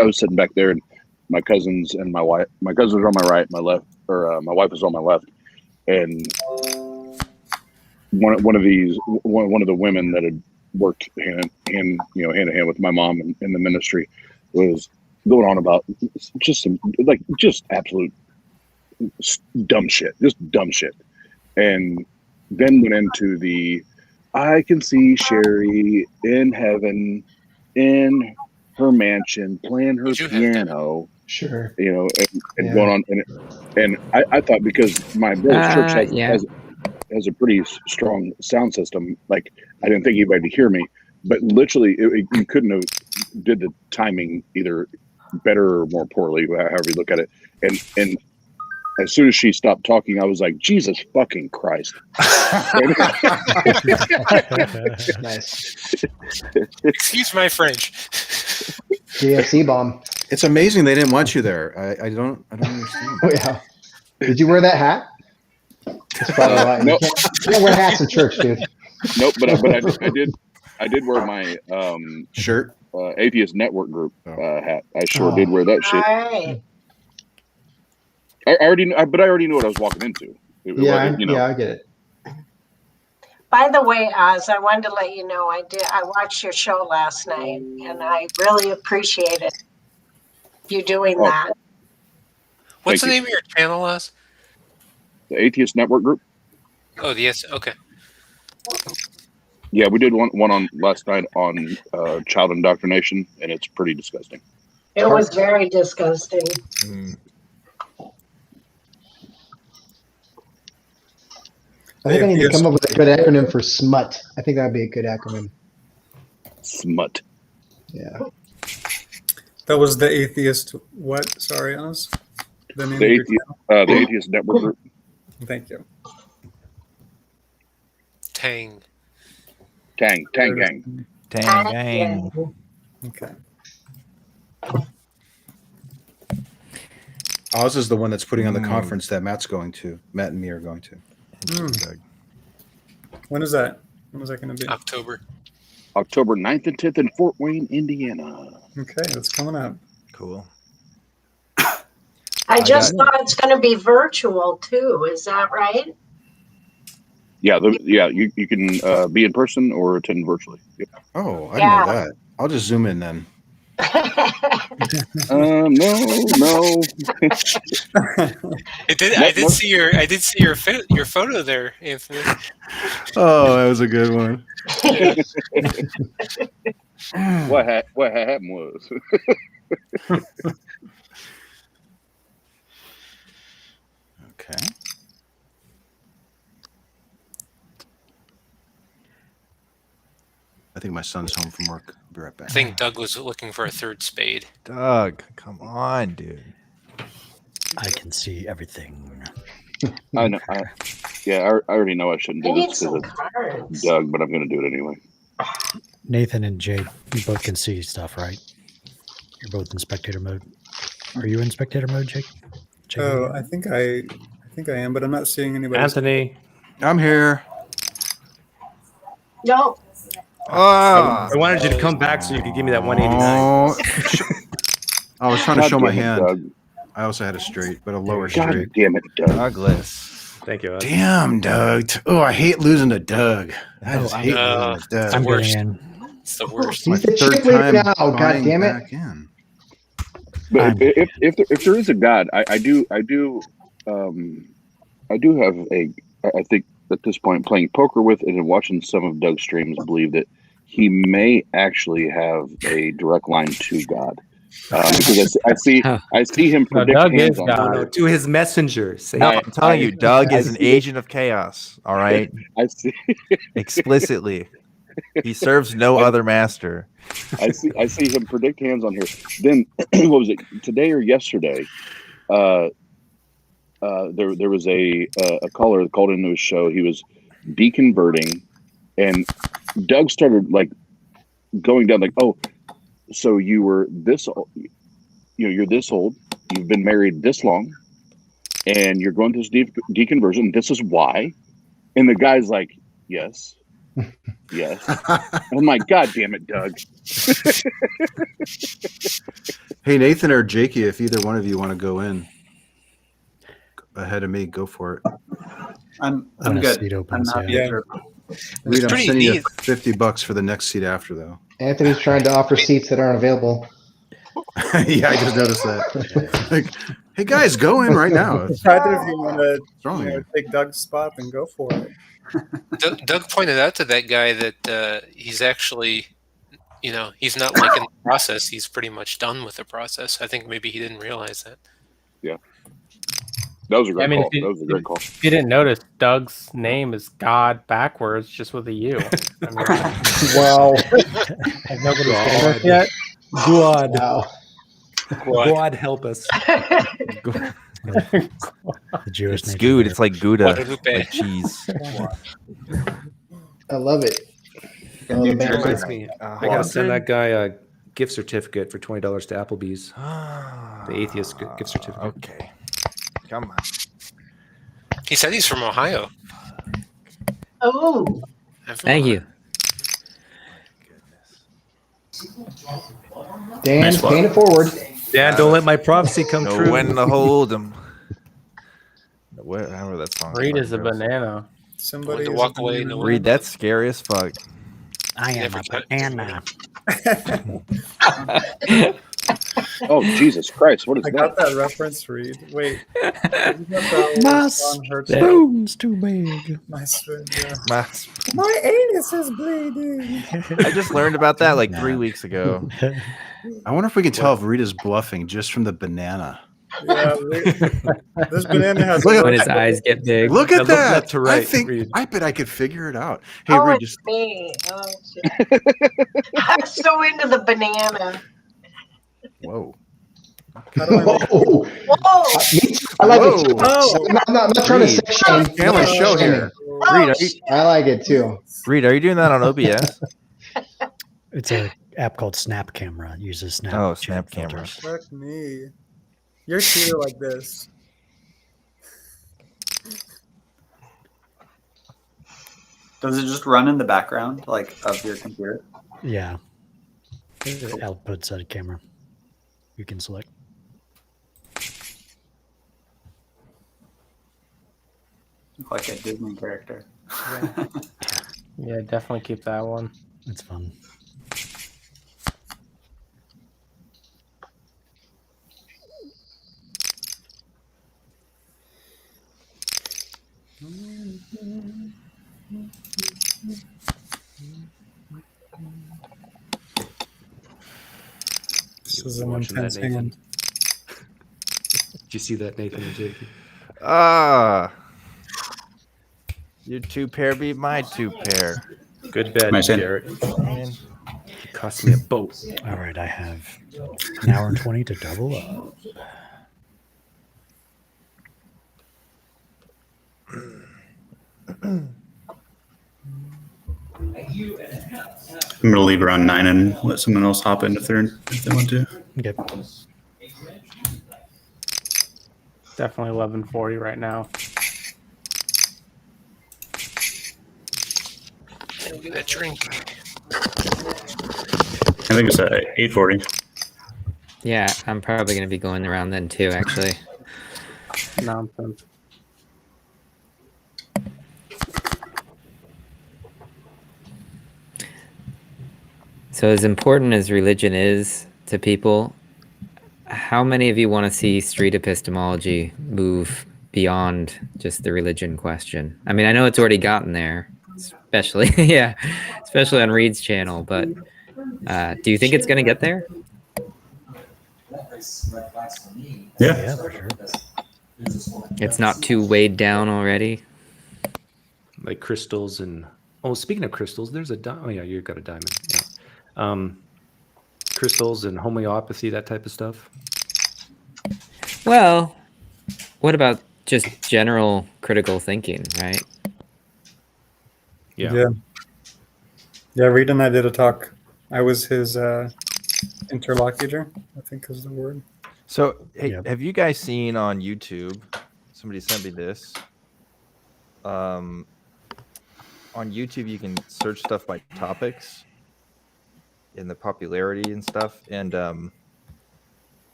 I was sitting back there, and my cousins and my wife. My cousins were on my right, my left, or my wife was on my left, and one of the women that had worked hand in hand with my mom in the ministry was going on about just absolute dumb shit, and then went into the I can see Sherry in heaven in her mansion playing her piano, sure, and going on, and I thought because my brother's church has a pretty strong sound system, like I didn't think anybody would hear me, but literally you couldn't have did the timing either better or more poorly, however you look at it, and as soon as she stopped talking, I was like, Jesus fucking Christ. Nice. Excuse my French. GFC bomb. It's amazing they didn't want you there. I don't understand. Oh, yeah. Did you wear that hat? That's probably why. Nope. You can't wear hats in church, dude. Nope, but I did wear my shirt, Atheist Network Group hat. I sure did wear that shit. Right. I already knew what I was walking into. I get it. By the way, Oz, I wanted to let you know I watched your show last night, and I really appreciated you doing that. What's the name of your channel, Oz? The Atheist Network Group. Oh, yes. Okay. Yeah, we did one on last night on child indoctrination, and it's pretty disgusting. It was very disgusting. I think I need to come up with a good acronym for SMUT. I think that would be a good acronym. SMUT. Yeah. That was the Atheist. What? Sorry, Oz. The name the Atheist Network Group. Thank you. Tang. Gang. Okay. Oz is the one that's putting on the conference that Matt and me are going to. When is that? When is that going to be? October 9th and 10th in Fort Wayne, Indiana. Okay, that's coming up. Cool. I just thought it's going to be virtual too. Is that right? Yeah, you can be in person or attend virtually. Yep. Oh, I didn't know that. I'll just zoom in then. No. I did see your photo there, Anthony. Oh, that was a good one. What happened was. Okay. I think my son's home from work. I'll be right back. I think Doug was looking for a third spade. Doug, come on, dude. I can see everything. I know. I already know I shouldn't do I need this some because cards. it's Doug, but I'm going to do it anyway. Nathan and Jade, you both can see stuff, right? You're both in spectator mode. Are you in spectator mode, Jake? Oh, I think I am, but I'm not seeing anybody. Anthony. I'm here. No. I wanted you to come back so you could give me that 189. I was trying to God show my damn it, hand. Doug. I also had a straight, but a lower God straight. damn it, Doug. Douglas. Thank you. Damn, Doug. Oh, I hate losing to Doug. I just hate losing to Doug. I'm getting in. It's the worst. He's the chip leader now. God damn it. But if there is a God, I do have a. I think at this point, playing poker with and watching some of Doug's streams, believe that he may actually have a direct line to God. Because I see him predict Doug hands is on God. Twitter. To his messenger. Say, No, I'm telling you, Doug is an agent of chaos. All right. I see. Explicitly. He serves no other master. I see him predict hands on here. Then what was it, today or yesterday? There was a caller that called into his show. He was deconverting, and Doug started like going down like, oh, so you were this old, you're this old, you've been married this long, and you're going through this deconversion. This is why. And the guy's like, yes. Yes. I'm like, God damn it, Doug. Hey, Nathan or Jakey, if either one of you want to go in ahead of me, go for it. I'm When a good. seat I'm opens, happy yeah. to Reid, I'm pretty sending you neat. $50 for the next seat after, though. Anthony's trying to offer seats that aren't available. Yeah, I just noticed that. Like, hey guys, go in right now. Either of you want wrong with to you? take Doug's spot, then go for it. Doug pointed out to that guy that he's actually, he's not liking the process. He's pretty much done with the process. I think maybe he didn't realize that. Yeah. That was a great call. If you, That was a great call. If you didn't notice, Doug's name is God backwards, just with a U. I mean, Wow. has nobody seen this yet? God. Wow. God help us. The Jewish It's nature good. there. It's like Gouda, Guadalupe. like cheese. I love it. That reminds me, I gotta send that guy a gift certificate for $20 to Applebee's. The atheist gift certificate. Okay. Come on. He said he's from Ohio. Oh, Thank you. Dan, Nice one. paying it forward. Dan, don't let my prophecy come Know true. when to hold him. However that song. Reid is a goes. banana. Somebody to is walk a away, banana. no Reid, that's scary as fuck. I am Never a touch- banana. Oh, Jesus Christ. What is I that? got that reference, Reid. Wait. You got that My old Ron Hertz- spoon's too big. My spoon, yeah. My- My anus is bleeding. I just learned about that like 3 weeks ago. I wonder if we can tell if Reid is bluffing just from the banana. Yeah, this banana has. Look at- When his eyes get big. Look Now at look that. left to right, Reid. I bet I could figure it out. Hey, oh, Reid, it's just me. Oh, shit. I'm so into the banana. whoa. How do I make- Whoa. Whoa! I like it Whoa. too. Oh. I'm not trying to Reid. section. Camera show here. Oh, Reid, are you, shit. I like it too. Reid, are you doing that on OBS? It's a app called Snap Camera. It uses Snap. Oh, Snap filters. cameras. Fuck me. You're cheater like this. Does it just run in the background, like of your computer? Yeah. It outputs a camera. You can select. Like a Disney character. Yeah, definitely keep that one. It's fun. This is an Watching that, intense Nathan. hand. Did you see that, Nathan and Jakey? Ah. Your two pair beat my two pair. Good bet, Nice hand. Garrett. Man. It cost me a boat. All right, I have an hour and 20 to double up. I'm gonna leave around 9 and let someone else hop in if they want to. Okay. Definitely 11:40 right now. Get that drink. I think it's 8:40. Yeah, I'm probably going to be going around then too, actually. Nonsense. So as important as religion is to people, how many of you want to see street epistemology move beyond just the religion question? I mean, I know it's already gotten there, especially especially on Reid's channel, but do you think it's going to get there? Yeah, for sure. It's not too weighed down already. Like crystals and speaking of crystals, there's a oh yeah, you got a diamond. Yeah, crystals and homeopathy, that type of stuff. Well, what about just general critical thinking, right? Yeah. Reid and I did a talk. I was his interlocutor, I think is the word. So, hey, have you guys seen on YouTube? Somebody sent me this. On YouTube, you can search stuff by topics in the popularity and stuff. And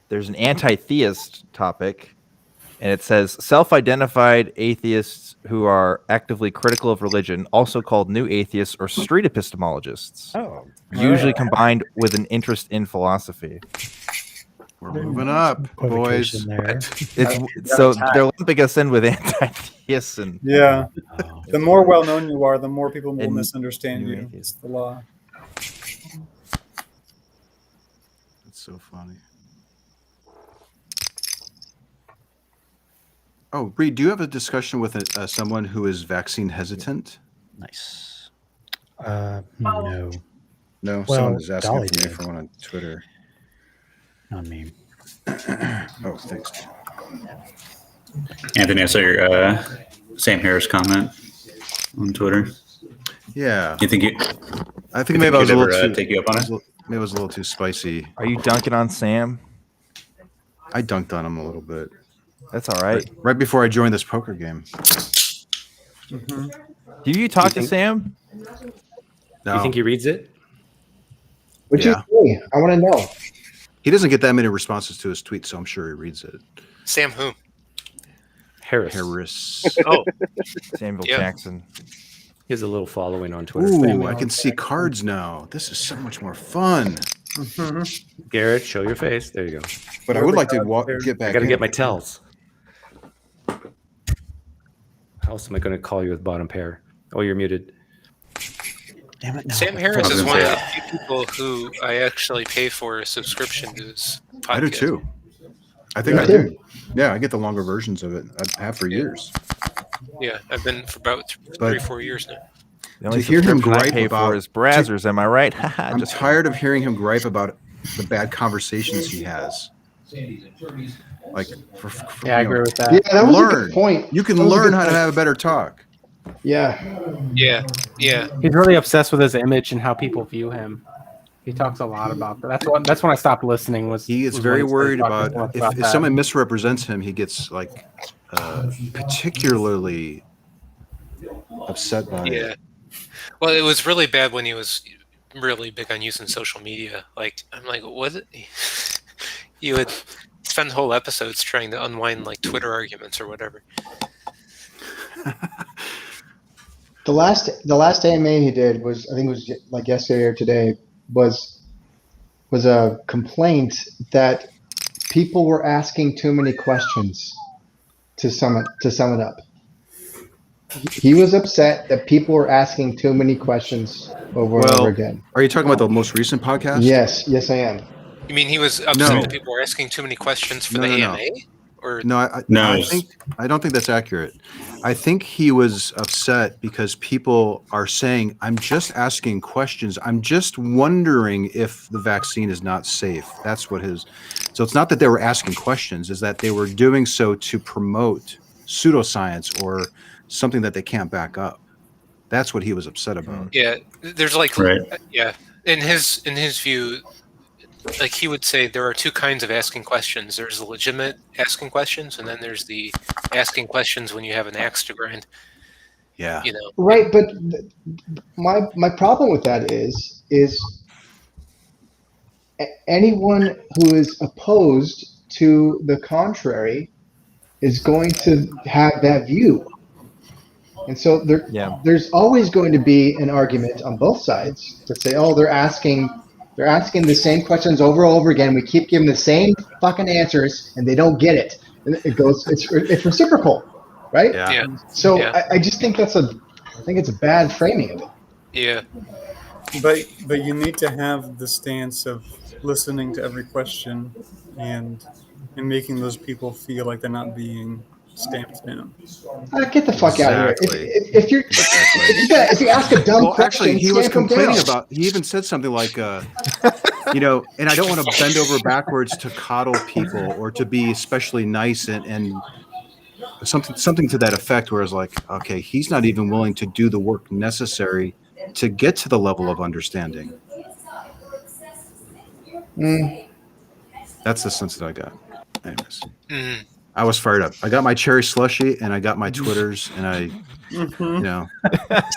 there's an anti-theist topic, and it says self-identified atheists who are actively critical of religion, also called new atheists or street epistemologists. Oh, usually combined with an interest in philosophy. We're moving up, boys. There. So they're lumping us in with anti-theists and the more well known you are, the more people will misunderstand you. It's the law. That's so funny. Oh, Reid, do you have a discussion with someone who is vaccine hesitant? Nice. No. No, Well, someone is asking Dolly for me did. for one on Twitter. Not me. Oh, thanks. Anthony, I saw your Sam Harris comment on Twitter. Yeah. You think you? I think maybe I was a he'd little ever, too. take you up on it? Maybe it was a little too spicy. Are you dunking on Sam? I dunked on him a little bit. That's all right. Right before I joined this poker game. Mm-hmm. Do you talk to Sam? No. You think he reads it? What'd you say? I want to know. He doesn't get that many responses to his tweets, so I'm sure he reads it. Sam who? Harris. Oh, Samuel Yeah. Jackson. He has a little following on Twitter. Ooh, I can see cards now. This is so much more fun. Garrett, show your face. There you go. But I would like to get back. I got to in. get my tells. How else am I going to call you with bottom pair? Oh, you're muted. Damn it! No. Sam Harris is one of the few people who I actually pay for a subscription to his podcast. I do too. I think I do. Yeah, I get the longer versions of it. I have for years. Yeah, I've been for about 3-4 years now. The only To hear him subscription I gripe pay about for is Brazzers. Am I right? I'm Just tired of hearing him gripe about the bad conversations he has. Like, Yeah, I agree with that. Yeah, that was a learn. good point. You can That was a learn good how to point. have a better talk. Yeah. Yeah. He's really obsessed with his image and how people view him. He talks a lot about that. That's when I stopped listening. He gets was very when he worried started about talking about if that. someone misrepresents him, he gets like particularly upset by it. Yeah. Well, it was really bad when he was really big on using social media. Like, I'm like, what? You would spend whole episodes trying to unwind like Twitter arguments or whatever. The last AMA he did was, I think it was like yesterday or today, was a complaint that people were asking too many questions to sum it up. He was upset that people were asking too many questions over and over again. Are you talking about the most recent podcast? Yes, I am. You mean he was upset that people were asking too many questions for the AMA? Or No, I don't think that's accurate. I think he was upset because people are saying, I'm just asking questions. I'm just wondering if the vaccine is not safe. That's what so it's not that they were asking questions, is that they were doing so to promote pseudoscience or something that they can't back up. That's what he was upset about. Yeah, there's like, Right. yeah, in his view, like he would say there are two kinds of asking questions. There's the legitimate asking questions, and then there's the asking questions when you have an axe to grind. Yeah. You know. Right, but my problem with that is anyone who is opposed to the contrary is going to have that view. And so there's always going to be an argument on both sides to say, oh, they're asking the same questions over and over again. We keep giving the same fucking answers, and they don't get it. And it's reciprocal, right? Yeah. So Yeah. I just think it's a bad framing of it. Yeah. But you need to have the stance of listening to every question and making those people feel like they're not being stamped down. Get the fuck out of here! Exactly. If you ask a dumb Well, question, actually, he was stamp 'em complaining down. about. He even said something like, you know, and I don't want to bend over backwards to coddle people or to be especially nice and something to that effect. Where it's like, okay, he's not even willing to do the work necessary to get to the level of understanding. That's the sense that I got. Anyways, I was fired up. I got my cherry slushy and I got my Twitters and I, you know.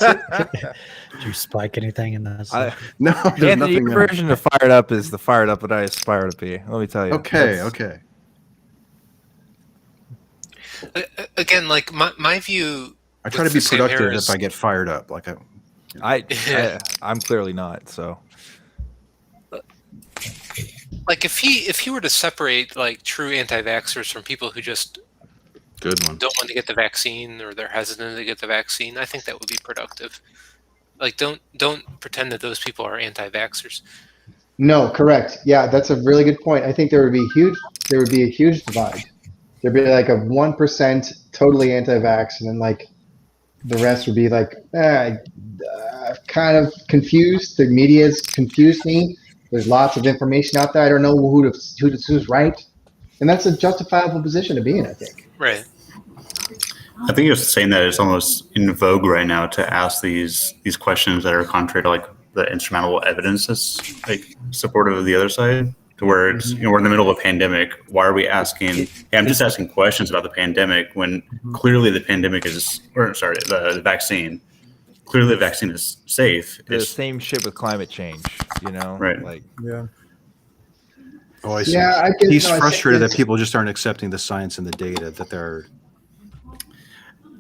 Did you spike anything in this? No, there's Anthony, nothing. your version of fired up is the fired up that I aspire to be. Let me tell you. Okay, That's- okay. Again, like my view. I try to with be the same productive errors- if I get fired up. Like I'm clearly not. So, Like if he were to separate like true anti-vaxxers from people who just good one don't want to get the vaccine or they're hesitant to get the vaccine, I think that would be productive. Like don't pretend that those people are anti-vaxxers. No, correct. Yeah, that's a really good point. I think there would be a huge divide. There'd be like a 1% totally anti-vax, and then like the rest would be like kind of confused. The media's confused me. There's lots of information out there. I don't know who's right, and that's a justifiable position to be in, I think. Right. I think you're saying that it's almost in vogue right now to ask these questions that are contrary to like the instrumental evidence that's like supportive of the other side. To where it's we're in the middle of a pandemic. Why are we asking? Hey, I'm just asking questions about the pandemic when clearly the pandemic the vaccine. Clearly, the vaccine is safe. the same shit with climate change, you know? Right. Like, Yeah. Oh, I see. Yeah, I guess, He's no, I think frustrated that it's- people just aren't accepting the science and the data that they're.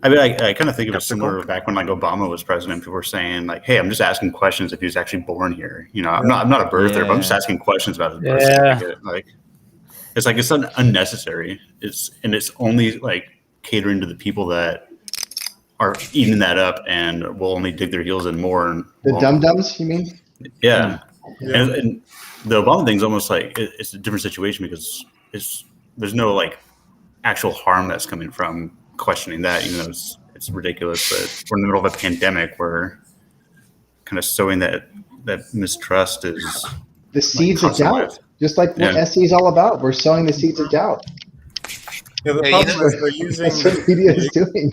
I mean, I kind of think of it similar back when like Obama was president. People were saying like, "Hey, I'm just asking questions if he was actually born here." You know, I'm not a birther, but I'm just asking questions about his birth certificate. Like, it's unnecessary. It's only like catering to the people that are eating that up and will only dig their heels in more. And The dum-dums, you mean? Yeah. Yeah. And the Obama thing's almost like it's a different situation because there's no like actual harm that's coming from questioning that, even though it's ridiculous. But we're in the middle of a pandemic. We're kind of sowing that mistrust is The seeds of constantly- doubt, just like what Yeah. SE is all about. We're sowing the seeds of doubt. Yeah, the Yeah, problem is they're using. That's what media is doing.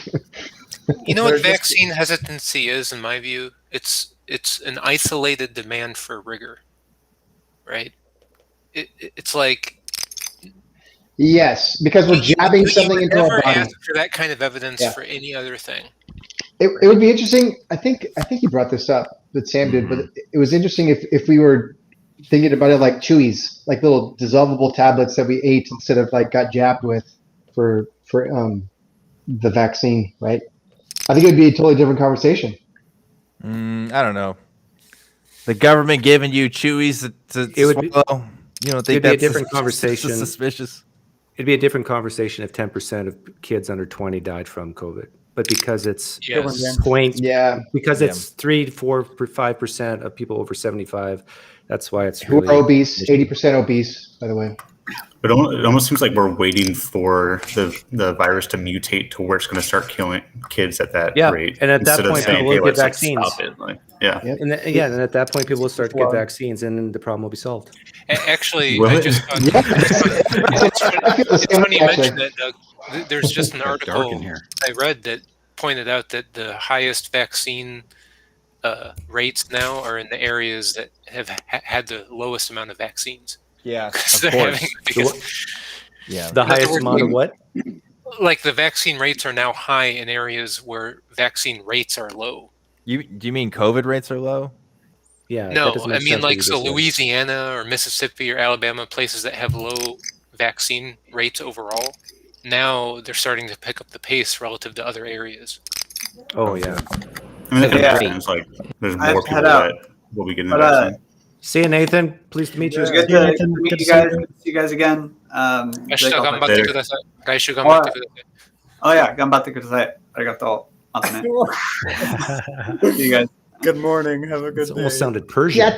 You know They're what just- vaccine hesitancy is, in my view? It's an isolated demand for rigor, right? It's like Yes, because we're jabbing you something would into our never body. ask for that kind of evidence Yeah. for any other thing. It would be interesting. I think you brought this up, that Sam did, but it was interesting if we were thinking about it like Chewies, like little dissolvable tablets that we ate instead of like got jabbed with for the vaccine, right? I think it would be a totally different conversation. I don't know. The government giving you chewies to It would be- swallow. You don't think it'd be a that's different conversation. Suspicious. It'd be a different conversation if 10% of kids under 20 died from COVID. But because it's Yes. because it's 3, 4, 5% of people over 75, that's why it's Who really are obese? 80% obese, by the way. But it almost seems like we're waiting for the virus to mutate to where it's going to start killing kids at that rate. And at that instead of point, saying, people "Hey, will get let's, like, vaccines. stop it." Like, yeah. And and at that point, people will start to get vaccines, and then the problem will be solved. Actually, Will I it? just it's funny you mentioned that, Doug. There's just an article I read that pointed out that the highest vaccine rates now are in the areas that have had the lowest amount of vaccines. Yeah, They're having- because- The highest amount of what? like the vaccine rates are now high in areas where vaccine rates are low. Do you mean COVID rates are low? Yeah. No, that doesn't I make mean sense what like you so just said. Louisiana or Mississippi or Alabama, places that have low vaccine rates overall. Now they're starting to pick up the pace relative to other areas. Oh yeah. I mean, that Yeah. makes sense. Like, there's I have more to people head out. that will be getting the But, vaccine. See you, Nathan. Pleased to meet It you. was good Yeah, to Nathan, meet good you to see guys. you. Good to see you guys again. 明日頑張ってください。来週頑張ってください。Oh yeah, 頑張ってください。ありがとう。またね。See you guys. Good morning. Have a good It day. almost sounded Persian.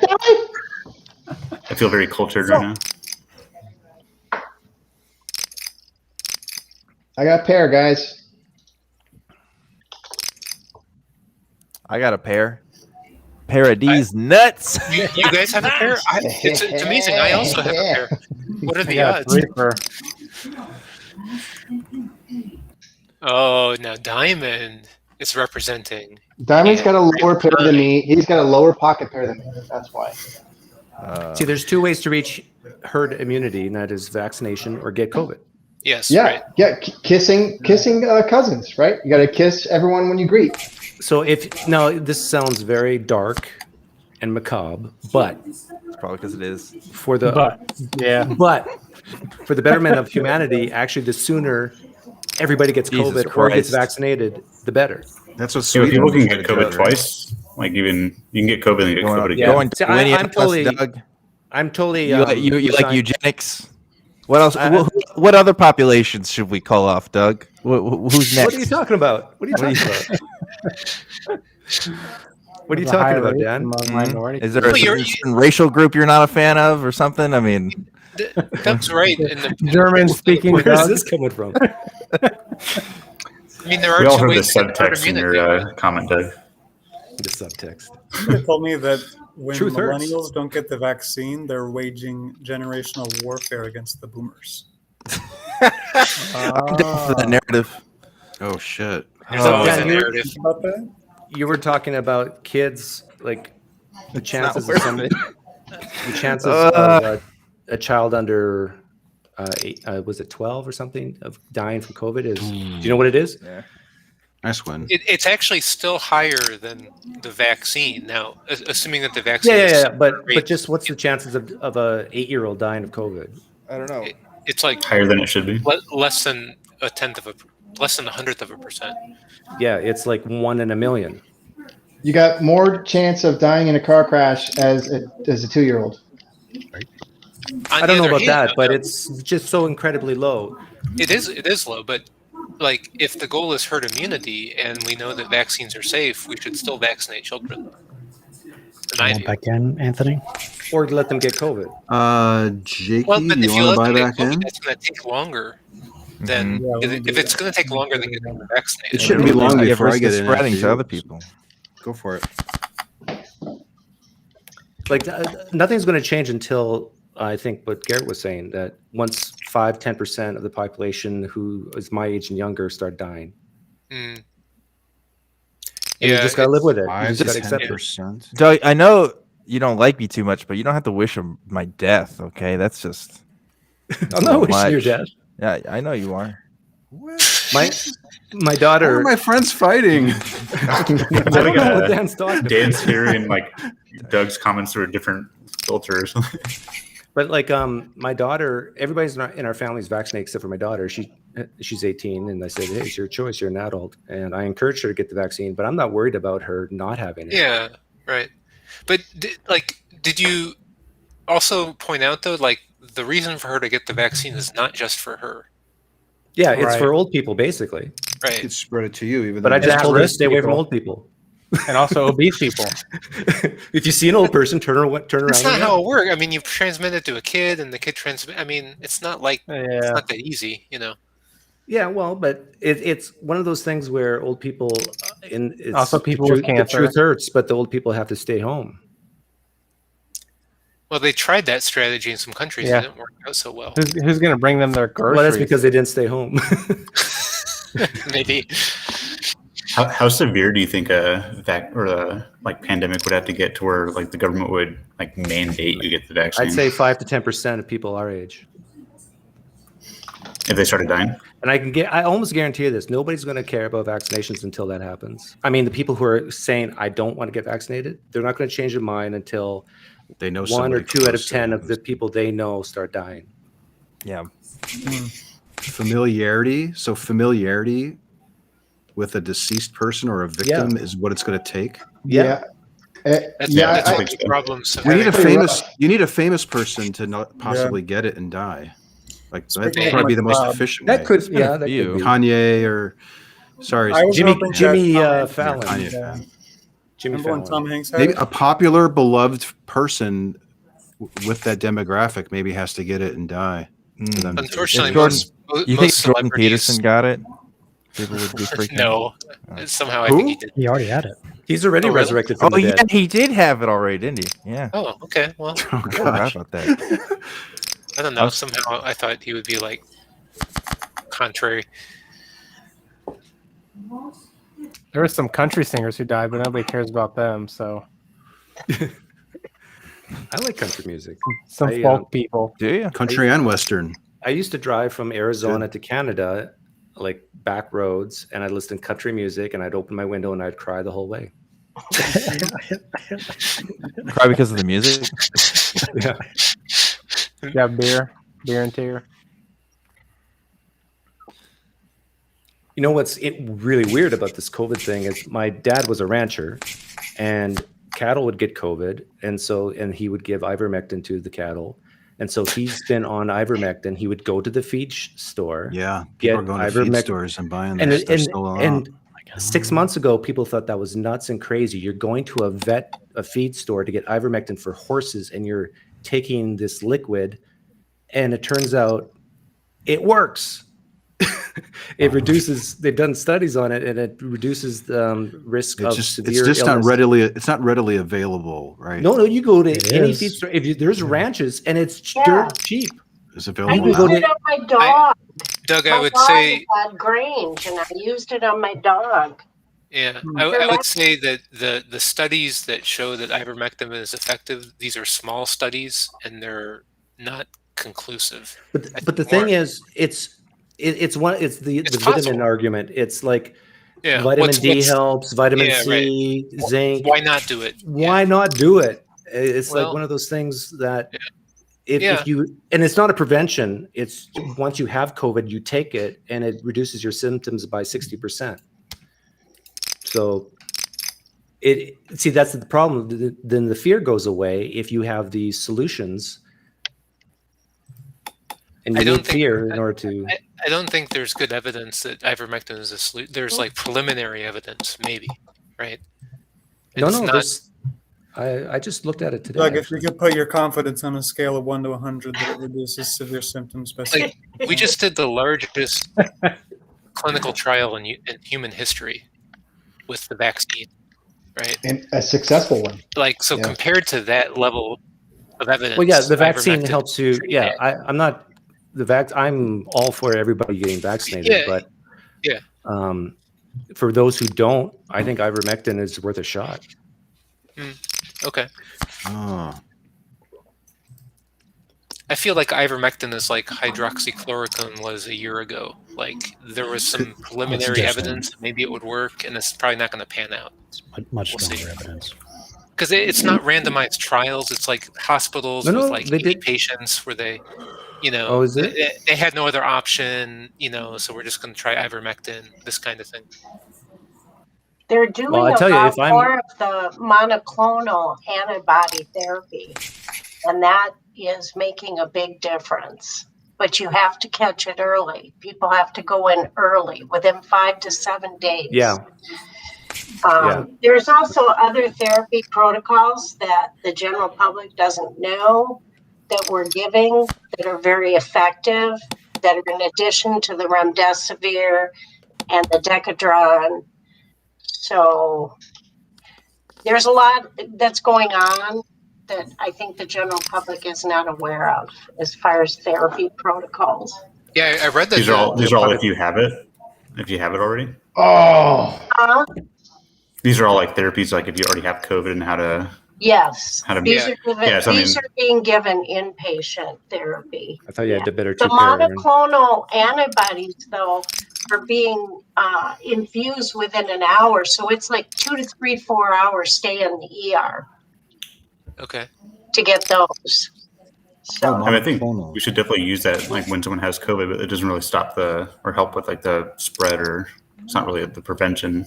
I feel very cultured right now. I got a pair, guys. I got a pair. Pair of these nuts. You guys have a pair? It's amazing. I also have a pair. What are the odds? Oh, now Diamond is representing. Diamond's got a lower pair than me. He's got a lower pocket pair than me. That's why. See, there's two ways to reach herd immunity, and that is vaccination or get COVID. Yes. Yeah, Right. yeah. Kissing cousins, right? You got to kiss everyone when you greet. So now this sounds very dark and macabre, but It's probably because it is. for the But for the betterment of humanity, actually, the sooner everybody gets Jesus COVID or gets Christ. vaccinated, the better. That's what So if people can Sweden get did, COVID right? twice, like even you can get COVID and get Going COVID up- again. going See, linear I'm plus, totally. Doug. I'm totally. You like resigned- eugenics? What else? What other populations should we call off, Doug? Who's next? What are you talking about? What are you talking about? What are you talking about, Dan? Is there a certain racial group you're not a fan of, or something? I mean, That's right. In the German speaking. Where's Doug. this coming from? I mean, there are We all two heard the ways to get herd subtext in immunity. your comment, Doug. The subtext. They told me that when Truth hurts. millennials don't get the vaccine, they're waging generational warfare against the boomers. I'm down for that narrative. Oh shit! There's always Dan, a you- narrative. About that? You were talking about kids, like the chances not of some, worth the chances of a child under, was it 12 or something, of dying from COVID is. Do you know what it is? yeah. Nice win. It's actually still higher than the vaccine now, assuming that the vaccine. Yeah. is But great. just what's the chances of a 8-year-old dying of COVID? I don't know. It's like Higher than it should be. less than a 100th%. Yeah, it's like 1 in a million. You got more chance of dying in a car crash as a 2-year-old. I don't know about that, but it's just so incredibly low. It is low, but like if the goal is herd immunity and we know that vaccines are safe, we should still vaccinate children. In my view. Back in, Anthony. Or let them get COVID. Jakey, Well, but do if you you want to let buy them back get COVID, in? that's going to take longer than if it's going to take longer than getting vaccinated. It shouldn't be long You have before I risk get of in. spreading after to you. other people. Go for it. Like nothing's going to change until I think what Garrett was saying, that once 5-10% of the population who is my age and younger start dying. Mm. And you just got to live with it. You just got to 5 to accept it. 10%. Doug, I know you don't like me too much, but you don't have to wish him my death. Okay, that's just. I'm not wishing your much. death. Yeah, I know you are. My Why daughter. are my friends fighting? I don't know what Dan's talking about. Dan's hearing like Doug's comments through a different filter or something. But like my daughter, everybody's in our family is vaccinated except for my daughter. She's 18, and I said, "Hey, it's your choice. You're an adult," and I encouraged her to get the vaccine. But I'm not worried about her not having it. Yeah, right. But did you also point out though, like the reason for her to get the vaccine is not just for her, Yeah, it's for old people basically. You right? could spread it to you, even. But though I just at told her to risk stay away from people. old people. And also obese people. If you see an old person, turn around. That's not and how run. it works. I mean, you transmit it to a kid, and the kid transmit. I mean, it's not like it's Yeah. not that easy, you know. Yeah, well, but it's one of those things where old people, Also people with the cancer. truth hurts, but the old people have to stay home. Well, they tried that strategy in some countries. Yeah. It didn't work out so well. Who's going to bring them their groceries? Well, that's because they didn't stay home. Maybe. How severe do you think a pandemic would have to get to where like the government would like mandate you get the vaccine? I'd say 5 to 10% of people our age. if they started dying. And I almost guarantee you this: nobody's going to care about vaccinations until that happens. I mean, the people who are saying I don't want to get vaccinated, they're not going to change their mind until they know 1 or 2 out of 10 of the people they know start dying. Yeah. Familiarity. So familiarity with a deceased person or a victim is what it's going to take. Yeah. That's one of the problems. You need a famous person to not possibly get it and die. Like that'd probably be the most efficient. That way. could, that could be. Kanye or Jimmy Fallon. Kanye. Yeah. Jimmy Remember when Fallon. Tom Hanks had Maybe it? a popular, beloved person with that demographic maybe has to get it and die. Unfortunately, you think most Jordan celebrities Peterson got it? People would be freaking No, somehow I think he did. He already had it. He's already really? resurrected from Oh the yeah, dead. he did have it already, didn't he? Yeah. Oh, okay. Well, Oh, I forgot about that. I don't know. Somehow I thought he would be like contrary. There were some country singers who died, but nobody cares about them. So I like country music. some folk people. Do you? Country and Western. I used to drive from Arizona to Canada, like back roads, and I'd listen to country music, and I'd open my window and I'd cry the whole way. Cry because of the music? Yeah. Yeah, beer and tear. You know what's really weird about this COVID thing is my dad was a rancher, and cattle would get COVID, and he would give ivermectin to the cattle. And so he's been on ivermectin. He would go to the feed store. Yeah, get people are going to feed stores and buying and, this. They're and, still and 6 months ago, people thought that was nuts and crazy. You're going to a feed store to get ivermectin for horses, and you're taking this liquid, and it turns out it works. It reduces. They've done studies on it, and it reduces the risk of severe It's just illness. not readily available, right? No, you go to any is. feed store. There's ranches, and it's dirt cheap. It's I available used now. it on my dog. Doug, My I would dog say, had Grange, and I used it on my dog. yeah, I would say that the studies that show that ivermectin is effective, these are small studies, and they're not conclusive. But the thing is, it's the vitamin argument. It's like vitamin D helps, vitamin C, zinc. Why not do it? Why not do it? It's like one of those things that if you, and it's not a prevention. It's once you have COVID, you take it, and it reduces your symptoms by 60%. So that's the problem. Then the fear goes away if you have these solutions. And you need fear in order to. I don't think there's good evidence that ivermectin is a solution. There's like preliminary evidence, maybe, right? I just looked at it today. Doug, if you could put your confidence on a scale of 1 to 100 that it reduces severe symptoms by Like, we just did the largest clinical trial in human history with the vaccine, right? And a successful one. Like, so compared to that level of evidence. Well, yeah, the vaccine ivermectin helps is you. pretty Yeah, bad. I'm not I'm all for everybody getting vaccinated, but for those who don't, I think ivermectin is worth a shot. Okay. Oh. I feel like ivermectin is like hydroxychloroquine was a year ago. Like there was some preliminary evidence that maybe it would work, and it's probably not going to pan out. Much stronger evidence. Because it's not randomized trials. It's like hospitals with like 80 patients where they, Oh, is it? They had no other option, so we're just going to try ivermectin, this kind of thing. They're doing Well, I tell you, if I'm- more of the monoclonal antibody therapy, and that is making a big difference. But you have to catch it early. People have to go in early, within 5 to 7 days. Yeah. There's also other therapy protocols that the general public doesn't know that we're giving that are very effective, that are in addition to the remdesivir and the Decadron. So there's a lot that's going on that I think the general public is not aware of as far as therapy protocols. Yeah, I read that. These are all if you have it. If you have it already. Oh. These are all like therapies, like if you already have COVID and how to Yes, How to- these Yeah. are given, Yeah, so I these mean- are being given inpatient therapy. I thought you had to better The two pair. monoclonal antibodies, though, are being infused within an hour, so it's like 2 to 3, 4 hours stay in the ER Okay. to get those. So I think we should definitely use that, like when someone has COVID, but it doesn't really stop or help with like the spread, or it's not really the prevention.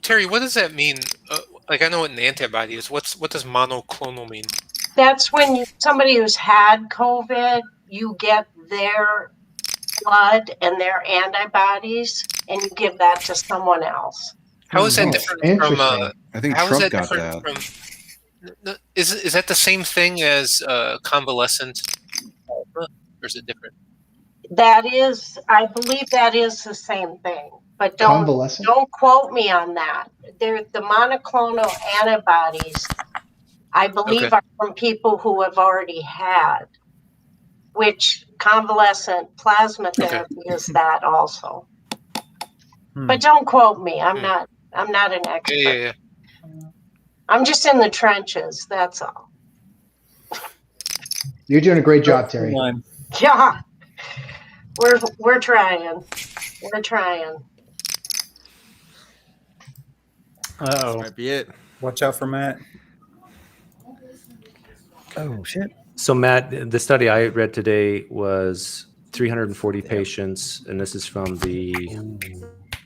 Terry, what does that mean? Like, I know what an antibody is. What does monoclonal mean? that's when somebody who's had COVID, you get their blood and their antibodies, and you give that to someone else. How is that different from? I think how is Trump that got different that. from? Is that the same thing as convalescent plasma, or is it different? That is, I believe that is the same thing, but don't quote me on that. They're the monoclonal antibodies, I believe, Okay. are from people who have already had, which convalescent plasma therapy is that also. But don't quote me. I'm not an expert. Yeah. I'm just in the trenches, that's all. You're doing a great job, Terry. Yeah. We're trying. We're trying. Uh-oh. Might be it. Watch out for Matt. Oh, shit. So, Matt, the study I read today was 340 patients, and this is from the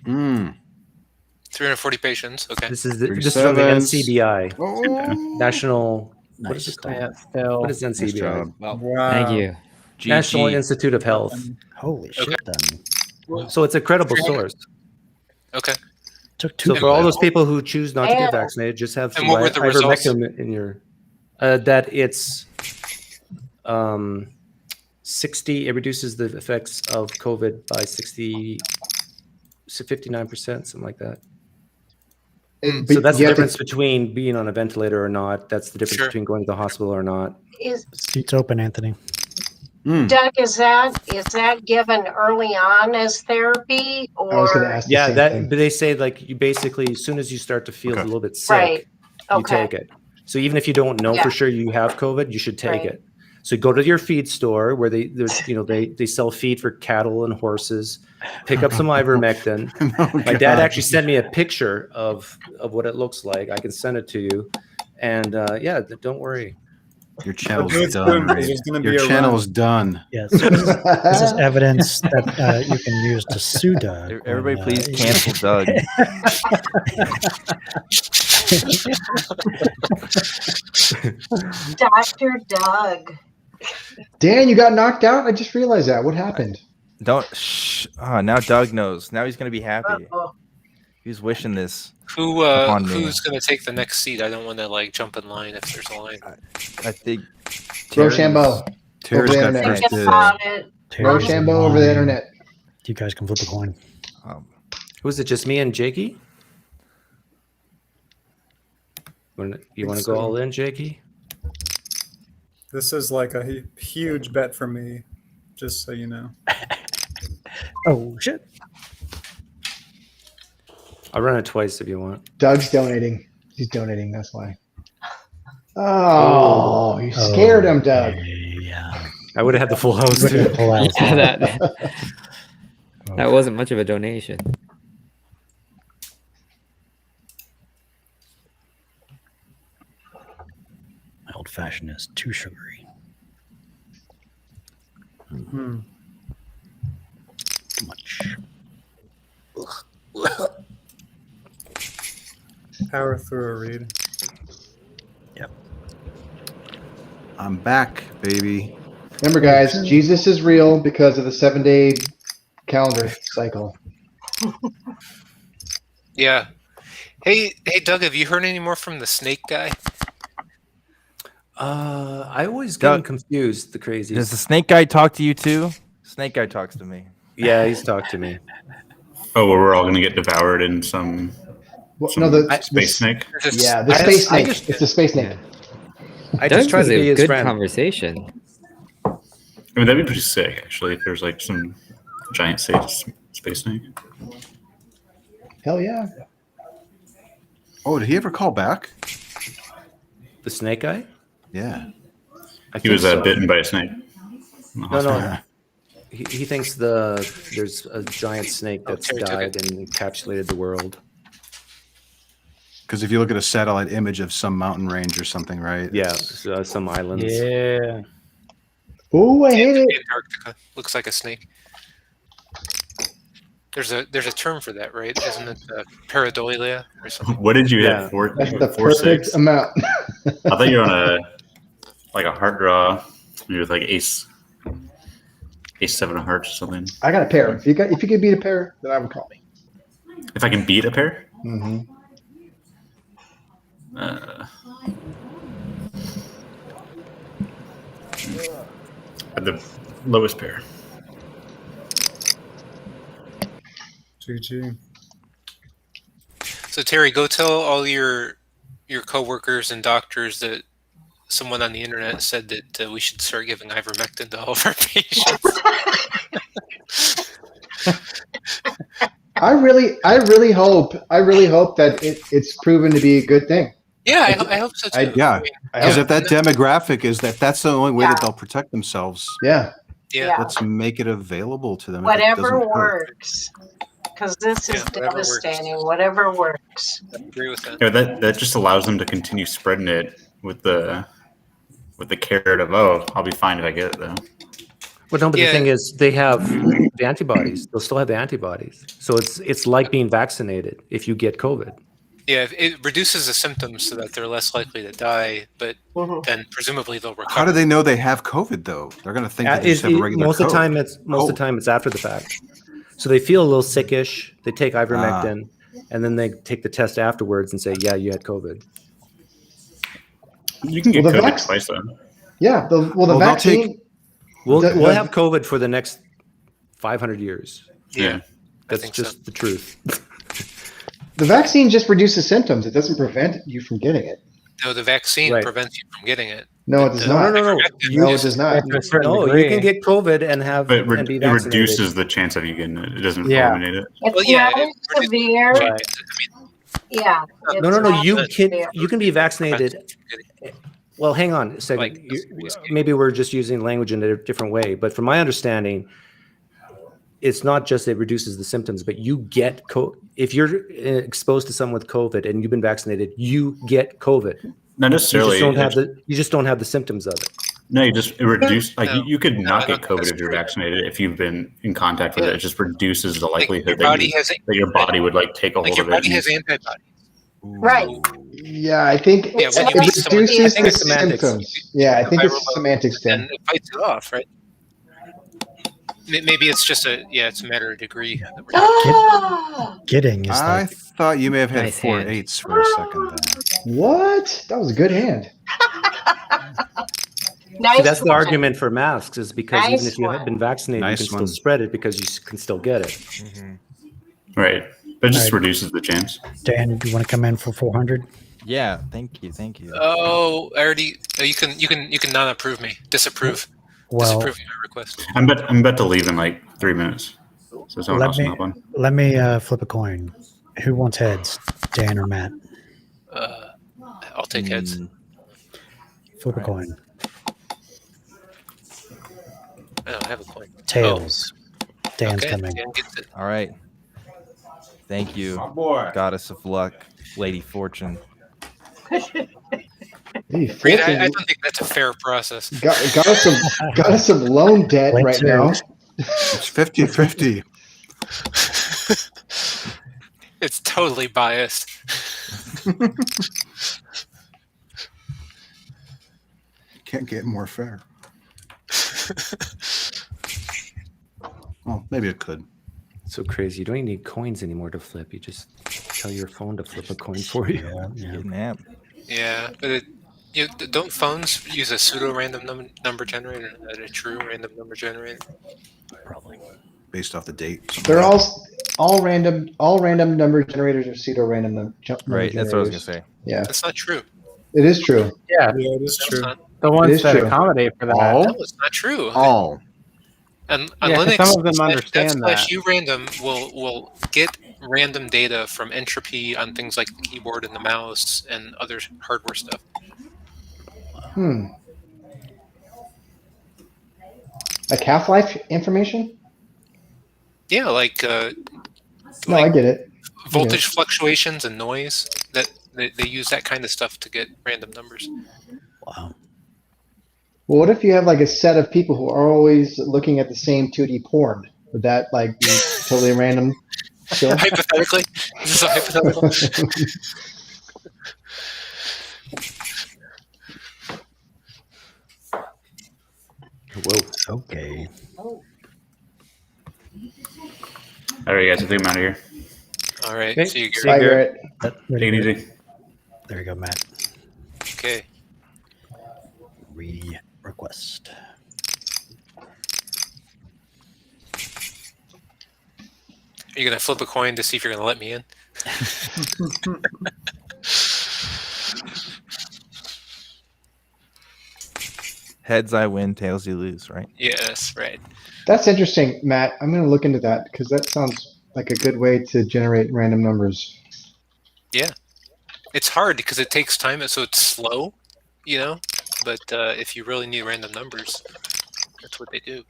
340 patients. Okay. this is from the NCBI, National. What is it called? What is Nice NCBI? job. Wow. Thank you. National Institute of Health. Holy shit, then. So it's a credible source. Okay. Took 2 So for all those people who choose not to get vaccinated, just have some And what were the results? ivermectin in your. That it's 60. It reduces the effects of COVID by 59%, something like that. So that's the difference between being on a ventilator or not. That's the difference between going to the hospital or not. Seats open, Anthony. Doug, is that given early on as therapy, or I was going to ask. Yeah, but they say like you basically as soon as you start to feel a little bit sick, Right. you Okay. take it. So even if you don't know for sure you have COVID, you should take it. So go to your feed store where they sell feed for cattle and horses. Pick up some ivermectin. My dad actually sent me a picture of what it looks like. I can send it to you. And don't worry. Your channel's It's done. good, Reid. there's gonna be Your a channel's done. Yes. This is evidence that you can use to sue Doug. Everybody, please cancel Doug. Dr. Doug? Dan, you got knocked out? I just realized that. What happened? Don't. Oh, now Doug knows. Now he's gonna be happy. Uh-oh. He's wishing this. Who's me. going to take the next seat? I don't want to like jump in line if there's a line. I think. Rochambeau. Terry's Over the got internet. first Thinking dibs. about it. Rochambeau over the internet. You guys can flip a coin. Was it just me and Jakey? You want to go all in, Jakey? This is like a huge bet for me, just so you know. Oh, shit. I'll run it twice if you want. Doug's donating. He's donating. That's why. Oh, you scared him, Doug. Yeah. I would have had the full house too. Yeah, that wasn't much of a donation. My old fashioned is too sugary. Hmm. Too much. Power through a Reid. Yep. I'm back, baby. Remember, guys, Jesus is real because of the 7-day calendar cycle. Yeah. Hey, Doug, have you heard any more from the snake guy? I always get him confused. The crazy. Does the snake guy talk to you too? Snake guy talks to me. Yeah, he's talked to me. Oh, well, we're all going to get devoured in some space snake. Yeah, the space snake. It's the space snake. I Doug just try was to be a his good friend. conversation. I mean, that'd be pretty sick, actually, if there's like some giant space snake. Hell yeah. Oh, did he ever call back? The snake guy? Yeah. He was bitten by a snake. No. He thinks there's a giant snake that's died and encapsulated the world. Because if you look at a satellite image of some mountain range or something, right? Yeah, some islands. Yeah. Oh, I hate it. Antarctica looks like a snake. There's a term for that, right? Isn't it pareidolia or something? What did you hit? That's the perfect amount. I thought you were on a heart draw. Maybe with like ace 7 of hearts or something. I got a pair. If you could beat a pair, then I would call me. If I can beat a pair? Mm-hmm. At the lowest pair. GG. So Terry, go tell all your coworkers and doctors that someone on the internet said that we should start giving ivermectin to all of our patients. I really hope that it's proven to be a good thing. Yeah, I hope so too. Because if that demographic is that's the only way that they'll protect themselves. Yeah. Let's make it available to them. Whatever works. Because this is devastating. Whatever works. I agree with that. Yeah, that just allows them to continue spreading it with the carrot of, I'll be fine if I get it though. But no, but the thing is, they have the antibodies. They'll still have the antibodies. So it's like being vaccinated if you get COVID. Yeah, it reduces the symptoms so that they're less likely to die, but then presumably they'll recover. How do they know they have COVID though? They're going to think that they just have a regular most of the time it's after the fact. So they feel a little sickish. They take ivermectin, and then they take the test afterwards and say, "Yeah, you had COVID." You can get COVID twice though. Yeah. The vaccine. We'll have COVID for the next 500 years. Yeah. That's just the truth. The vaccine just reduces symptoms. It doesn't prevent you from getting it. No, the vaccine prevents you from getting it. No, it does not. No, it does not. No, you can get COVID and be vaccinated. It reduces the chance of you getting it. It doesn't eliminate it. It's not as severe. Yeah. No. You can be vaccinated. Well, hang on a second. Maybe we're just using language in a different way, but from my understanding, it's not just it reduces the symptoms, but you get if you're exposed to someone with COVID and you've been vaccinated, you get COVID. Not necessarily. You just don't have the symptoms of it. No, it reduces. You could not get COVID if you're vaccinated if you've been in contact with it. It just reduces the likelihood that your body would take a hold of it. Your body has antibodies. Right. Yeah, I think it reduces the symptoms. Yeah, I think it's a semantics thing. And it fights it off, right? Maybe it's just it's a matter of degree. Getting is I thought you may have had 4 8s for a second there. What? That was a good hand. See, that's the argument for masks is because even if you have been vaccinated, you can still spread it because you can still get it. Mm-hmm. Right. But it just reduces the chance. Dan, do you want to come in for 400? Yeah, thank you. Oh, I already. You can non-approve me, disapprove. Disapproving my request. I'm about to leave in 3 minutes. So someone else can hop on. Let me flip a coin. Who wants heads, Dan or Matt? I'll take heads. Flip a coin. I don't have a coin. Tails. Dan's coming. Dan gets it. All right. Thank you, My boy. Goddess of Luck, Lady Fortune. Reid, I don't think that's a fair process. Got us some loan debt right now. It's 50-50. It's totally biased. Can't get more fair. Well, maybe it could. It's so crazy. You don't even need coins anymore to flip. You just tell your phone to flip a coin for you. Yeah, but don't phones use a pseudo-random number generator and a true random number generator? Probably. Based off the date. They're all random number generators are pseudo-random number Right, generators. that's what I was going to say. Yeah. That's not true. It is true. Yeah, it is true. The ones that accommodate for that. No, it's not true. All. And Linux, some of them understand that. /urandom will get random data from entropy on things like the keyboard and the mouse and other hardware stuff. Like half-life information? Yeah, like No, I get it. voltage fluctuations and noise. That they use that kind of stuff to get random numbers. Wow. Well, what if you have like a set of people who are always looking at the same 2D porn? Would that like be totally random? Still? Hypothetically, this is a hypothetical. Whoa. Okay. All right, guys, I think I'm out of here. All right. Okay. See you, Gary. Bye, Garrett. Take it easy. There you go, Matt. Okay. Request. Are you gonna flip a coin to see if you're gonna let me in? Heads I win, tails you lose, right? Yes, right. That's interesting, Matt. I'm going to look into that because that sounds like a good way to generate random numbers. Yeah, it's hard because it takes time, so it's slow, you know. But if you really need random numbers, that's what they do.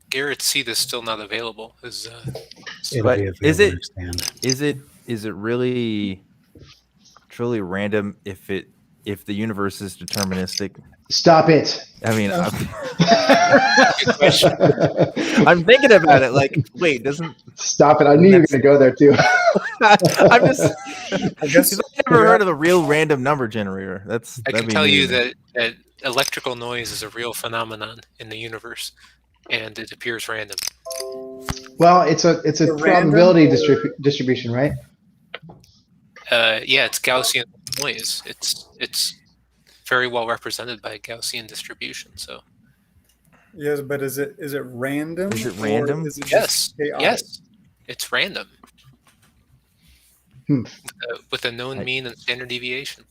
Garrett's seat is still not available. But is it really truly random if the universe is deterministic? Stop it. I mean, I'm thinking about it. Like, wait, doesn't stop it? I knew you were going to go there too. I'm just. I guess I've never heard of a real random number generator. I can tell you that electrical noise is a real phenomenon in the universe, and it appears random. Well, it's a probability distribution, right? Yeah, it's Gaussian noise. It's very well represented by a Gaussian distribution. So. Yes, but is it random? Is it random? Is it Yes. chaotic? Yes. It's random. With a known mean and standard deviation.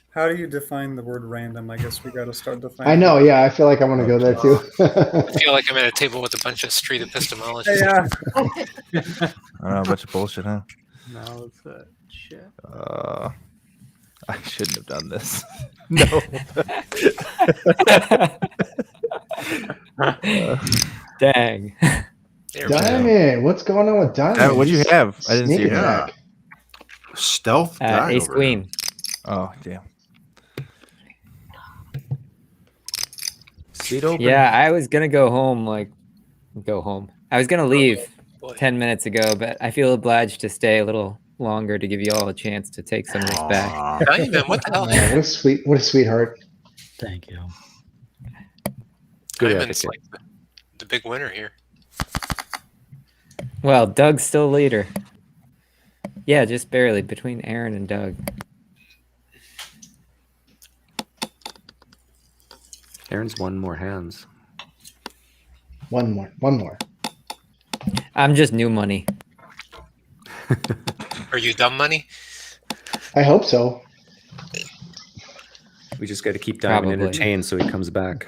How do you define the word random? I guess we got to start defining. I know. Yeah, I feel like I want to go there too. I feel like I'm at a table with a bunch of street epistemologists. Yeah. I don't know, a bunch of bullshit, huh? No, it's a shit. I shouldn't have done this. No. Dang. Diamond, what's going on with Diamond? What'd you have? I didn't see Sneak it. attack. Stealth guy Ace over Queen. Oh, damn. Seat open. Yeah, I was gonna go home. I was gonna leave Boy. 10 minutes ago, but I feel obliged to stay a little longer to give you all a chance to take some of this back. Diamond, what the hell? What a sweetheart. Thank you. Good Diamond's advocate. like the big winner here. Well, Doug's still leader. Yeah, just barely between Aaron and Doug. Aaron's won more hands. One more. I'm just new money. Are you dumb money? I hope so. We just got to keep Diamond Probably. entertained so he comes back.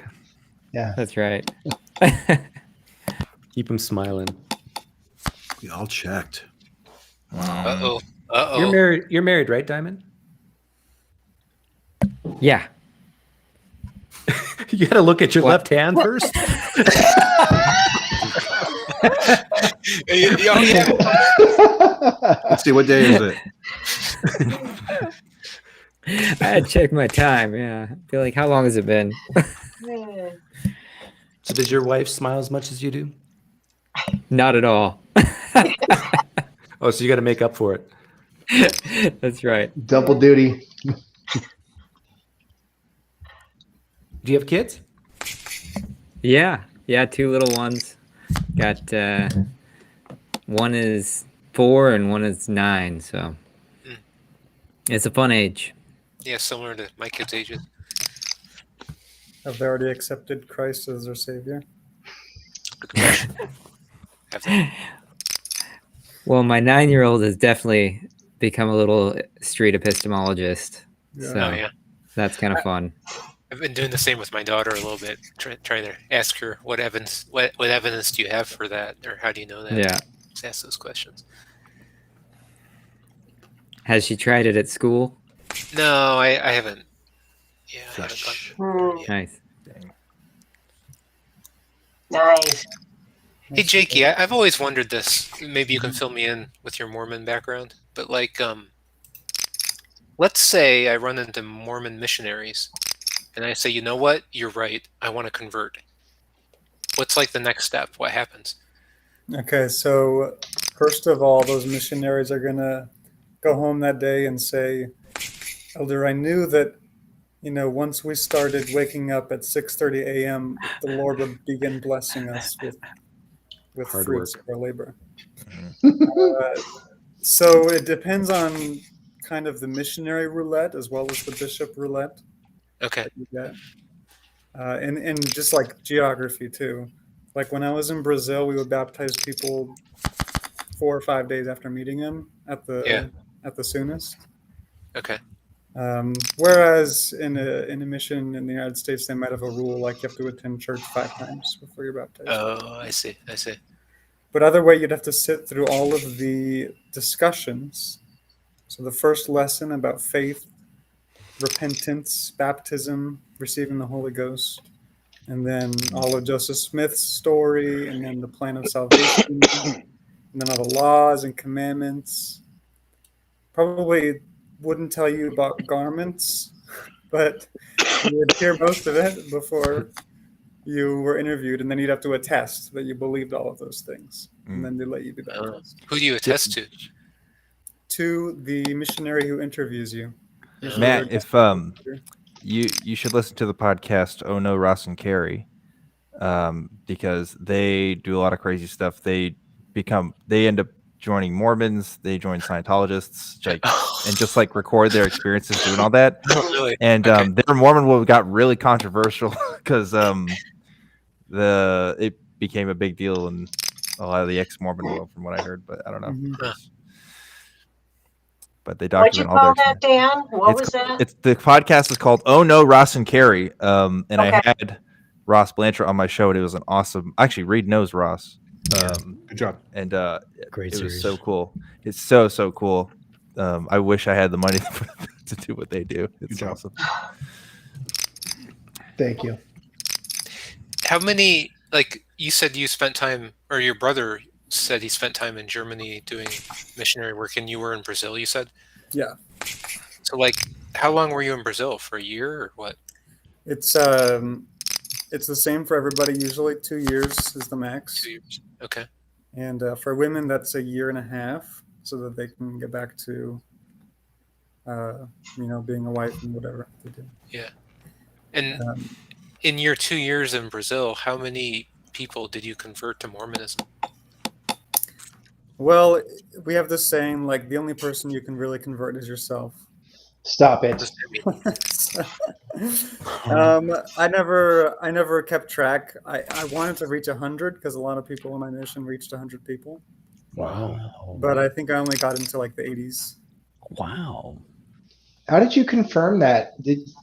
Yeah. That's right. Keep him smiling. We all checked. Uh-oh. Uh-oh. You're married, right, Diamond? Yeah. You got to look at your left hand first. Yeah. Let's see, what day is it? I had to check my time. Yeah. I feel like, how long has it been? So does your wife smile as much as you do? Not at all. Oh, so you got to make up for it. That's right. Double duty. Do you have kids? Yeah. Yeah, 2 little ones. Got one is 4 and one is 9, so it's a fun age. Yeah, similar to my kids' ages. Have they already accepted Christ as their savior? Good question. Have they? Well, my 9-year-old has definitely become a little street epistemologist. Yeah. So Oh, yeah. that's kind of fun. I've been doing the same with my daughter a little bit, trying to ask her what evidence do you have for that, or how do you know that? Yeah. Just ask those questions. Has she tried it at school? No, I haven't. Yeah, I haven't gone. Nice. Nice. Hey, Jakey, I've always wondered this. Maybe you can fill me in with your Mormon background. But like, let's say I run into Mormon missionaries, and I say, you know what? You're right. I want to convert. What's like the next step? What happens? Okay, so first of all, those missionaries are going to go home that day and say, Elder, I knew that, once we started waking up at 6:30 a.m., the Lord would begin blessing us with Hard fruits work. of our labor. So it depends on kind of the missionary roulette as well as the bishop roulette. Okay. That you get. And just like geography too. Like when I was in Brazil, we would baptize people 4 or 5 days after meeting him at the soonest. Okay. Whereas in a mission in the United States, they might have a rule like you have to attend church 5 times before you're baptized. Oh, I see. But other way, you'd have to sit through all of the discussions. So the first lesson about faith, repentance, baptism, receiving the Holy Ghost, and then all of Joseph Smith's story, and then the plan of salvation, and then all the laws and commandments. Probably wouldn't tell you about garments, but you would hear most of it before you were interviewed, and then you'd have to attest that you believed all of those things, and then they let you be baptized. Who do you attest to? To the missionary who interviews you. Matt, if you should listen to the podcast Oh No, Ross and Carrie, because they do a lot of crazy stuff. They end up joining Mormons, they join Scientologists, and just like record their experiences doing all that. Oh, really? And their Mormon world got really controversial because it became a big deal in a lot of the ex-Mormon world, from what I heard. But I don't know. Mm-hmm. But they What'd you document all call their that, Dan? What was that? It's the podcast is called Oh No, Ross and Carrie. And Okay. I had Ross Blanchard on my show, and it was an awesome. Actually, Reid knows Ross. Good job. And Great it was series. so cool. It's so cool. I wish I had the money to do what they do. It's awesome. Thank you. How many, like you said you spent time, or your brother said he spent time in Germany doing missionary work, and you were in Brazil, you said? Yeah. So like, how long were you in Brazil? For a year or what? It's the same for everybody. Usually 2 years is the max. 2 years. Okay. And for women, that's a year and a half, so that they can get back to, being a wife and whatever they do. Yeah. And in your 2 years in Brazil, how many people did you convert to Mormonism? Well, we have this saying, like, the only person you can really convert is yourself. Stop it. I never kept track. I wanted to reach 100 because a lot of people in my mission reached 100 people. Wow. But I think I only got into like the 80s. Wow. How did you confirm that?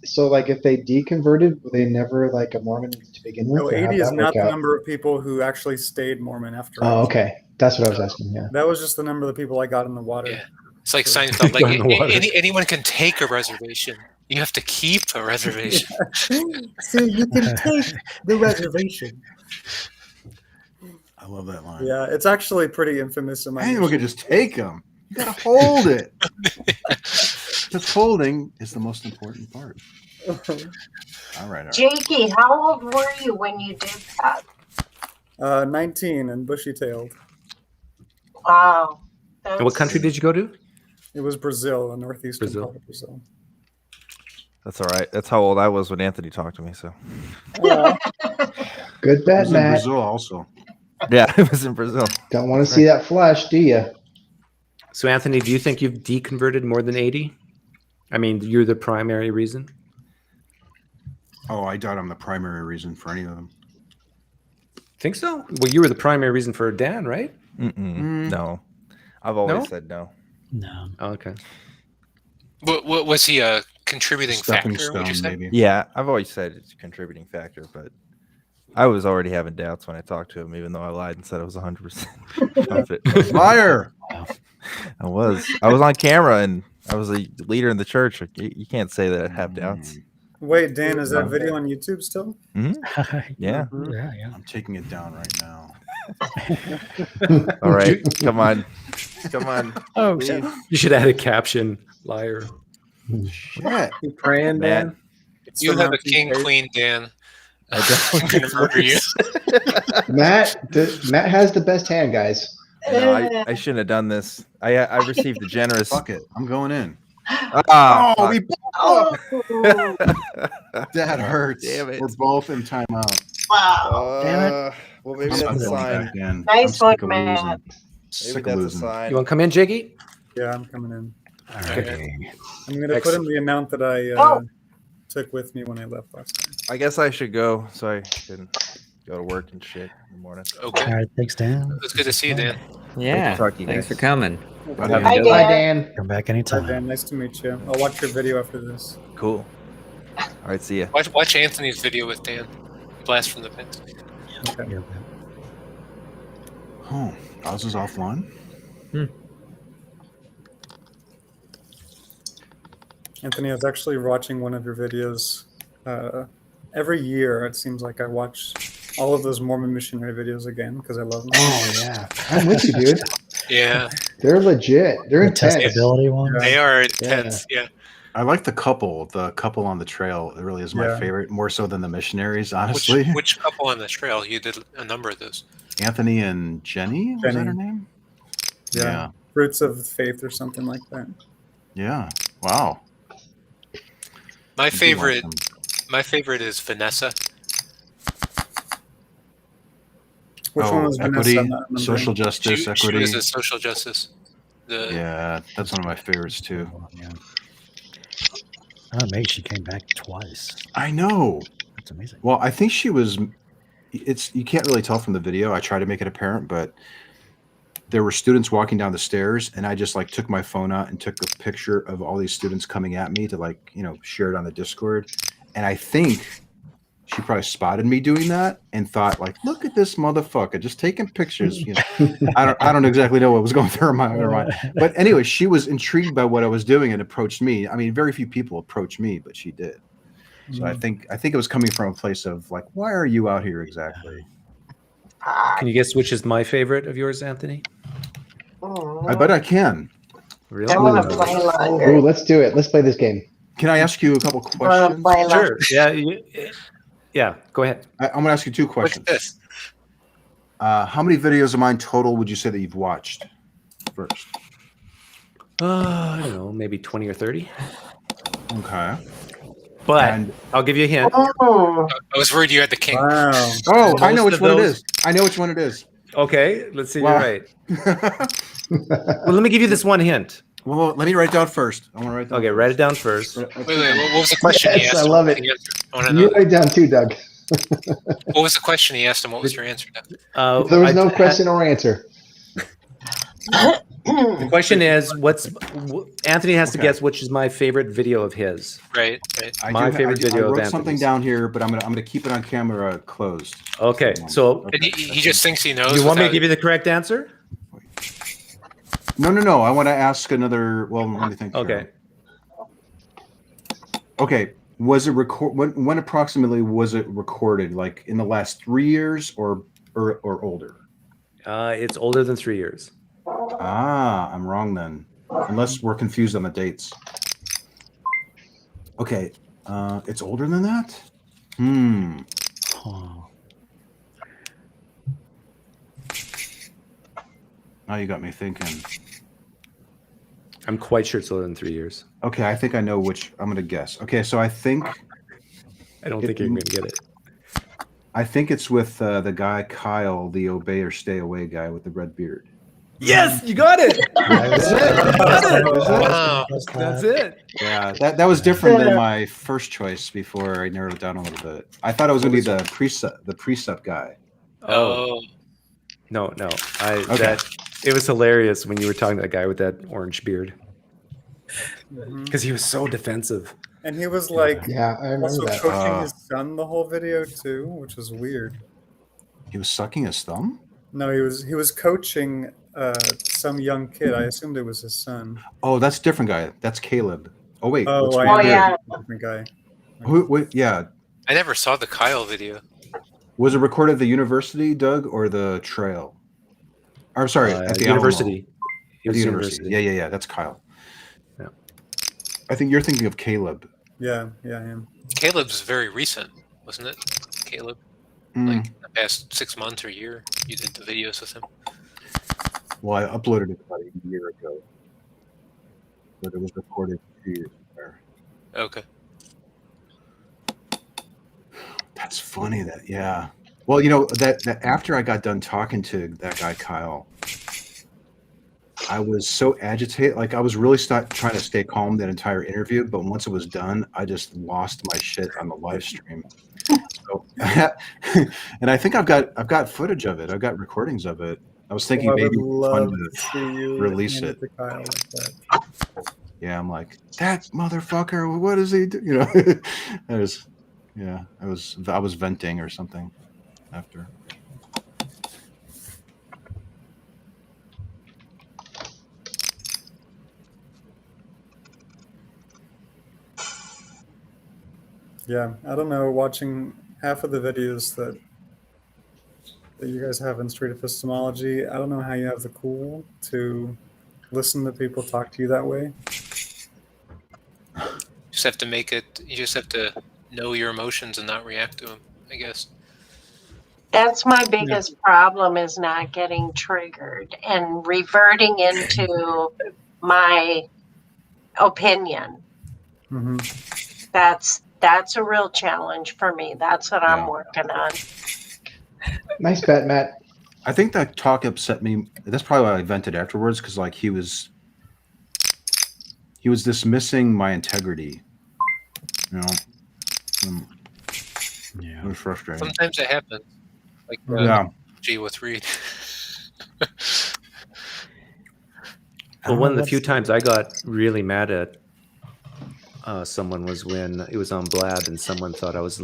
So like if they deconverted, were they never like a Mormon to begin with? No, or how'd 80 is that not work the out? number of people who actually stayed Mormon after. Oh, okay. That's what I was asking. Yeah. That was just the number of the people I got in the water. Yeah. It's like Seinfeld, like anyone can take a reservation. You have to keep a reservation. So you can take the reservation. I love that line. Yeah, it's actually pretty infamous in my Anyone mission. could just take them. You gotta hold it. Just holding is the most important part. All right. Jakey, how old were you when you did that? 19 and bushy-tailed. Wow. And what country did you go to? It was Brazil, the northeastern Brazil. part of Brazil. That's all right. That's how old I was when Anthony talked to me. So Good It bet, was in Matt. Brazil also. yeah, it was in Brazil. Don't want to see that flesh, do you? So, Anthony, do you think you've deconverted more than 80? I mean, you're the primary reason. Oh, I doubt I'm the primary reason for any of them. Think so? Well, you were the primary reason for Dan, right? No, I've always said no. No. Oh, okay. What was he a contributing Stepping factor? Would you stone, say? maybe. Yeah, I've always said it's a contributing factor, but I was already having doubts when I talked to him, even though I lied and said I was 100% confident. Liar. I was on camera, and I was a leader in the church. You can't say that I have doubts. Wait, Dan, is that video on YouTube still? Mm-hmm. Yeah. Yeah. I'm taking it down right now. All right. Come on. Oh, Please. You should add a caption, liar. Shit. Keep praying, Matt. man. You have a king, queen, Dan. I'm gonna murder you. Matt has the best hand, guys. No, I shouldn't have done this. I received a generous. Fuck it. I'm going in. Ah, Oh, fuck. that hurts. Damn it. We're both in timeout. Wow. Well, maybe I'm that's a going sign. back in. Nice I'm one, sick of Matt. losing. Maybe Sick of that's a losing. sign. You want to come in, Jiggy? Yeah, I'm coming in. All right. I'm going to put in the amount that I Oh. took with me when I left last time. I guess I should go so I can go to work and shit in the morning. Okay. All right. Thanks, Dan. It was good to see you, Dan. Yeah. talk to you Thanks guys. for coming. Bye, Bye, Dan. Come back Bye, anytime. Dan. Nice to meet you. I'll watch your video after this. Cool. All right, see ya. Watch Anthony's video with Dan. Blast from the pits. Okay. You're good. Oh, Oz is offline. Anthony, I was actually watching one of your videos. Every year, it seems like I watch all of those Mormon missionary videos again because I love them. Oh yeah, I'm with you, dude. Yeah, They're legit. They're The intense. testability one. they are intense. Yeah. I like the couple on the trail. It really is my Yeah. favorite, more so than the missionaries, honestly. Which couple on the trail? You did a number of those. Anthony and Jenny, was that Jenny. her name? Yeah. Roots of Faith or something like that. Yeah. Wow. My I do like favorite. them. My favorite is Vanessa. Which one was Vanessa? equity, I'm not remembering. social justice, She equity. was a social justice. Yeah, that's one of my favorites too. Yeah. Oh, mate, she came back twice. I know. That's amazing. Well, I think she was. It's you can't really tell from the video. I try to make it apparent, but there were students walking down the stairs, and I just like took my phone out and took a picture of all these students coming at me to share it on the Discord. And I think she probably spotted me doing that and thought like, "Look at this motherfucker just taking pictures." I don't exactly know what was going through her mind. But anyway, she was intrigued by what I was doing and approached me. I mean, very few people approach me, but she did. So I think it was coming from a place of like, why are you out here exactly? Can you guess which is my favorite of yours, Anthony? I bet I can. Really? I want to play longer. Ooh, let's do it. Let's play this game. Can I ask you a couple I want to questions? play longer. Sure. Yeah. Go ahead. I'm going to ask you two What's questions. this? How many videos of mine total would you say that you've watched first? I don't know, maybe 20 or 30. Okay. But And- I'll give you a hint. Oh, I was worried you had the king. Wow. Oh, I know Most which of one it those- is. I know which one it is. Okay, let's see. Wow. You're right. Well, let me give you this one hint. Well, let me write it down first. I want to write down. Okay, write it down first. Wait, what was the question he Yes, asked? I love What it. was the answer? I want to You know. write it down too, Doug. What was the question he asked, and what was your answer? Doug? There was no I- question or answer. The question is, Anthony has to Okay. guess which is my favorite video of his. Right, right. My favorite video I of wrote something Anthony's. down here, but I'm gonna keep it on camera closed. Okay, so And he just thinks he knows. you want me to without- give you the correct answer? No. I want to ask another. Well, let me think. Okay. Okay. Was it when approximately was it recorded? Like in the last 3 years or older? It's older than 3 years. Ah, I'm wrong then. Unless we're confused on the dates. Okay. It's older than that? Oh, Now you got me thinking. I'm quite sure it's older than 3 years. Okay, I think I know which I'm gonna guess. Okay, so I think I don't think you're going to get it. I think it's with the guy Kyle, the obey or stay away guy with the red beard. Yes, you got it. That's it. Wow. That's it. Yeah, that was different than my first choice before I narrowed it down a little bit. I thought it was gonna be the precept guy. Oh, No. Okay. It was hilarious when you were talking to that guy with that orange beard because he was so defensive. And he was like Yeah, I remember also that. coaching his son the whole video too, which was weird. He was sucking his thumb? No, he was coaching some young kid. I assumed it was his son. Oh, that's a different guy. That's Caleb. Oh wait. Oh, yeah. Different guy. Yeah. I never saw the Kyle video. Was it recorded at the university, Doug, or the trail? I'm sorry, at the university. At the university. Yeah. That's Kyle. Yeah. I think you're thinking of Caleb. Yeah, I am. Caleb's very recent, wasn't it? Caleb, like the past 6 months or year, you did the videos with him. Well, I uploaded it about a year ago, but it was recorded 2 years prior. Okay. That's funny. Yeah. Well, you know that after I got done talking to that guy Kyle, I was so agitated. Like I was really trying to stay calm that entire interview, but once it was done, I just lost my shit on the live stream. So, and I think I've got footage of it. I've got recordings of it. I was thinking maybe fun to release it. To Kyle like that. Yeah, I'm like, that motherfucker. What does he do? You know, I was venting or something after. Yeah, I don't know. Watching half of the videos that you guys have in Street Epistemology, I don't know how you have the cool to listen to people talk to you that way. Just have to make it. You just have to know your emotions and not react to them, I guess. That's my biggest problem, is not getting triggered and reverting into my opinion. Mm-hmm. That's a real challenge for me. That's what I'm working on. Nice bet, Matt. I think that talk upset me. That's probably why I vented afterwards, because like he was dismissing my integrity. You know, it was frustrating. Sometimes it happens, like G with Reid. Well, one of the few times I got really mad at someone was when it was on Blab and someone thought I was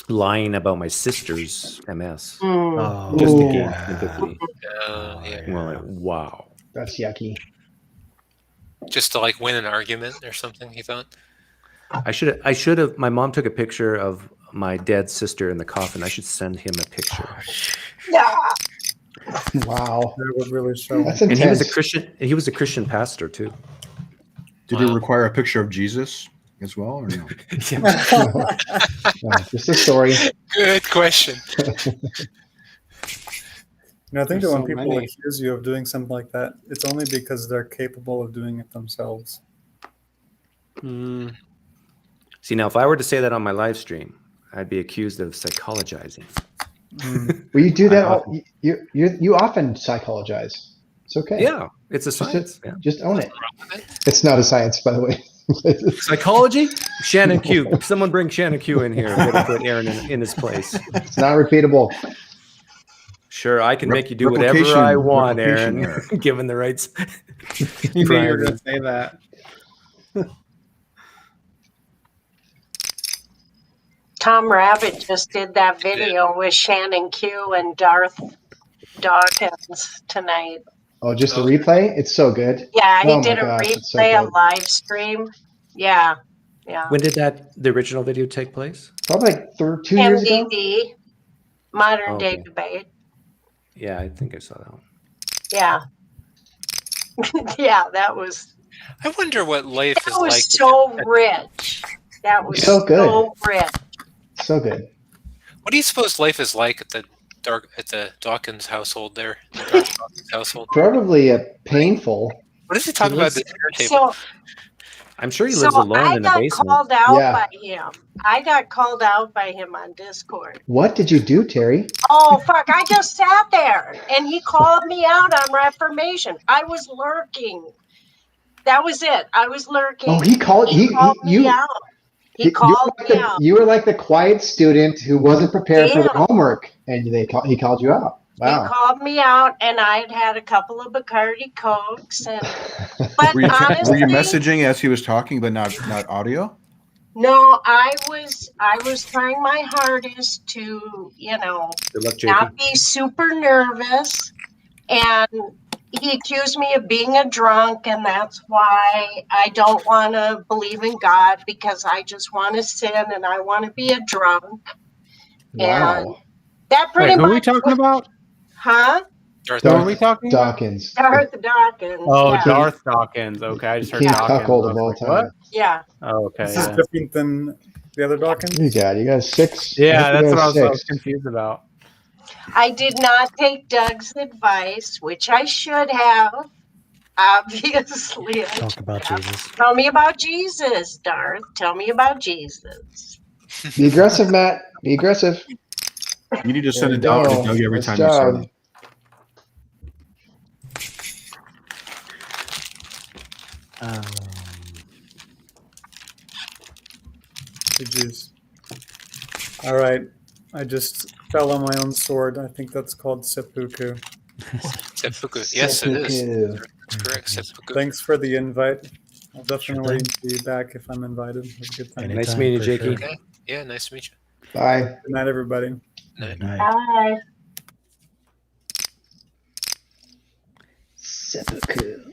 lying about my sister's MS. Just to gain sympathy. Well, like, wow. That's yucky. Just to like win an argument or something, he thought. I should have. My mom took a picture of my dead sister in the coffin. I should send him a picture. Yeah. Wow. That would really show. That's and intense. he was a Christian pastor too. Did it require a picture of Jesus as well, or no? No, just a story. Good question. I think that when people accuse you of doing something like that, it's only because they're capable of doing it themselves. See, now if I were to say that on my live stream, I'd be accused of psychologizing. Well, you do that. You often psychologize. It's okay. Yeah, it's a science. Just own it. It's not a science, by the way. Psychology? Shannon Q. Someone bring Shannon Q in here. I'm going to put Aaron in his place. It's not repeatable. Sure, I can make you do whatever I want, Aaron, given the rights. You knew you were going to say that. Tom Rabbit just did that video with Shannon Q and Darth Dawkins tonight. Oh, just a replay? It's so good. Yeah, he did a replay, a live stream. Yeah. When did the original video take place? Probably like 2 years ago. MDD, Modern Day Debate. Yeah, I think I saw that one. Yeah. Yeah, that was. I wonder what life is like. That was so rich. That was so good. So rich. So good. What do you suppose life is like at the Dawkins household there? The Darth Dawkins household. Probably painful. What does he talk about at the dinner table? I'm sure he lives alone in the basement. I got called out by him. I got called out by him on Discord. What did you do, Terry? Oh, fuck. I just sat there and he called me out on Reformation. I was lurking. That was it. I was lurking. Oh, he called me out. He called me out. You were like the quiet student who wasn't prepared for the homework, and he called you out. Wow. He called me out, and I'd had a couple of Bacardi Cokes. But were you honestly, messaging as he was talking, but not audio? No, I was trying my hardest to, Good luck, not be super nervous And he accused me of being a drunk, and that's why I don't want to believe in God, because I just want to sin and I want to be a drunk. Wow. And that pretty Wait, who much. are we talking about? Huh? Darth Who are we talking about? Dawkins. Darth Dawkins. Oh, yeah. Darth Dawkins. Okay, I just heard King Dawkins. cuckold I of was all like, time. what? Yeah. Oh, okay. This is Yeah, different than the other Dawkins. You got 6. yeah, I think that's you what got I was 6. confused about. I did not take Doug's advice, which I should have, obviously. Talk about Jesus. Tell me about Jesus, Darth. Tell me about Jesus. Be aggressive, Matt. Be aggressive. You need to send There it you out to go. Doug every Nice time job. you say Jeez. All right. I just fell on my own sword. I think that's called seppuku. Seppuku. Yes, it is. Seppuku. That's correct. Seppuku. Thanks for the invite. I'll definitely be back if I'm invited. Have a good time. Anytime, Nice meeting you, for Jakey. sure. Okay. Yeah, nice to meet you. Bye. Good night, everybody. Night. Good night. Bye. Seppuku.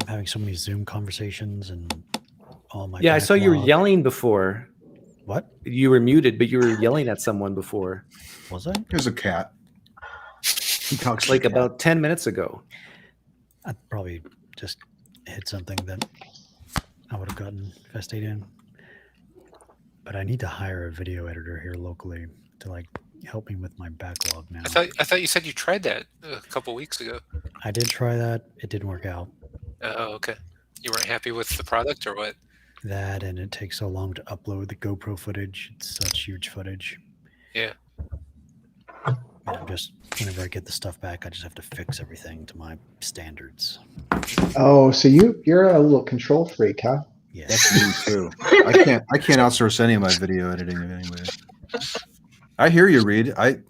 I'm having so many Zoom conversations and all my. Yeah, I saw you were backlog. yelling before. What You were muted, but you were yelling at someone before, was I? there's a cat. He talks like to the cat. about 10 minutes ago. I probably just hit something that I would have gotten festate in. But I need to hire a video editor here locally to like help me with my backlog now. I thought you said you tried that a couple weeks ago. I did try that. It didn't work out. Oh, okay. You weren't happy with the product or what? That and it takes so long to upload the GoPro footage. It's such huge footage. Yeah. And I'm just whenever I get the stuff back, I just have to fix everything to my standards. Oh, so you're a little control freak, huh? Yes. That's me too. I can't outsource any of my video editing anyway. I hear you, Reid. I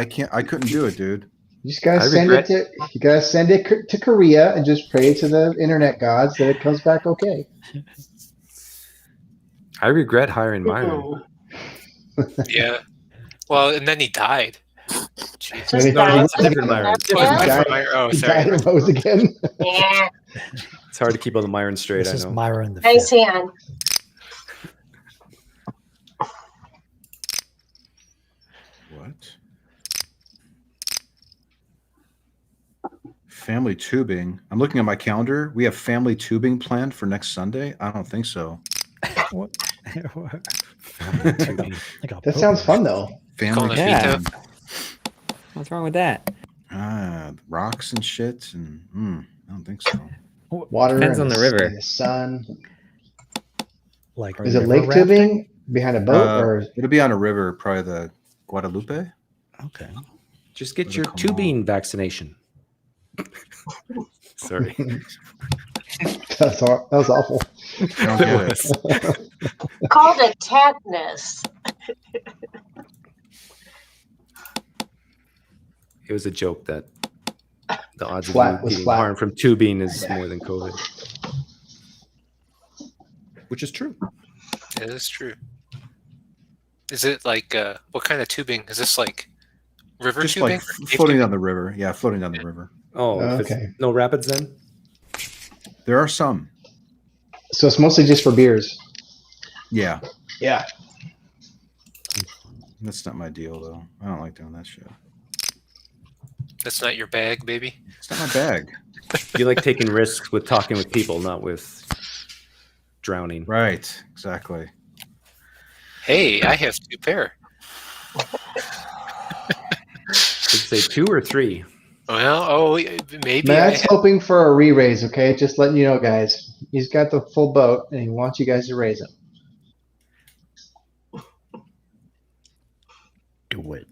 couldn't do it, dude. You just gotta send it to Korea and just pray to the internet gods that it comes back okay. I regret hiring Myron. Yeah. Well, and then he died. Maybe- No, that's a different Myron. Different He Myron. died- Oh, he sorry. died and rose again. Yeah. It's hard to keep all the Myron straight, This I is know. Myron the Nice Fifth. hand. What? Family tubing. I'm looking at my calendar. We have family tubing planned for next Sunday. I don't think so. What? That sounds fun though. Family Yeah. tubing. What's wrong with that? Rocks and shit. And I don't think so. Water Depends and on the river. and the sun. Like, Is it river lake rafting? tubing behind a boat or It'll be on a river, probably the Guadalupe. Okay. Just get With a your Kamal. tubing vaccination. Sorry. that was awful. I don't get it. Called a tetanus. It was a joke that the odds Flat of you was getting flat. harmed from tubing is more than COVID. Which is true. It is true. Is it like what kind of tubing? Is this like river Just tubing? like floating down the river. Yeah, floating down the river. Oh, if it's Okay. no rapids then? There are some. So it's mostly just for beers. Yeah. Yeah. That's not my deal, though. I don't like doing that shit. That's not your bag, baby. It's not my bag. You like taking risks with talking with people, not with drowning. Right. Exactly. Hey, I have 2 pair. Let's say 2 or 3. Well, maybe. Matt's hoping for a re-raise, okay? Just letting you know, guys. He's got the full boat and he wants you guys to raise him. Do it.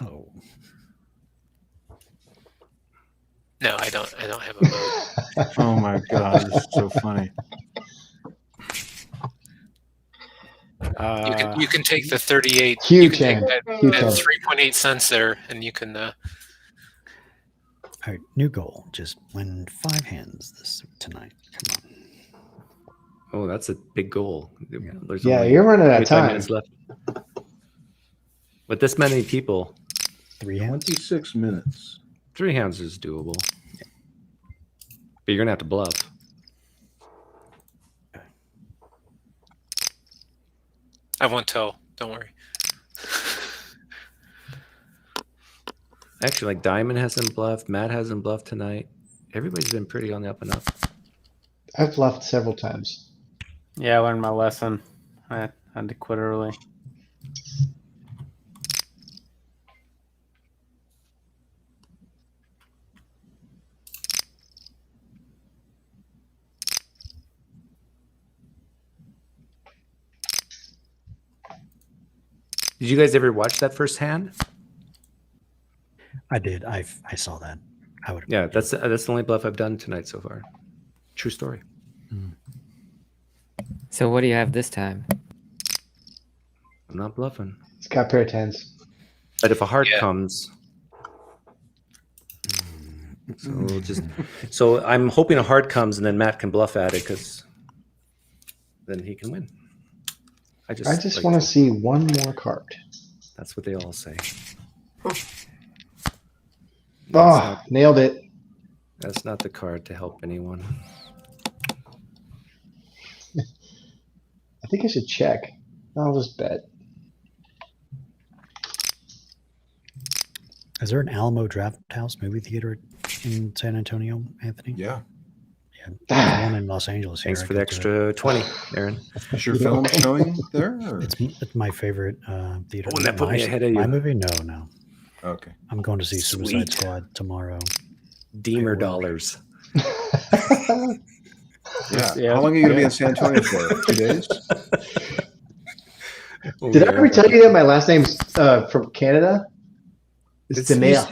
Oh. No, I don't have a boat. Oh my god, this is so funny. You can take the 38. Huge you can hand. take that, Huge that hand. 3.8 cents there, and you can. All right, new goal. Just win 5 hands tonight. Come on. Oh, that's a big goal. There's Yeah, only you're running out of 25 time. minutes left. With this many people, 3 hands. 26 minutes. 3 hands is doable. But you're gonna have to bluff. I won't tell. Don't worry. Actually, like Diamond hasn't bluffed, Matt hasn't bluffed tonight. Everybody's been pretty on the up and up. I've bluffed several times. Yeah, I learned my lesson. I had to quit early. Did you guys ever watch that first hand? I did. I saw that. I would. Yeah, that's the only bluff I've done tonight so far. True story. So what do you have this time? I'm not bluffing. It's got pair of tens. But if a heart comes, so I'm hoping a heart comes and then Matt can bluff at it because then he can win. I just want to see one more card. That's what they all say. Oh, nailed it. That's not the card to help anyone. I think I should check. I'll just bet. Is there an Alamo Draft House movie theater in San Antonio, Anthony? Yeah. Yeah, there's one in Los Angeles. Thanks for the extra 20, Aaron. Is your film showing there? Or? It's my favorite theater. Wouldn't that put me ahead of my you? movie? No. Okay. I'm going to see Suicide Sweet. Squad tomorrow. Deemer dollars. Yeah. How long are you going to be in San Antonio for? 2 days? Did I ever tell you that my last name's from Canada? It's Demea.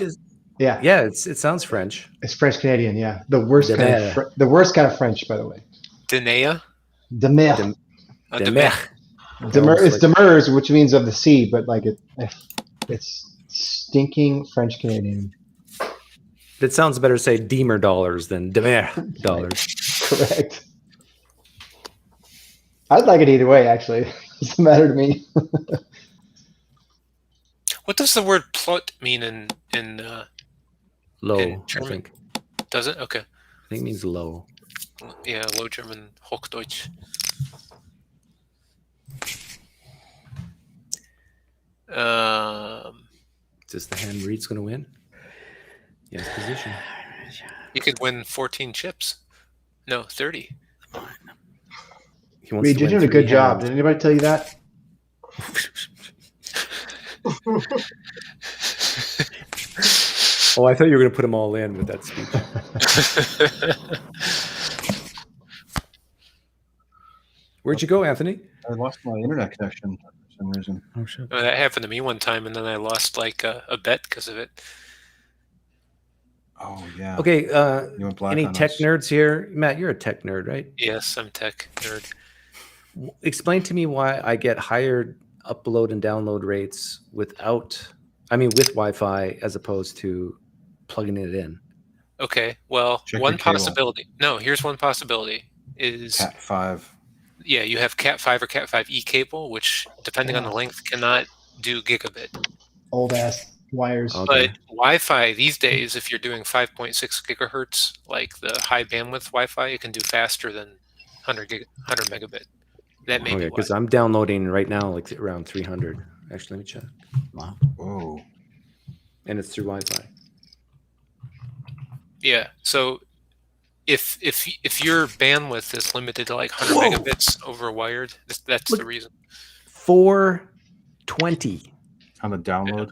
Yeah. Yeah, it sounds French. It's French Canadian. Yeah, the worst kind of French, by the way. Denea? Demea. Demea. It's Demers, which means of the sea, but like it's stinking French Canadian. It sounds better to say Deemer dollars than Demer dollars. Correct. I'd like it either way, actually. It doesn't matter to me. What does the word plot mean in Low, in I German? think. Does it? Okay. I think it means low. Yeah, Low German, Hochdeutsch. Is this the hand Reid's going to win? Yes, position. You could win 14 chips. No, 30. Reid, you're doing a good job. Did anybody tell you that? Oh, I thought you were going to put them all in with that speech. Where'd you go, Anthony? I lost my internet connection for some reason. Oh, shit. Oh, that happened to me one time, and then I lost like a bet because of it. Oh, yeah. Okay, You went black any on tech us. nerds here? Matt, you're a tech nerd, right? Yes, I'm tech nerd. Explain to me why I get higher upload and download rates with Wi-Fi as opposed to plugging it in. Okay, well, Check one your cable. possibility. No, here's one possibility is Cat 5. yeah, you have Cat 5 or Cat 5e cable, which depending on the length cannot do gigabit. Old ass wires. But Wi-Fi these days, if you're doing 5.6 gigahertz, like the high bandwidth Wi-Fi, it can do faster than 100 megabit. That may be why. Because I'm downloading right now like around 300. Actually, let me check. Wow. Whoa. And it's through Wi-Fi. Yeah. So if your bandwidth is limited to like 100 megabits over wired, that's the reason. 420 On the download?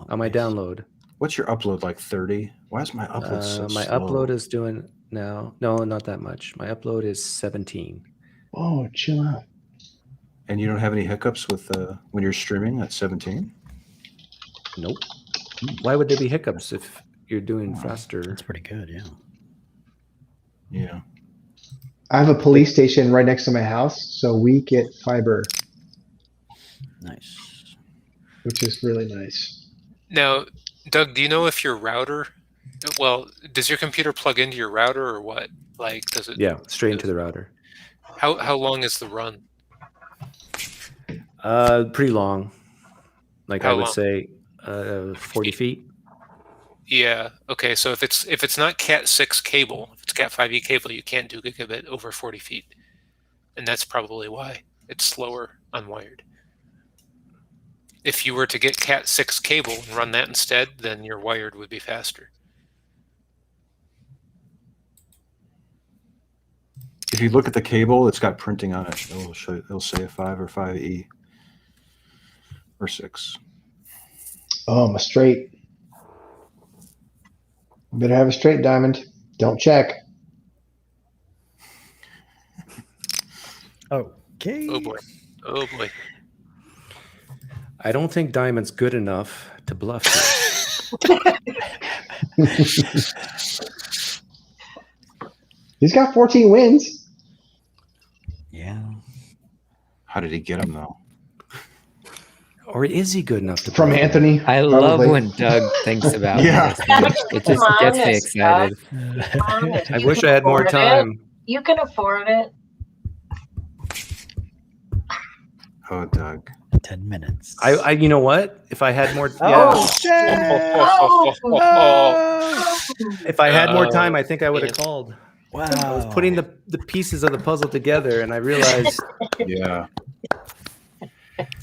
on my download. What's your upload, like 30? Why is my upload so My slow? upload is doing now. No, not that much. My upload is 17. Oh, chill out. And you don't have any hiccups with when you're streaming at 17? Nope. Why would there be hiccups if you're doing faster? That's pretty good, yeah. Yeah. I have a police station right next to my house, so we get fiber, Nice. which is really nice. Now, Doug, do you know if your router? Well, does your computer plug into your router or what? Like, does it? Yeah, straight into the router. How long is the run? Pretty long. Like How I would long? say 40 feet. Yeah. Okay. So if it's not Cat 6 cable, if it's Cat 5e cable, you can't do gigabit over 40 feet, and that's probably why it's slower unwired. If you were to get Cat 6 cable and run that instead, then your wired would be faster. If you look at the cable, it's got printing on it. It'll say a 5 or 5e or 6. Oh, I'm a straight. Better have a straight diamond. Don't check. Okay. Oh boy. Oh boy. I don't think diamond's good enough to bluff you. He's got 14 wins. Yeah. How did he get them though? Or is he good enough to From bluff you? Anthony? I love when Doug thinks about Yeah. this. It just gets me excited. I wish I had more time. You can afford it. Oh, Doug. 10 minutes. I you know what? If I had more if I had more time, I think I would have called. Wow. I was putting the pieces of the puzzle together and I realized Yeah.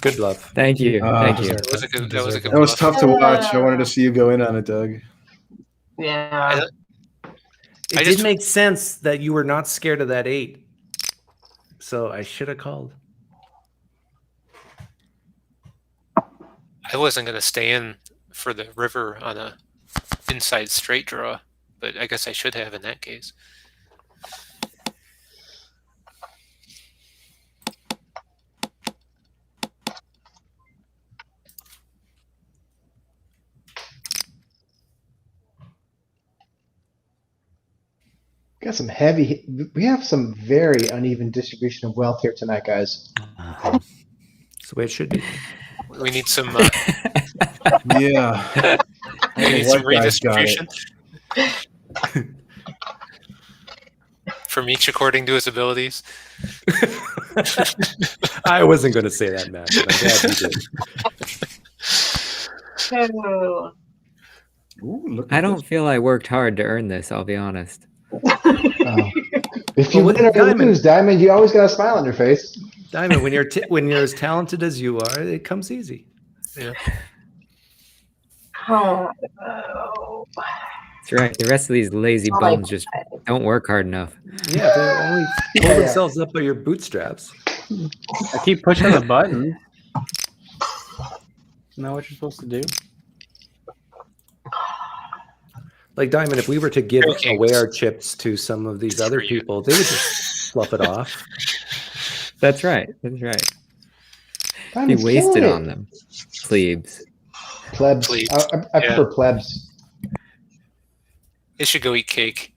good bluff. Thank you. Thank you. That was a good That was bluff. tough to watch. I wanted to see you go in on it, Doug. Yeah. It did make sense that you were not scared of that 8. So I should have called. I wasn't going to stay in for the river on a inside straight draw, but I guess I should have in that case. Got some heavy. We have some very uneven distribution of wealth here tonight, guys. That's the way it should be. We need some. Yeah. We need some redistribution from each according to his abilities. I wasn't going to say that, Matt, but I'm glad you did. Ooh, I don't feel I worked hard to earn this, I'll be honest. If you win or lose, Diamond, you always got a smile on your face. Diamond, when you're as talented as you are, it comes easy. Yeah. Oh. That's right. The rest of these lazy bums just don't work hard enough. Yeah, they only pull themselves up by your bootstraps. I keep pushing the button. Isn't that what you're supposed to do? Like Diamond, if we were to give away our chips to some of these other people, they would just slough it off. That's right. That's right. Diamond's Be wasted killing on them. Plebes. Plebs. I prefer plebs. They should go eat cake.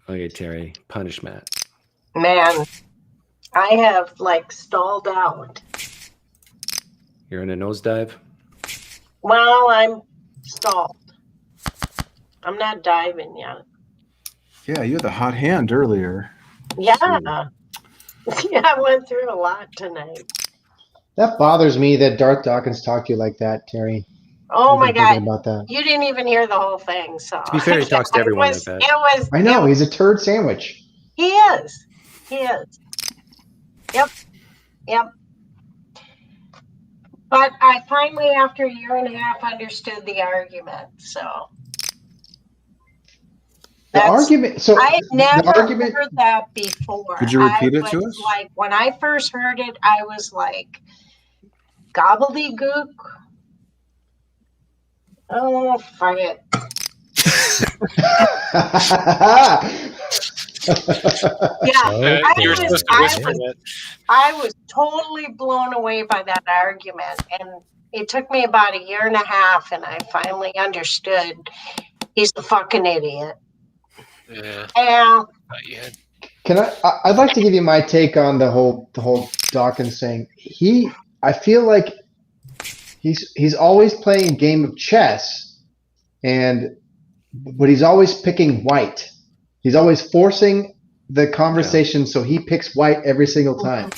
Okay, Terry, punish Matt. Man, I have like stalled out. You're in a nosedive? Well, I'm stalled. I'm not diving yet. Yeah, you had the hot hand earlier. Yeah. Yeah, I went through a lot tonight. That bothers me that Darth Dawkins talked to you like that, Terry. Oh my God. About that. You didn't even hear the whole thing. So To be fair, he talks to everyone like that. I know, he's a turd sandwich. He is. He is. Yep. Yep. But I finally, after a year and a half, understood the argument. So The argument. So I never the argument, heard that before. Could you repeat it to us? Like when I first heard it, I was like, gobbledygook. Oh, fuck it. Yeah, I was totally blown away by that argument, and it took me about a year and a half, and I finally understood he's a fucking idiot. Yeah. And can I'd like to give you my take on the whole Dawkins thing. I feel like he's always playing a game of chess, but he's always picking white. He's always forcing the conversation, so he picks white every single time,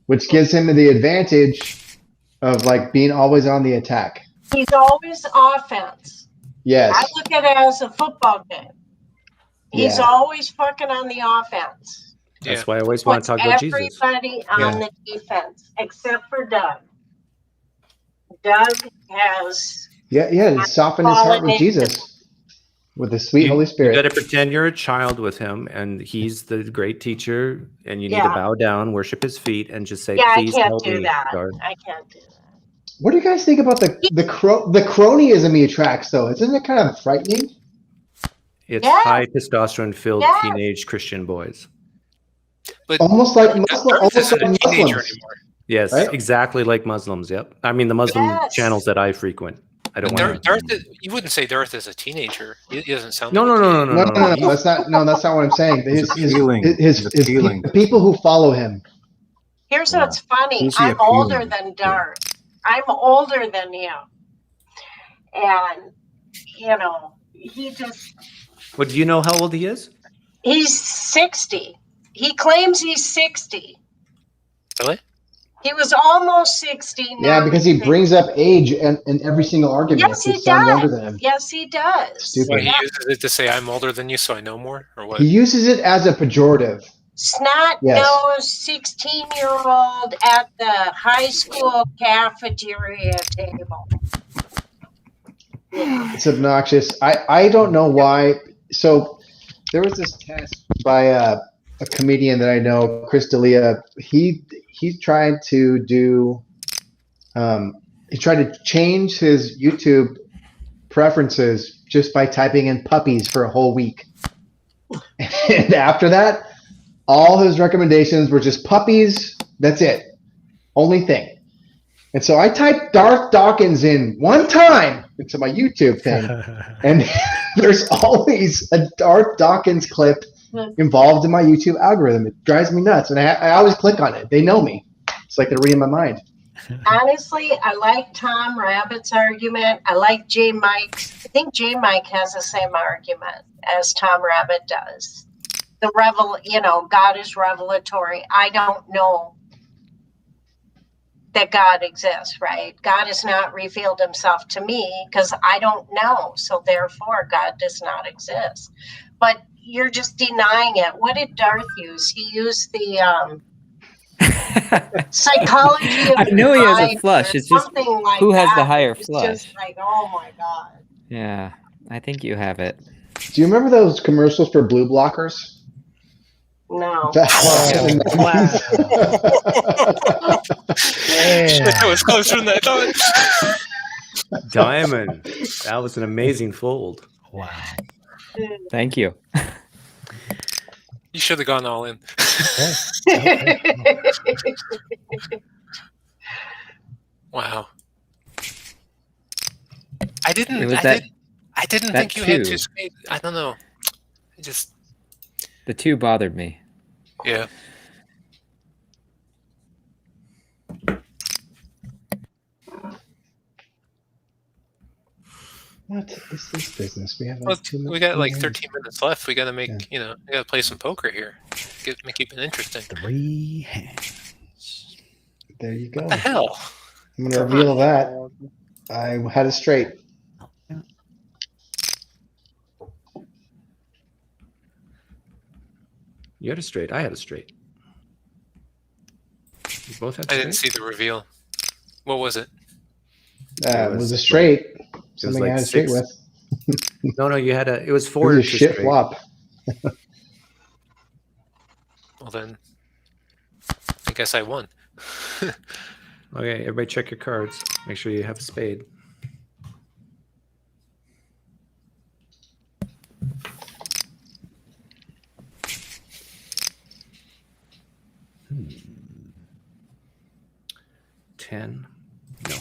which gives him the advantage of like being always on the attack. He's always offense. Yes. I look at it as a football game. He's always fucking on the offense. That's why I always want to talk about Jesus. Everybody on the defense, except for Doug. Doug has soften his heart with Jesus, with the sweet Holy Spirit. You got to pretend you're a child with him, and he's the great teacher, and you need to bow down, worship his feet, and just say, "Please help me, God." I can't do that. What do you guys think about the cronyism he attracts, though? Isn't it kind of frightening? It's high testosterone-filled teenage Christian boys. But almost like Muslims. Yes, right? Exactly like Muslims. Yep. I mean, the Muslim channels that I frequent. I don't want Darth. You wouldn't say Darth is a teenager. He doesn't sound. No. That's not what I'm saying. His people who follow him. Here's what's funny. I'm older than Darth. I'm older than him, and he just. Well, do you know how old he is? He's 60. He claims he's 60. Really? He was almost 60 now. Yeah, because he brings up age in every single argument. Yes, he does. Younger than him. Yes, he does. Stupid. He uses it to say, "I'm older than you, so I know more," or what? He uses it as a pejorative. Snot-nosed 16-year-old at the high school cafeteria table. It's obnoxious. I don't know why. So there was this test by a comedian that I know, Chris D'Elia. He tried to do. He tried to change his YouTube preferences just by typing in puppies for a whole week, and after that, all his recommendations were just puppies. That's it, only thing. And so I typed Darth Dawkins in one time into my YouTube thing, and there's always a Darth Dawkins clip involved in my YouTube algorithm. It drives me nuts, and I always click on it. They know me. It's like they're reading my mind. Honestly, I like Tom Rabbit's argument. I like J. Mike's. I think J. Mike has the same argument as Tom Rabbit does. God is revelatory. I don't know that God exists, right? God has not revealed himself to me because I don't know. So therefore, God does not exist. But you're just denying it. What did Darth use? He used the psychology of I know he has a flush. It's just like who has that. the higher It's flush. just like, oh my God. Yeah, I think you have it. Do you remember those commercials for blue blockers? No. Shit, that was closer than I thought. Diamond. That was an amazing fold. Wow. Thank you. You should have gone all in. Wow. I didn't think you had two spades. I don't know. The two bothered me. Yeah. What is this business? We have we got like 13 minutes left. We got to we got to play some poker here. Keep it interesting. 3 hands. There you go. What the hell? I'm going to reveal that. I had it straight. You had a straight. I had a straight. You both had I didn't see the reveal. What was it? It was a straight. Something like I had a straight with. No, you had a. It was 4. It was a shit straight. flop. Well then, I guess I won. Okay, everybody check your cards. Make sure you have a spade. Hmm. 10. No.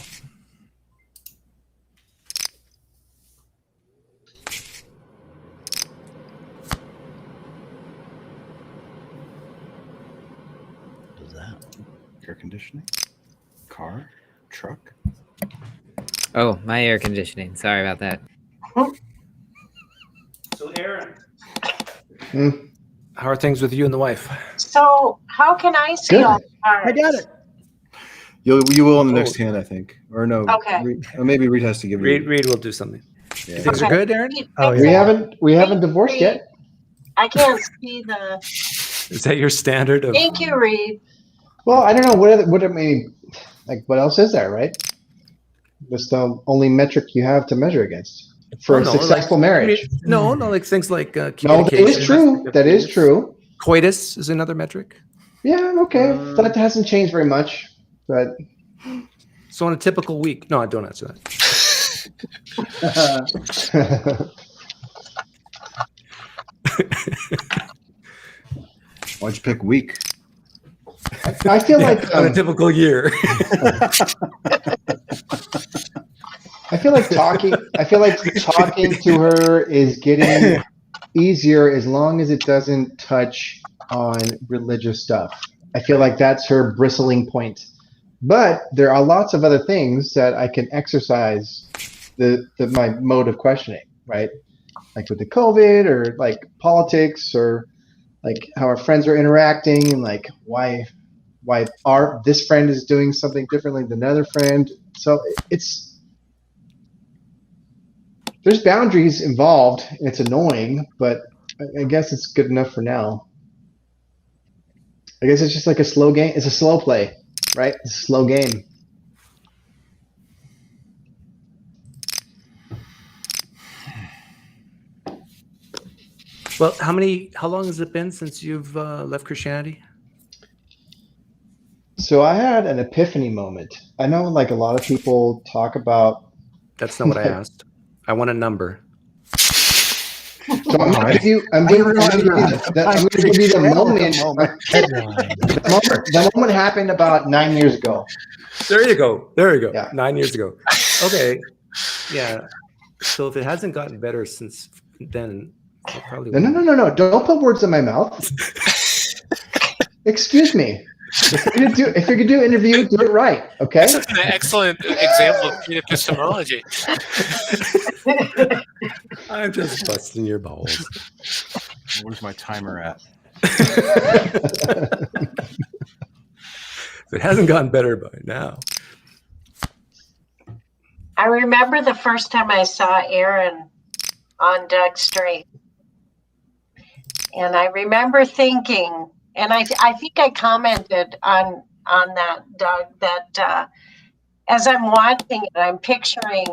What is that? Air conditioning? Car? Truck? Oh, my air conditioning. Sorry about that. So Aaron, How are things with you and the wife? So how can I see Good. all the cards? I got it. You will on the next hand, I think. Or no. Okay. Or maybe Reid has to give you. Reid will do something. Yeah. Things are good, Aaron? Oh, We yeah. haven't divorced yet. I can't see the. Is that your standard of? Thank you, Reid. Well, I don't know what I mean. Like, what else is there, right? That's the only metric you have to measure against for a successful marriage. No, like things like No, that communication. is true. That is true. Coitus is another metric. Yeah, okay. That hasn't changed very much, but. So on a typical week, no, don't answer that. Why'd you pick week? I feel like on a typical year. I feel like talking to her is getting easier as long as it doesn't touch on religious stuff. I feel like that's her bristling point. But there are lots of other things that I can exercise my mode of questioning, right? Like with the COVID, or like politics, or like how our friends are interacting, and like why this friend is doing something differently than another friend. So there's boundaries involved. And it's annoying, but I guess it's good enough for now. I guess it's just like a slow game. It's a slow play, right? It's a slow game. Well, how long has it been since you've left Christianity? So I had an epiphany moment. I know like a lot of people talk about. That's not what I asked. I want a number. So I'm going to give you the moment. The moment happened about 9 years ago. There you go. Yeah. 9 years ago. Okay. Yeah. So if it hasn't gotten better since then, it probably No. Don't put words in my mouth. Excuse me. If you're gonna do an interview, do it right, okay? That's an excellent example of epistemology. I'm just busting your balls. Where's my timer at? It hasn't gotten better by now. I remember the first time I saw Aaron on Doug Street. And I remember thinking, and I think I commented on that, Doug, that as I'm watching it, I'm picturing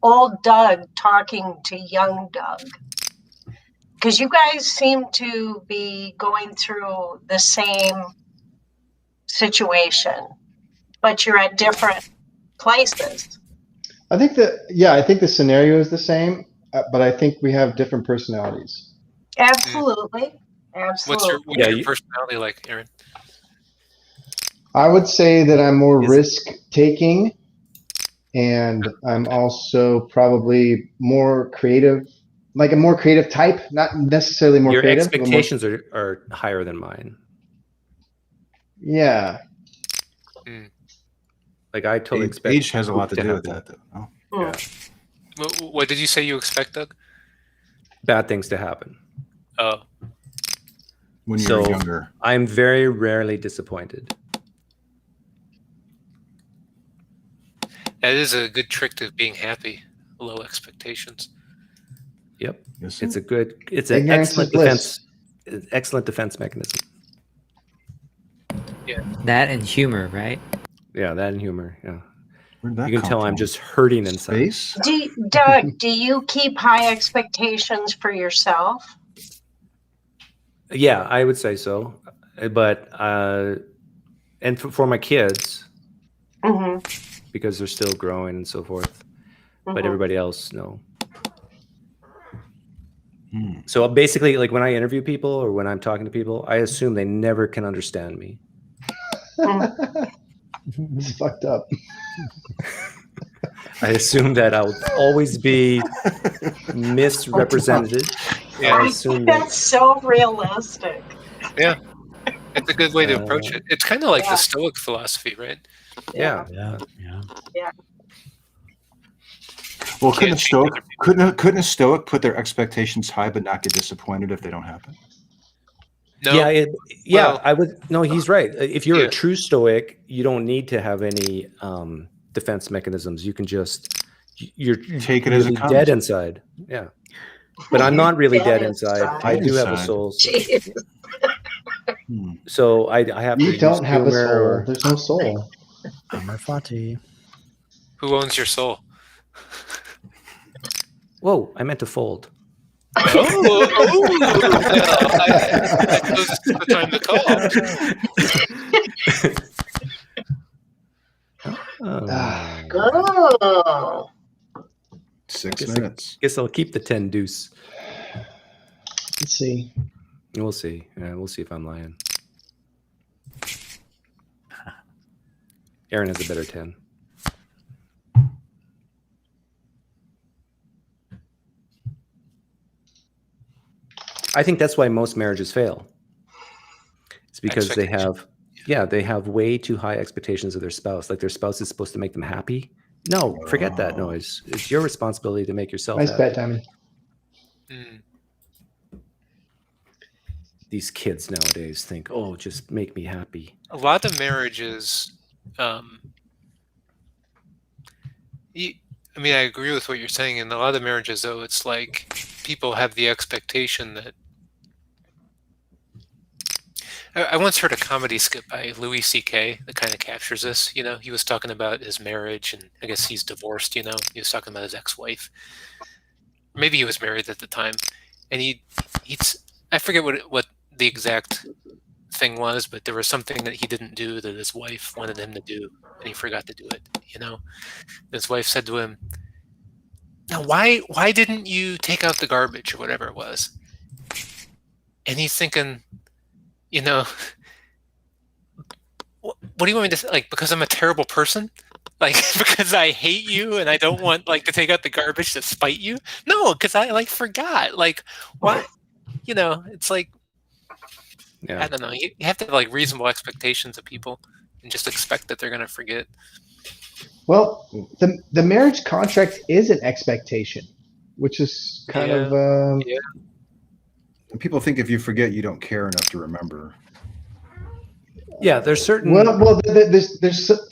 old Doug talking to young Doug. Because you guys seem to be going through the same situation, but you're at different places. I think the scenario is the same, but I think we have different personalities. Absolutely. Absolutely. What's your personality like, Aaron? I would say that I'm more risk-taking, and I'm also probably more creative, like a more creative type, not necessarily more creative. Your expectations are higher than mine. Yeah. Like I totally expect. Age has a lot to do with that, though. Oh. Yeah. What did you say you expect, Doug? Bad things to happen. Oh. When you're younger. I'm very rarely disappointed. That is a good trick to being happy. Low expectations. Yep. Yes, It's an excellent defense mechanism. Yeah. That and humor, right? Yeah, that and humor. Yeah. Where'd that You can come tell from? I'm just hurting inside. Space? Doug, do you keep high expectations for yourself? Yeah, I would say so. But and for my kids, because they're still growing and so forth. But everybody else, no. So basically, like when I interview people or when I'm talking to people, I assume they never can understand me. It's fucked up. I assume that I'll always be misrepresented. Yeah. I think that's so realistic. Yeah. It's a good way to approach it. It's kind of like the Stoic philosophy, right? Yeah. Yeah. Well, couldn't a Stoic put their expectations high but not get disappointed if they don't happen? No. Yeah, I would. No, he's right. If you're a true Stoic, you don't need to have any defense mechanisms. You can just take it as a dead inside. Yeah, but I'm not really dead inside. I do have a soul. So I have. You don't have a soul. There's no soul. Amor Fati. Who owns your soul? Whoa, I meant to fold. I suppose it's the time to call. 6 minutes. Guess I'll keep the 10 deuce. Let's see. We'll see. We'll see if I'm lying. Aaron has a better 10. I think that's why most marriages fail. It's because they have way too high expectations of their spouse. Like their spouse is supposed to make them happy. No, forget that noise. It's your responsibility to make yourself happy. Nice bet, Diamond. These kids nowadays think, oh, just make me happy. A lot of marriages, I agree with what you're saying. In a lot of marriages, though, it's like people have the expectation that. I once heard a comedy skit by Louis C.K. that kind of captures this. You know, he was talking about his marriage, and I guess he's divorced. You know, he was talking about his ex-wife. Maybe he was married at the time, and I forget what the exact thing was, but there was something that he didn't do that his wife wanted him to do, and he forgot to do it. You know, his wife said to him, "Now, why didn't you take out the garbage or whatever it was?" And he's thinking, you know, what do you want me to say? Like, because I'm a terrible person? Like, because I hate you and I don't want, like, to take out the garbage to spite you? No, because I, like, forgot. Like, why? You know, it's like, I don't know. You have to have, like, reasonable expectations of people and just expect that they're going to forget. Well, the marriage contract is an expectation, which is kind of... People think if you forget, you don't care enough to remember. Yeah, there's certain. Well, there's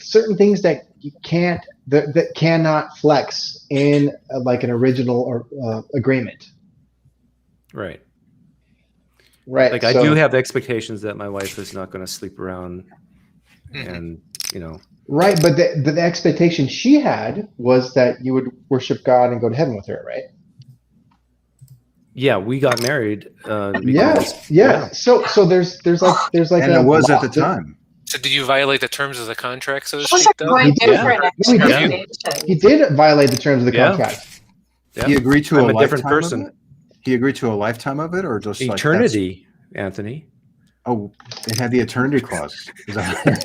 certain things that you can't that cannot flex in like an original or agreement. Right. Right. Like I do have expectations that my wife is not going to sleep around, and you know. Right, but the expectation she had was that you would worship God and go to heaven with her, right? Yeah, we got married. Yeah. So there's like and it was at the time. So did you violate the terms of the contract, so to Those speak? are quite different expectations. He did violate the terms of the contract. He agreed to a different person. He agreed to a lifetime of it, or just eternity, like Anthony. Oh, it had the eternity clause. Is that right?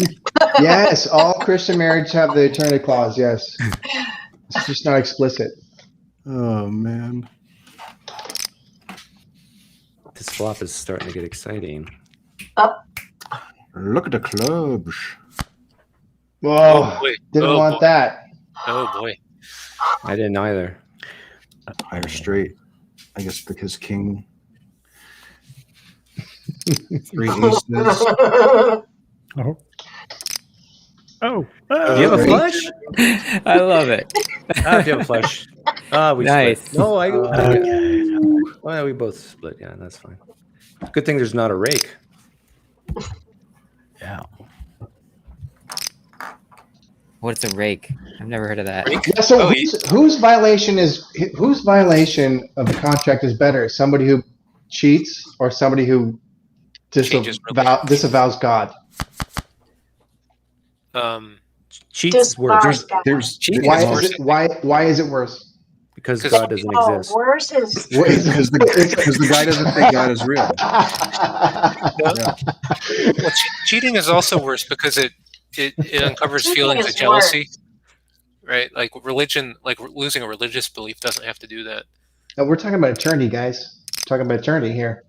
Yes, all Christian marriages have the eternity clause. Yes, it's just not explicit. Oh man. This flop is starting to get exciting. Look at the clubs. Whoa, didn't want that. Oh boy. I didn't either. Higher straight. I guess because king. 3 aces. Oh. Do you have a flush? I love it. Do you have a flush? We nice. Split. No, well, we both split. Yeah, that's fine. Good thing there's not a rake. Yeah. What's a rake? I've never heard of that. Yeah, so whose violation of the contract is better? Somebody who cheats or somebody who disavows God? Cheats is worse. Why is it worse? Because God doesn't exist. Worse is because the guy doesn't think God is real. Well, cheating is also worse because it uncovers feelings of jealousy, right? Like religion, like losing a religious belief doesn't have to do that. No, we're talking about eternity, guys. We're talking about eternity here.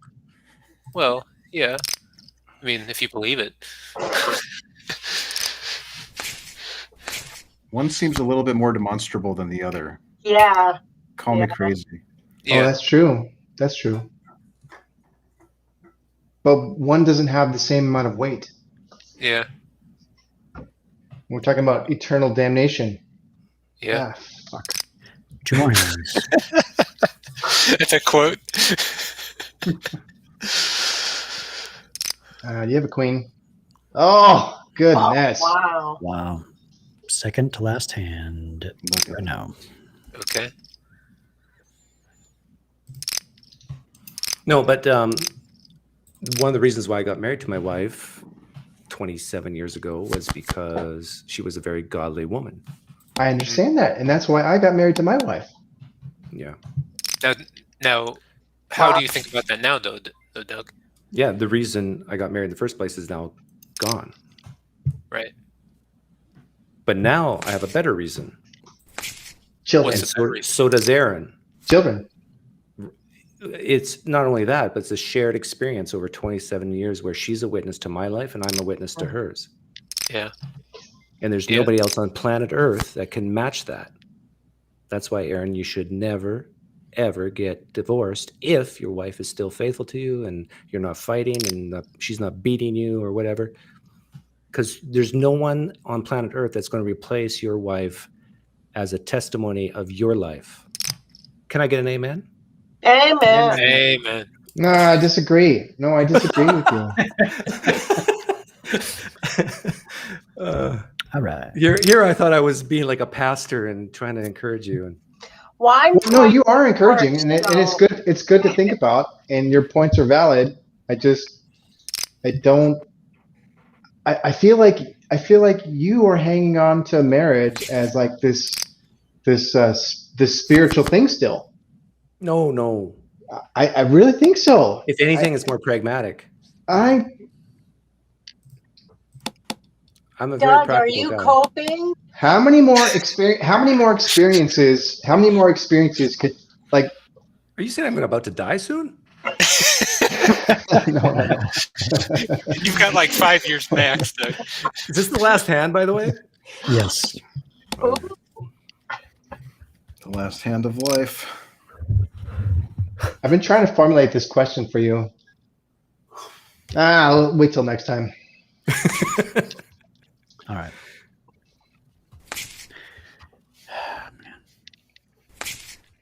Well, yeah. I mean, if you believe it. One seems a little bit more demonstrable than the other. Yeah. Call me crazy. Yeah. Oh, that's true. That's true. But one doesn't have the same amount of weight. Yeah. We're talking about eternal damnation. Yeah. Fuck. Joins. It's a quote. Do you have a queen? Oh, goodness. Wow. Wow. Second to last hand right now. Okay. No, but one of the reasons why I got married to my wife 27 years ago was because she was a very godly woman. I understand that, and that's why I got married to my wife. Yeah. Now, how do you think about that now, though, Doug? Yeah, the reason I got married in the first place is now gone. Right. But now I have a better reason. Children. And so does Aaron. Children. It's not only that, but it's a shared experience over 27 years where she's a witness to my life and I'm a witness to hers. Yeah. And there's nobody else on planet Earth that can match that. That's why, Aaron, you should never, ever get divorced if your wife is still faithful to you and you're not fighting and she's not beating you or whatever. Because there's no one on planet Earth that's going to replace your wife as a testimony of your life. Can I get an amen? Amen. Amen. No, I disagree. No, I disagree with you. All right. Here I thought I was being like a pastor and trying to encourage you. And Why? Well, no, you are encouraging, and it's good. It's good to think about, and your points are valid. I feel like you are hanging on to marriage as like this spiritual thing still. No. I really think so. If anything, it's more pragmatic. I'm a very Doug, practical are you guy. coping? How many more experiences could, like? Are you saying I'm about to die soon? No. You've got like 5 years max, Doug. Is this the last hand, by the way? Yes. The last hand of life. I've been trying to formulate this question for you. I'll wait till next time. All right. Man.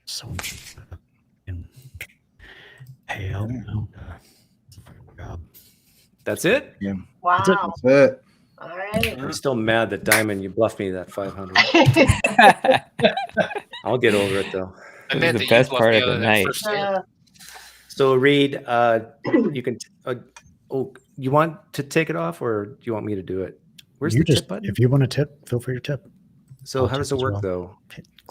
So pale. No. God. That's it? Yeah. Wow. That's it. All right. I'm still mad that Diamond, you bluffed me that 500. I'll get over it though. It was the best part of the night. So Reid, you can. You want to take it off, or do you want me to do it? Where's the tip button? If you want to tip, feel free to tip. So how does it work though?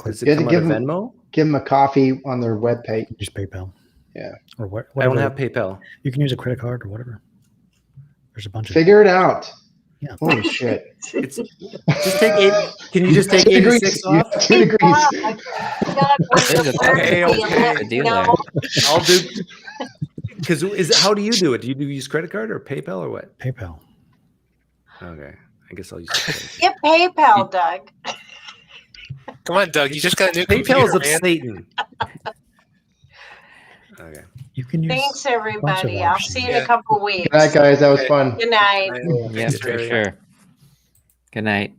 Does You it have to come out of Venmo? Give them a coffee on their webpage. Just PayPal. Yeah. Or what? I don't have PayPal. You can use a credit card or whatever. There's a bunch of. Figure it out. Yeah. Holy shit. Just take 8. Can you just take 86 off? 2 degrees. Okay. I'll do. Because how do you do it? Do you use credit card or PayPal or what? PayPal. Okay. I guess I'll use PayPal. Get PayPal, Doug. Come on, Doug. You just got a new PayPal is computer, of man. Satan. Okay. You can use. Thanks, everybody. I'll see you in a couple weeks. Good night, guys. That was fun. Good night. Yeah, for sure. Good night.